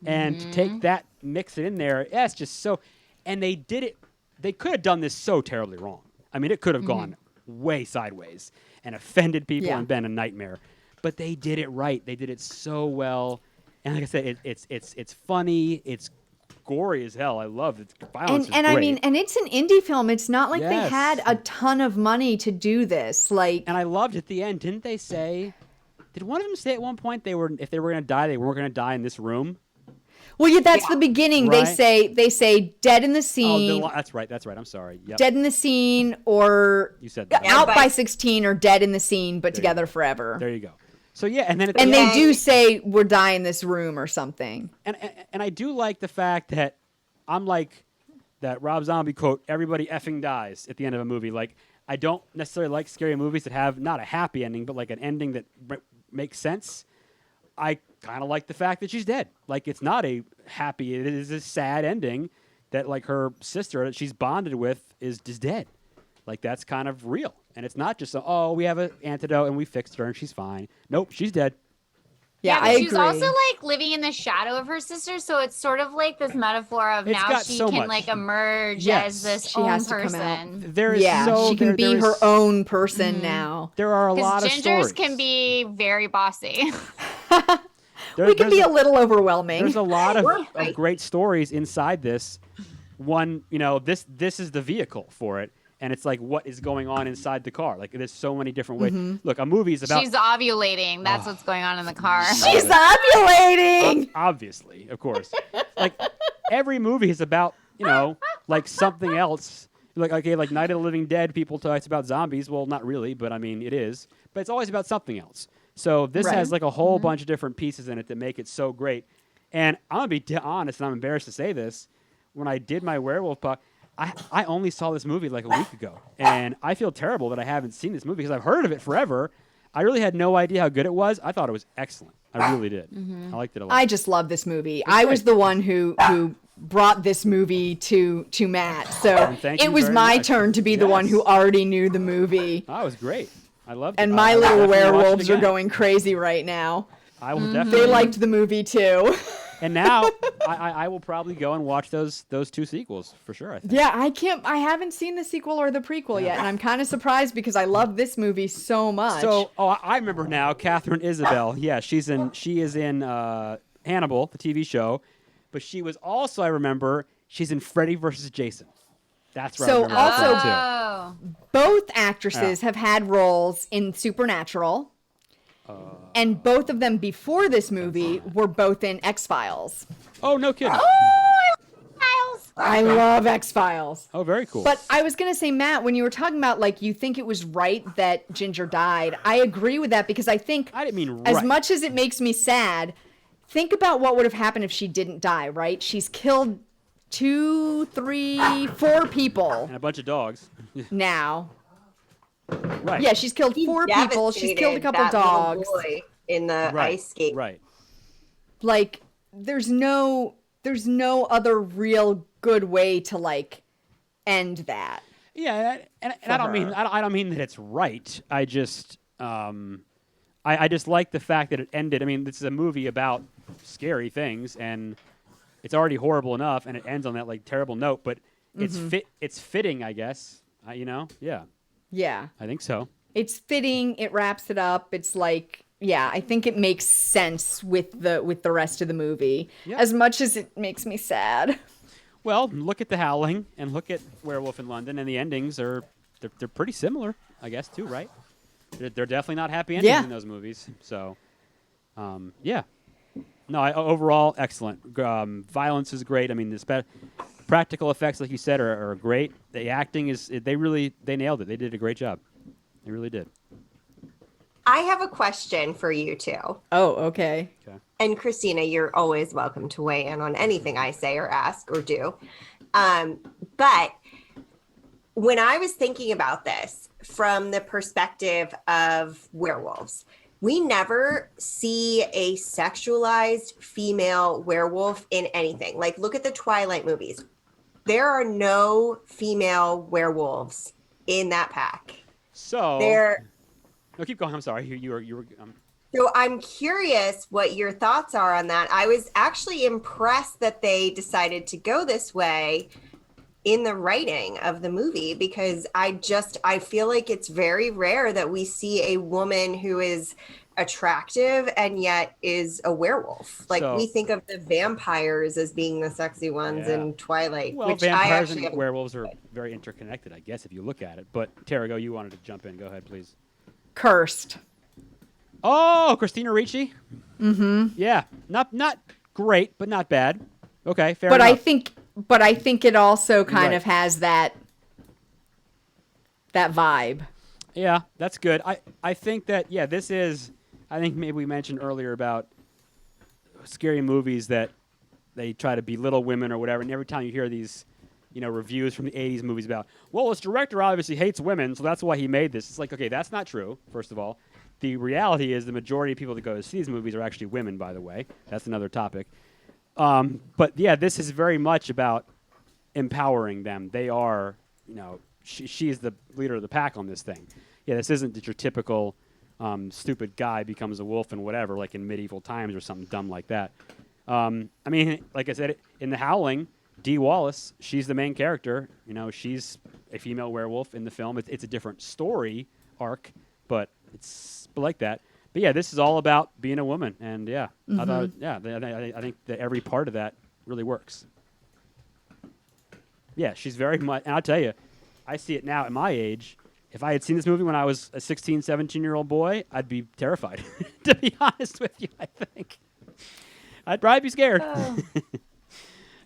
[SPEAKER 5] and to take that, mix it in there, yeah, it's just so... And they did it... They could have done this so terribly wrong. I mean, it could have gone way sideways and offended people and been a nightmare. But they did it right. They did it so well, and like I said, it's funny. It's gory as hell. I love it. Violence
[SPEAKER 2] and
[SPEAKER 5] is
[SPEAKER 2] I
[SPEAKER 5] great.
[SPEAKER 2] mean, and it's an indie film. It's not like they
[SPEAKER 5] Yes.
[SPEAKER 2] had a ton of money to do this. Like,
[SPEAKER 5] And I loved at the end. Didn't they say? Did one of them say at one point if they were going to die, they weren't going to die in this room?
[SPEAKER 2] well, yeah, that's the beginning.
[SPEAKER 5] Right.
[SPEAKER 2] They say dead in the scene,
[SPEAKER 5] That's right. That's right. I'm sorry. Yep.
[SPEAKER 2] dead in the scene, or
[SPEAKER 5] You said that.
[SPEAKER 2] out
[SPEAKER 3] by-
[SPEAKER 2] by 16, or dead in the scene, but
[SPEAKER 5] There you
[SPEAKER 2] together
[SPEAKER 5] go.
[SPEAKER 2] forever.
[SPEAKER 5] There you go. So yeah, and then at the
[SPEAKER 2] And
[SPEAKER 5] end,
[SPEAKER 2] they do say we're dying in this room or something.
[SPEAKER 5] and I do like the fact that I'm like that Rob Zombie quote, everybody effing dies at the end of a movie. Like, I don't necessarily like scary movies that have not a happy ending, but like an ending that makes sense. I kind of like the fact that she's dead. Like, it's not a happy, it is a sad ending that like her sister that she's bonded with is dead. Like, that's kind of real. And it's not just, we have an antidote and we fixed her and she's fine. Nope, she's dead.
[SPEAKER 2] Yeah,
[SPEAKER 4] but
[SPEAKER 2] I
[SPEAKER 4] she was
[SPEAKER 2] agree.
[SPEAKER 4] also like living in the shadow of her sister, so it's sort of like this metaphor of
[SPEAKER 5] It's
[SPEAKER 4] now
[SPEAKER 5] got
[SPEAKER 4] she
[SPEAKER 5] so
[SPEAKER 4] can
[SPEAKER 5] much.
[SPEAKER 4] like emerge
[SPEAKER 5] Yes.
[SPEAKER 4] as this
[SPEAKER 2] She
[SPEAKER 4] own
[SPEAKER 2] has to come out.
[SPEAKER 4] person.
[SPEAKER 5] There is
[SPEAKER 2] Yeah,
[SPEAKER 5] so
[SPEAKER 2] she can
[SPEAKER 5] there-
[SPEAKER 2] be
[SPEAKER 5] there
[SPEAKER 2] her
[SPEAKER 5] is-
[SPEAKER 2] own person now.
[SPEAKER 5] There are a lot
[SPEAKER 4] Because
[SPEAKER 5] of
[SPEAKER 4] gingers
[SPEAKER 5] stories.
[SPEAKER 4] can be very bossy.
[SPEAKER 2] We can be a little overwhelming.
[SPEAKER 5] There's a lot of
[SPEAKER 3] Right.
[SPEAKER 5] great stories inside this. One, this is the vehicle for it, and it's like what is going on inside the car. Like, there's so many different ways. Look, a movie is about
[SPEAKER 4] She's ovulating. That's what's going on in the car.
[SPEAKER 2] She's ovulating.
[SPEAKER 5] obviously, of course. Like, every movie is about like something else. Like, okay, like Night of the Living Dead, people talk about zombies. Well, not really, but I mean, it is. But it's always about something else. So this
[SPEAKER 2] Right.
[SPEAKER 5] has like a whole bunch of different pieces in it that make it so great. And I'm gonna be honest, and I'm embarrassed to say this. When I did my werewolf puck, I only saw this movie like a week ago, and I feel terrible that I haven't seen this movie because I've heard of it forever. I really had no idea how good it was. I thought it was excellent. I really did. I liked it a lot.
[SPEAKER 2] I just love this movie. I was the one who brought this movie to Matt, so
[SPEAKER 5] And thank
[SPEAKER 2] it
[SPEAKER 5] you
[SPEAKER 2] was
[SPEAKER 5] very
[SPEAKER 2] my
[SPEAKER 5] much.
[SPEAKER 2] turn to be the one
[SPEAKER 5] Yes.
[SPEAKER 2] who already knew the movie.
[SPEAKER 5] Oh, it was great. I loved
[SPEAKER 2] And
[SPEAKER 5] it.
[SPEAKER 2] my
[SPEAKER 5] I will
[SPEAKER 2] little
[SPEAKER 5] definitely watch it
[SPEAKER 2] werewolves are
[SPEAKER 5] again.
[SPEAKER 2] going crazy right now.
[SPEAKER 5] I will
[SPEAKER 2] They
[SPEAKER 5] definitely.
[SPEAKER 2] liked the movie too.
[SPEAKER 5] And now I will probably go and watch those two sequels for sure. I think.
[SPEAKER 2] Yeah, I haven't seen the sequel or the prequel yet, and I'm kind of surprised because I love this movie so much.
[SPEAKER 5] So, I remember now. Catherine Isabel. Yeah, she is in Hannibal, the TV show, but she was also, I remember, she's in Freddy vs. Jason. That's where I
[SPEAKER 2] So
[SPEAKER 5] remember
[SPEAKER 2] also-
[SPEAKER 5] her too.
[SPEAKER 4] Oh.
[SPEAKER 2] both actresses have had roles in Supernatural, and both of them before this movie were both in X-Files.
[SPEAKER 5] Oh, no kidding.
[SPEAKER 4] Miles.
[SPEAKER 2] I love X-Files.
[SPEAKER 5] Oh, very cool.
[SPEAKER 2] But I was going to say, Matt, when you were talking about, like, you think it was right that Ginger died, I agree with that because I think
[SPEAKER 5] I didn't mean
[SPEAKER 2] as
[SPEAKER 5] right.
[SPEAKER 2] much as it makes me sad, think about what would have happened if she didn't die, right? She's killed 2, 3, 4 people
[SPEAKER 5] and a bunch of dogs.
[SPEAKER 2] now.
[SPEAKER 5] Right.
[SPEAKER 2] Yeah, she's killed 4 people. She's killed a
[SPEAKER 3] Devastated
[SPEAKER 2] couple
[SPEAKER 3] that little
[SPEAKER 2] dogs.
[SPEAKER 3] boy in the
[SPEAKER 5] Right.
[SPEAKER 3] ice skate.
[SPEAKER 5] Right.
[SPEAKER 2] Like, there's no other real good way to, like, end that.
[SPEAKER 5] Yeah, and I don't mean I don't mean that it's right. I just I just like the fact that it ended. I mean, this is a movie about scary things, and it's already horrible enough, and it ends on that like terrible note. But it's fitting, I guess. Yeah,
[SPEAKER 2] Yeah.
[SPEAKER 5] I think so.
[SPEAKER 2] It's fitting. It wraps it up. It's like, yeah, I think it makes sense with the rest of the movie.
[SPEAKER 5] Yeah.
[SPEAKER 2] As much as it makes me sad.
[SPEAKER 5] Well, look at The Howling and look at Werewolf in London, and the endings are they're pretty similar, I guess, too, right? They're definitely not happy endings
[SPEAKER 2] Yeah.
[SPEAKER 5] in those movies. So, yeah. No, overall, excellent. Violence is great. I mean, the practical effects, like you said, are great. The acting they nailed it. They did a great job. They really did.
[SPEAKER 3] I have a question for you two.
[SPEAKER 2] Oh, okay.
[SPEAKER 3] And Christina, you're always welcome to weigh in on anything I say or ask or do. But when I was thinking about this from the perspective of werewolves, we never see a sexualized female werewolf in anything. Like, look at the Twilight movies. There are no female werewolves in that pack.
[SPEAKER 5] So, no, keep going. I'm sorry. You were.
[SPEAKER 3] So I'm curious what your thoughts are on that. I was actually impressed that they decided to go this way in the writing of the movie, because I feel like it's very rare that we see a woman who is attractive and yet is a werewolf. Like, we think of the vampires as being the sexy ones in Twilight.
[SPEAKER 5] Well,
[SPEAKER 3] which
[SPEAKER 5] vampires and werewolves are very interconnected, I guess, if you look at it. But Tarago, you wanted to jump in. Go ahead, please.
[SPEAKER 2] Cursed.
[SPEAKER 5] Oh, Christina Ricci.
[SPEAKER 2] Mm-hmm.
[SPEAKER 5] Yeah, not great, but not bad. Okay, fair enough.
[SPEAKER 2] But I think it also kind of has that vibe.
[SPEAKER 5] Yeah, that's good. I think that this is. I think maybe we mentioned earlier about scary movies that they try to belittle women or whatever, and every time you hear these, reviews from the 80s movies about, well, this director obviously hates women, so that's why he made this. It's like, okay, that's not true, first of all. The reality is the majority of people that go to see these movies are actually women, by the way. That's another topic. But, yeah, this is very much about empowering them. They are, she's the leader of the pack on this thing. Yeah, this isn't that your typical stupid guy becomes a wolf and whatever, like in medieval times or something dumb like that. I mean, like I said, in The Howling, Dee Wallace, she's the main character. She's a female werewolf in the film. It's a different story arc, but it's like that. But yeah, this is all about being a woman, and I thought, I think that every part of that really works. Yeah, she's very much, and I'll tell you, I see it now at my age. If I had seen this movie when I was a 16, 17-year-old boy, I'd be terrified, to be honest with you, I think. I'd probably be scared.
[SPEAKER 4] Oh.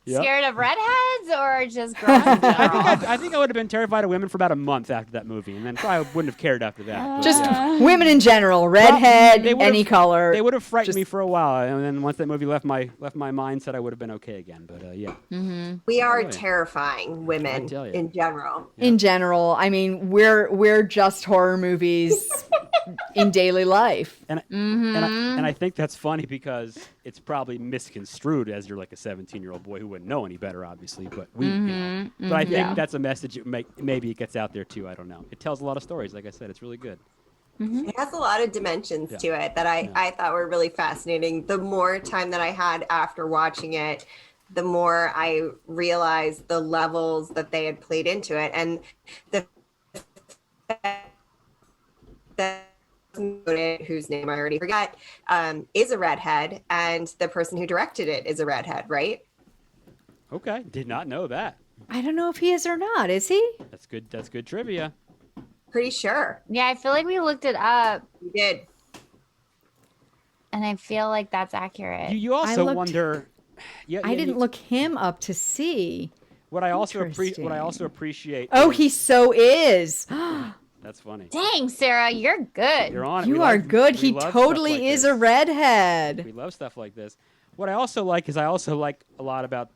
[SPEAKER 5] Yep.
[SPEAKER 4] Scared of redheads or just girls in general?
[SPEAKER 5] I think I would have been terrified of women for about a month after that movie, and then probably wouldn't have cared after that. But,
[SPEAKER 2] Just women in general, redhead,
[SPEAKER 5] They would've-
[SPEAKER 2] any color.
[SPEAKER 5] They would have frightened me for a while, and then once that movie left my mindset, I would have been okay again. But yeah.
[SPEAKER 4] Mm-hmm.
[SPEAKER 3] we are
[SPEAKER 5] Oh, yeah.
[SPEAKER 3] terrifying women in general.
[SPEAKER 2] In general, I mean, we're just horror movies in daily life.
[SPEAKER 5] And I think that's funny because it's probably misconstrued as you're like a 17-year-old boy who wouldn't know any better, obviously. But but I think that's a message. Maybe it gets out there too. I don't know. It tells a lot of stories. Like I said, it's really good.
[SPEAKER 3] It has a lot of dimensions to it that I thought were really fascinating. The more time that I had after watching it, the more I realized the levels that they had played into it, and the whose name I already forgot, is a redhead, and the person who directed it is a redhead, right?
[SPEAKER 5] Okay, did not know that.
[SPEAKER 2] I don't know if he is or not. Is he?
[SPEAKER 5] That's good. That's good trivia.
[SPEAKER 3] Pretty sure.
[SPEAKER 4] Yeah, I feel like we looked it up,
[SPEAKER 3] We did.
[SPEAKER 4] and I feel like that's accurate.
[SPEAKER 5] You also
[SPEAKER 2] looked-
[SPEAKER 5] wonder.
[SPEAKER 2] I didn't look him up to see.
[SPEAKER 5] What I also
[SPEAKER 2] Interesting.
[SPEAKER 5] appreciate.
[SPEAKER 2] Oh,
[SPEAKER 5] is-
[SPEAKER 2] he so is.
[SPEAKER 5] That's funny.
[SPEAKER 4] Dang, Sarah, you're good.
[SPEAKER 5] You're on it.
[SPEAKER 2] You
[SPEAKER 5] We
[SPEAKER 2] are
[SPEAKER 5] love-
[SPEAKER 2] good.
[SPEAKER 5] we
[SPEAKER 2] He
[SPEAKER 5] love stuff
[SPEAKER 2] totally
[SPEAKER 5] like
[SPEAKER 2] is
[SPEAKER 5] this.
[SPEAKER 2] a redhead.
[SPEAKER 5] We love stuff like this. What I also like is I also like a lot about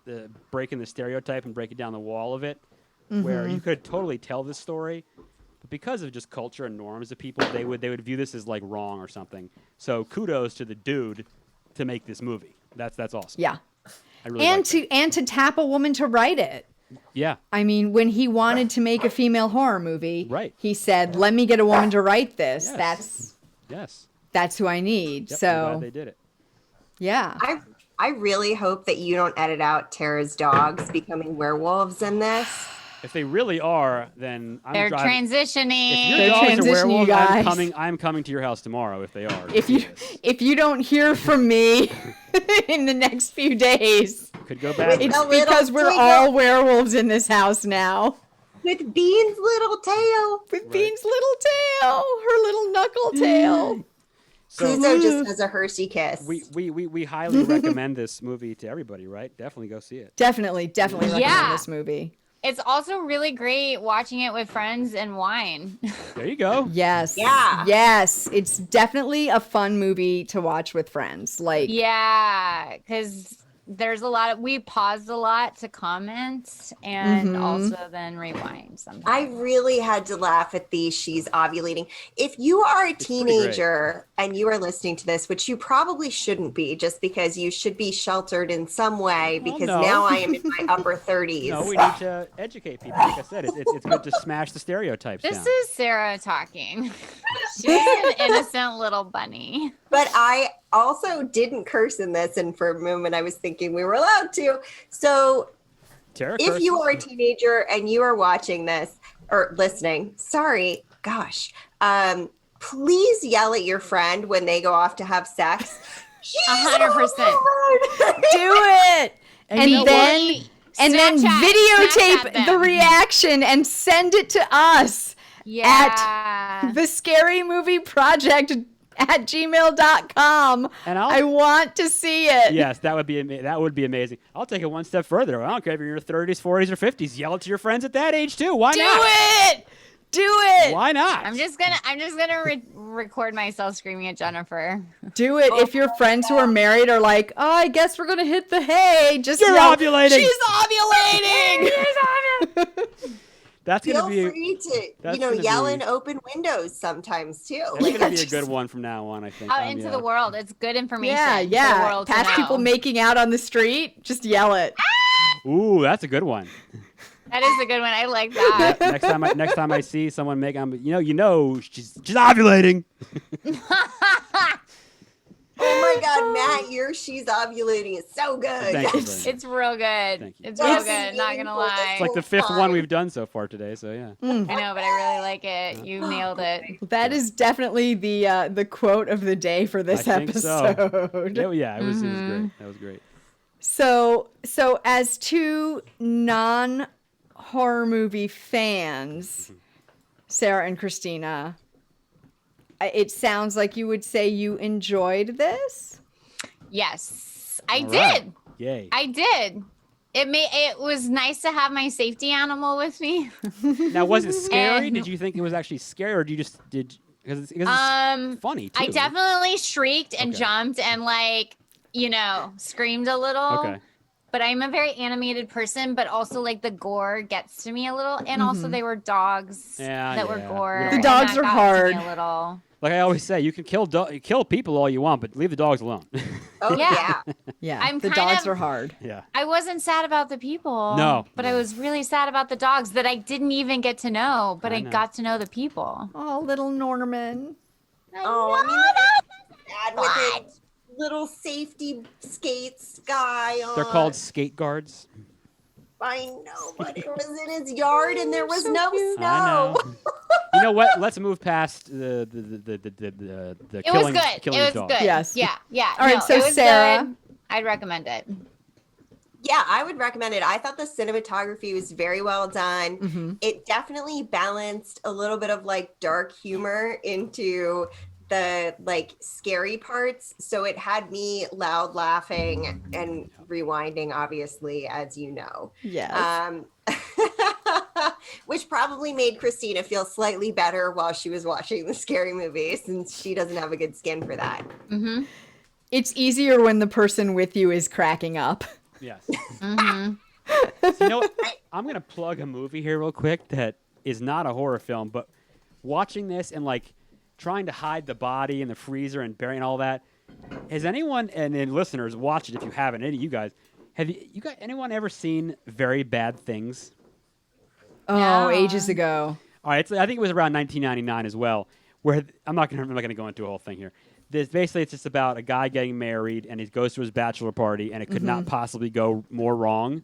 [SPEAKER 5] the breaking the stereotype and breaking down the wall of it, where you could totally tell this story, but because of just culture and norms of people, they would view this as like wrong or something. So kudos to the dude to make this movie. That's awesome.
[SPEAKER 2] Yeah.
[SPEAKER 5] I really like that.
[SPEAKER 2] And to tap a woman to write it.
[SPEAKER 5] Yeah.
[SPEAKER 2] I mean, when he wanted to make a female horror movie,
[SPEAKER 5] Right.
[SPEAKER 2] he said, "Let me get a woman to write this.
[SPEAKER 5] Yes. Yes.
[SPEAKER 2] That's who I need."
[SPEAKER 5] Yep, I'm
[SPEAKER 2] So,
[SPEAKER 5] glad they did it.
[SPEAKER 2] yeah.
[SPEAKER 3] I really hope that you don't edit out Tara's dogs becoming werewolves in this.
[SPEAKER 5] If they really are, then I'm
[SPEAKER 4] They're
[SPEAKER 5] driving.
[SPEAKER 4] transitioning.
[SPEAKER 5] If your
[SPEAKER 2] They're
[SPEAKER 5] dogs are
[SPEAKER 2] transitioning, you
[SPEAKER 5] werewolves,
[SPEAKER 2] guys.
[SPEAKER 5] I'm coming to your house tomorrow if they are.
[SPEAKER 2] If you don't hear from me in the next few days,
[SPEAKER 5] Could go bad.
[SPEAKER 2] it's
[SPEAKER 3] A little
[SPEAKER 2] because we're
[SPEAKER 3] twinkle.
[SPEAKER 2] all werewolves in this house now.
[SPEAKER 3] With Bean's little tail.
[SPEAKER 2] With Bean's little tail, her little knuckle tail.
[SPEAKER 5] So
[SPEAKER 3] Cluzo just has a Hershey kiss.
[SPEAKER 5] we highly recommend this movie to everybody, right? Definitely go see it.
[SPEAKER 2] Definitely recommend
[SPEAKER 4] Yeah.
[SPEAKER 2] this movie.
[SPEAKER 4] It's also really great watching it with friends and wine.
[SPEAKER 5] There you go.
[SPEAKER 2] Yes.
[SPEAKER 3] Yeah.
[SPEAKER 2] Yes. It's definitely a fun movie to watch with friends. Like,
[SPEAKER 4] Yeah, because there's we paused a lot to comment and also then rewind sometimes.
[SPEAKER 3] I really had to laugh at the she's ovulating. If you are a teenager and you are listening to this, which you probably shouldn't be, just because you should be sheltered in some way, because now I am in my upper 30s.
[SPEAKER 5] No, we need to educate people. Like I said, it's good to smash the stereotypes
[SPEAKER 4] This
[SPEAKER 5] down.
[SPEAKER 4] is Sarah talking. She's an innocent little bunny.
[SPEAKER 3] But I also didn't curse in this, and for a moment I was thinking we were allowed to. So
[SPEAKER 5] Tara
[SPEAKER 3] if you
[SPEAKER 5] curses.
[SPEAKER 3] are a teenager and you are watching this or listening, sorry, gosh, please yell at your friend when they go off to have sex.
[SPEAKER 4] 100%.
[SPEAKER 2] do it. And
[SPEAKER 5] you know
[SPEAKER 2] then
[SPEAKER 4] Snapchat
[SPEAKER 2] videotape the
[SPEAKER 4] them.
[SPEAKER 2] reaction and send it to us
[SPEAKER 4] Yeah.
[SPEAKER 2] the Scary Movie Project at gmail.com.
[SPEAKER 5] And
[SPEAKER 2] I want to see it.
[SPEAKER 5] Yes, that would be amazing. I'll take it one step further. I don't care if you're in your 30s, 40s, or 50s. Yell it to your friends at that age too. Why
[SPEAKER 2] Do
[SPEAKER 5] not?
[SPEAKER 2] it. Do it.
[SPEAKER 5] Why not?
[SPEAKER 4] I'm just gonna record myself screaming at Jennifer.
[SPEAKER 2] Do it. If your friends who are married are like, oh, I guess we're going to hit the hay. Just
[SPEAKER 5] You're
[SPEAKER 2] yell,
[SPEAKER 5] ovulating.
[SPEAKER 2] She's ovulating.
[SPEAKER 5] That's
[SPEAKER 3] Feel
[SPEAKER 5] gonna be
[SPEAKER 3] free to,
[SPEAKER 5] that's gonna
[SPEAKER 3] yell
[SPEAKER 5] be-
[SPEAKER 3] in open windows sometimes too.
[SPEAKER 5] that's gonna be a good one from now on. I think.
[SPEAKER 4] Out into the world. It's good information.
[SPEAKER 2] Yeah,
[SPEAKER 4] For the
[SPEAKER 2] yeah.
[SPEAKER 4] world to
[SPEAKER 2] Past
[SPEAKER 4] know.
[SPEAKER 2] people making out on the street, just yell it.
[SPEAKER 5] Ooh, that's a good one.
[SPEAKER 4] That is a good one. I like that.
[SPEAKER 5] next time I see someone make, she's ovulating.
[SPEAKER 3] Oh my God, Matt, your she's ovulating is so good.
[SPEAKER 5] Thank you. Very much.
[SPEAKER 4] It's real good.
[SPEAKER 5] Thank you.
[SPEAKER 4] It's real
[SPEAKER 3] It's
[SPEAKER 4] good. Not gonna lie.
[SPEAKER 5] It's like the fifth one we've done so far today. So yeah.
[SPEAKER 4] I know, but I really like it. You nailed it.
[SPEAKER 2] That is definitely the quote of the day for this
[SPEAKER 5] I think so.
[SPEAKER 2] episode.
[SPEAKER 5] Yeah, it was great. That was great.
[SPEAKER 2] So as two non-horror movie fans, Sarah and Christina, it sounds like you would say you enjoyed this.
[SPEAKER 4] Yes, I
[SPEAKER 5] All right.
[SPEAKER 4] did.
[SPEAKER 5] Yay.
[SPEAKER 4] I did. It was nice to have my safety animal with me.
[SPEAKER 5] Now, was it scary?
[SPEAKER 4] And-
[SPEAKER 5] Did you think it was actually scary, or did you just because it's funny too?
[SPEAKER 4] I definitely shrieked and
[SPEAKER 5] Okay.
[SPEAKER 4] jumped and screamed a little.
[SPEAKER 5] Okay.
[SPEAKER 4] But I'm a very animated person, but also like the gore gets to me a little, and also they were dogs that were
[SPEAKER 5] Yeah.
[SPEAKER 4] gore.
[SPEAKER 5] The
[SPEAKER 4] and
[SPEAKER 2] dogs
[SPEAKER 4] that
[SPEAKER 2] are
[SPEAKER 4] got to
[SPEAKER 2] hard.
[SPEAKER 4] me a little.
[SPEAKER 5] Like I always say, you can kill people all you want, but leave the dogs alone.
[SPEAKER 3] Oh
[SPEAKER 4] Yeah.
[SPEAKER 3] yeah.
[SPEAKER 2] Yeah,
[SPEAKER 4] I'm
[SPEAKER 2] the
[SPEAKER 4] kind
[SPEAKER 2] dogs
[SPEAKER 4] of-
[SPEAKER 2] are hard.
[SPEAKER 5] Yeah.
[SPEAKER 4] I wasn't sad about the people.
[SPEAKER 5] No.
[SPEAKER 4] But I was really sad about the dogs that I didn't even get to know, but
[SPEAKER 5] I
[SPEAKER 4] I
[SPEAKER 5] know.
[SPEAKER 4] got to know the people.
[SPEAKER 2] Oh, little Norman.
[SPEAKER 3] Oh, I mean, bad with it. Little safety skates guy on.
[SPEAKER 5] They're called skate guards.
[SPEAKER 3] I know, but it was in his yard and there was
[SPEAKER 2] So
[SPEAKER 3] no
[SPEAKER 2] cute.
[SPEAKER 3] snow.
[SPEAKER 5] I know. You know what? Let's move past the
[SPEAKER 4] It
[SPEAKER 5] killing,
[SPEAKER 4] was good.
[SPEAKER 5] killing
[SPEAKER 4] It
[SPEAKER 5] the
[SPEAKER 4] was
[SPEAKER 5] dog.
[SPEAKER 4] good.
[SPEAKER 2] Yes.
[SPEAKER 4] Yeah. Yeah.
[SPEAKER 2] All right,
[SPEAKER 4] No,
[SPEAKER 2] so
[SPEAKER 4] it was
[SPEAKER 2] Sarah-
[SPEAKER 4] good. I'd recommend it.
[SPEAKER 3] Yeah, I would recommend it. I thought the cinematography was very well done.
[SPEAKER 2] Mm-hmm.
[SPEAKER 3] It definitely balanced a little bit of like dark humor into the like scary parts. So it had me loud laughing and rewinding, obviously, as you know.
[SPEAKER 2] Yes.
[SPEAKER 3] Which probably made Christina feel slightly better while she was watching the scary movie, since she doesn't have a good skin for that.
[SPEAKER 4] Mm-hmm.
[SPEAKER 2] It's easier when the person with you is cracking up.
[SPEAKER 5] Yes.
[SPEAKER 4] Mm-hmm.
[SPEAKER 5] So, you know what? I'm going to plug a movie here real quick that is not a horror film, but watching this and like trying to hide the body in the freezer and burying all that. Has anyone, and listeners, watch it if you haven't, any of you guys, have you got anyone ever seen Very Bad Things?
[SPEAKER 2] Oh,
[SPEAKER 4] No.
[SPEAKER 2] ages ago.
[SPEAKER 5] All right, I think it was around 1999 as well. Where I'm not gonna go into a whole thing here. Basically, it's just about a guy getting married, and he goes to his bachelor party, and it could not possibly go more wrong,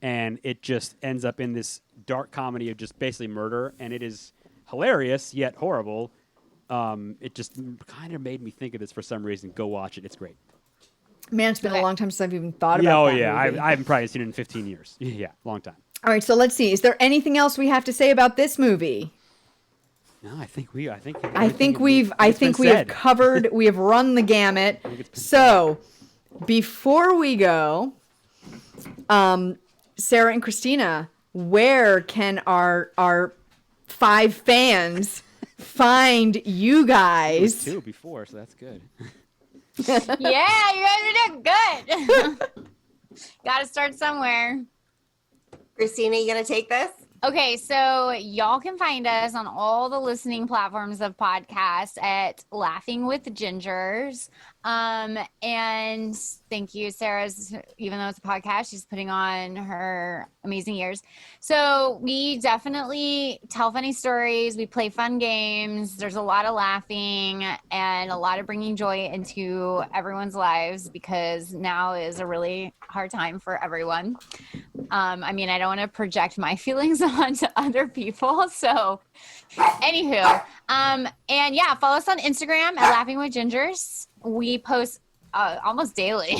[SPEAKER 5] and it just ends up in this dark comedy of just basically murder, and it is hilarious yet horrible. It just kind of made me think of this for some reason. Go watch it; it's great.
[SPEAKER 2] Man, it's been a
[SPEAKER 4] Okay.
[SPEAKER 2] long time since I've even thought about that
[SPEAKER 5] yeah,
[SPEAKER 2] movie.
[SPEAKER 5] I haven't probably seen it in 15 years. Yeah, long time.
[SPEAKER 2] All right, so let's see. Is there anything else we have to say about this movie?
[SPEAKER 5] No, I think we have
[SPEAKER 2] covered, we have run the gamut. So, before we go, Sarah and Christina, where can our 5 fans find you guys?
[SPEAKER 5] 2 before, so that's good.
[SPEAKER 4] Yeah, you guys are doing good. Gotta start somewhere.
[SPEAKER 3] Christina, you gonna take this?
[SPEAKER 4] Okay, so y'all can find us on all the listening platforms of podcasts at Laughing with Gingers. And thank you, Sarah's, even though it's a podcast, she's putting on her amazing years. So we definitely tell funny stories. We play fun games. There's a lot of laughing and a lot of bringing joy into everyone's lives because now is a really hard time for everyone. I mean, I don't want to project my feelings onto other people. So anywho, and yeah, follow us on Instagram at Laughing with Gingers. We post almost daily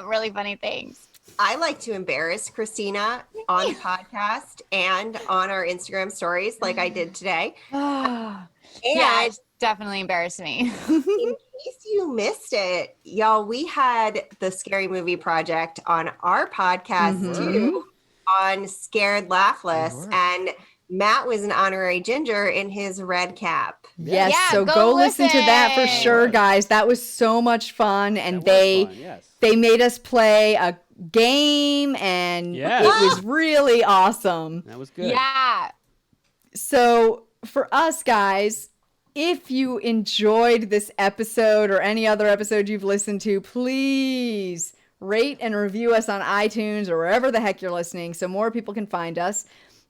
[SPEAKER 4] really funny things.
[SPEAKER 3] I like to embarrass Christina on the podcast and on our Instagram stories like I did today.
[SPEAKER 4] Yeah,
[SPEAKER 3] And
[SPEAKER 4] it definitely embarrassed me.
[SPEAKER 3] in case you missed it, y'all, we had the Scary Movie Project on our podcast too, on Scared Laughless, and Matt was an honorary ginger in his red cap.
[SPEAKER 2] Yes,
[SPEAKER 4] Yeah,
[SPEAKER 2] so
[SPEAKER 4] go
[SPEAKER 2] go listen to that for
[SPEAKER 4] listen.
[SPEAKER 2] sure, guys. That was so much fun, and
[SPEAKER 5] That was fun, yes.
[SPEAKER 2] they made us play a game, and
[SPEAKER 5] Yeah.
[SPEAKER 2] it was really awesome.
[SPEAKER 5] That was good.
[SPEAKER 4] Yeah.
[SPEAKER 2] So for us, guys, if you enjoyed this episode or any other episode you've listened to, please rate and review us on iTunes or wherever the heck you're listening so more people can find us.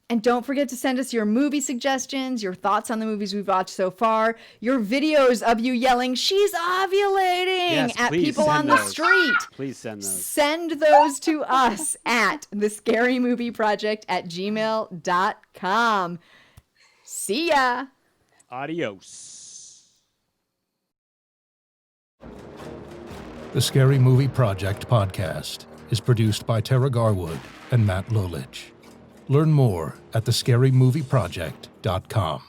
[SPEAKER 2] And don't forget to send us your movie suggestions, your thoughts on the movies we've watched so far, your videos of you yelling, "She's ovulating"
[SPEAKER 5] Yes,
[SPEAKER 2] at
[SPEAKER 5] please
[SPEAKER 2] people
[SPEAKER 5] send
[SPEAKER 2] on the
[SPEAKER 5] those.
[SPEAKER 2] street.
[SPEAKER 5] Please send those.
[SPEAKER 2] Send those to us at thescarymovieproject@gmail.com. See ya.
[SPEAKER 5] Adios.
[SPEAKER 1] The Scary Movie Project podcast is produced by Tara Garwood and Matt Lolich. Learn more at thescarymovieproject.com.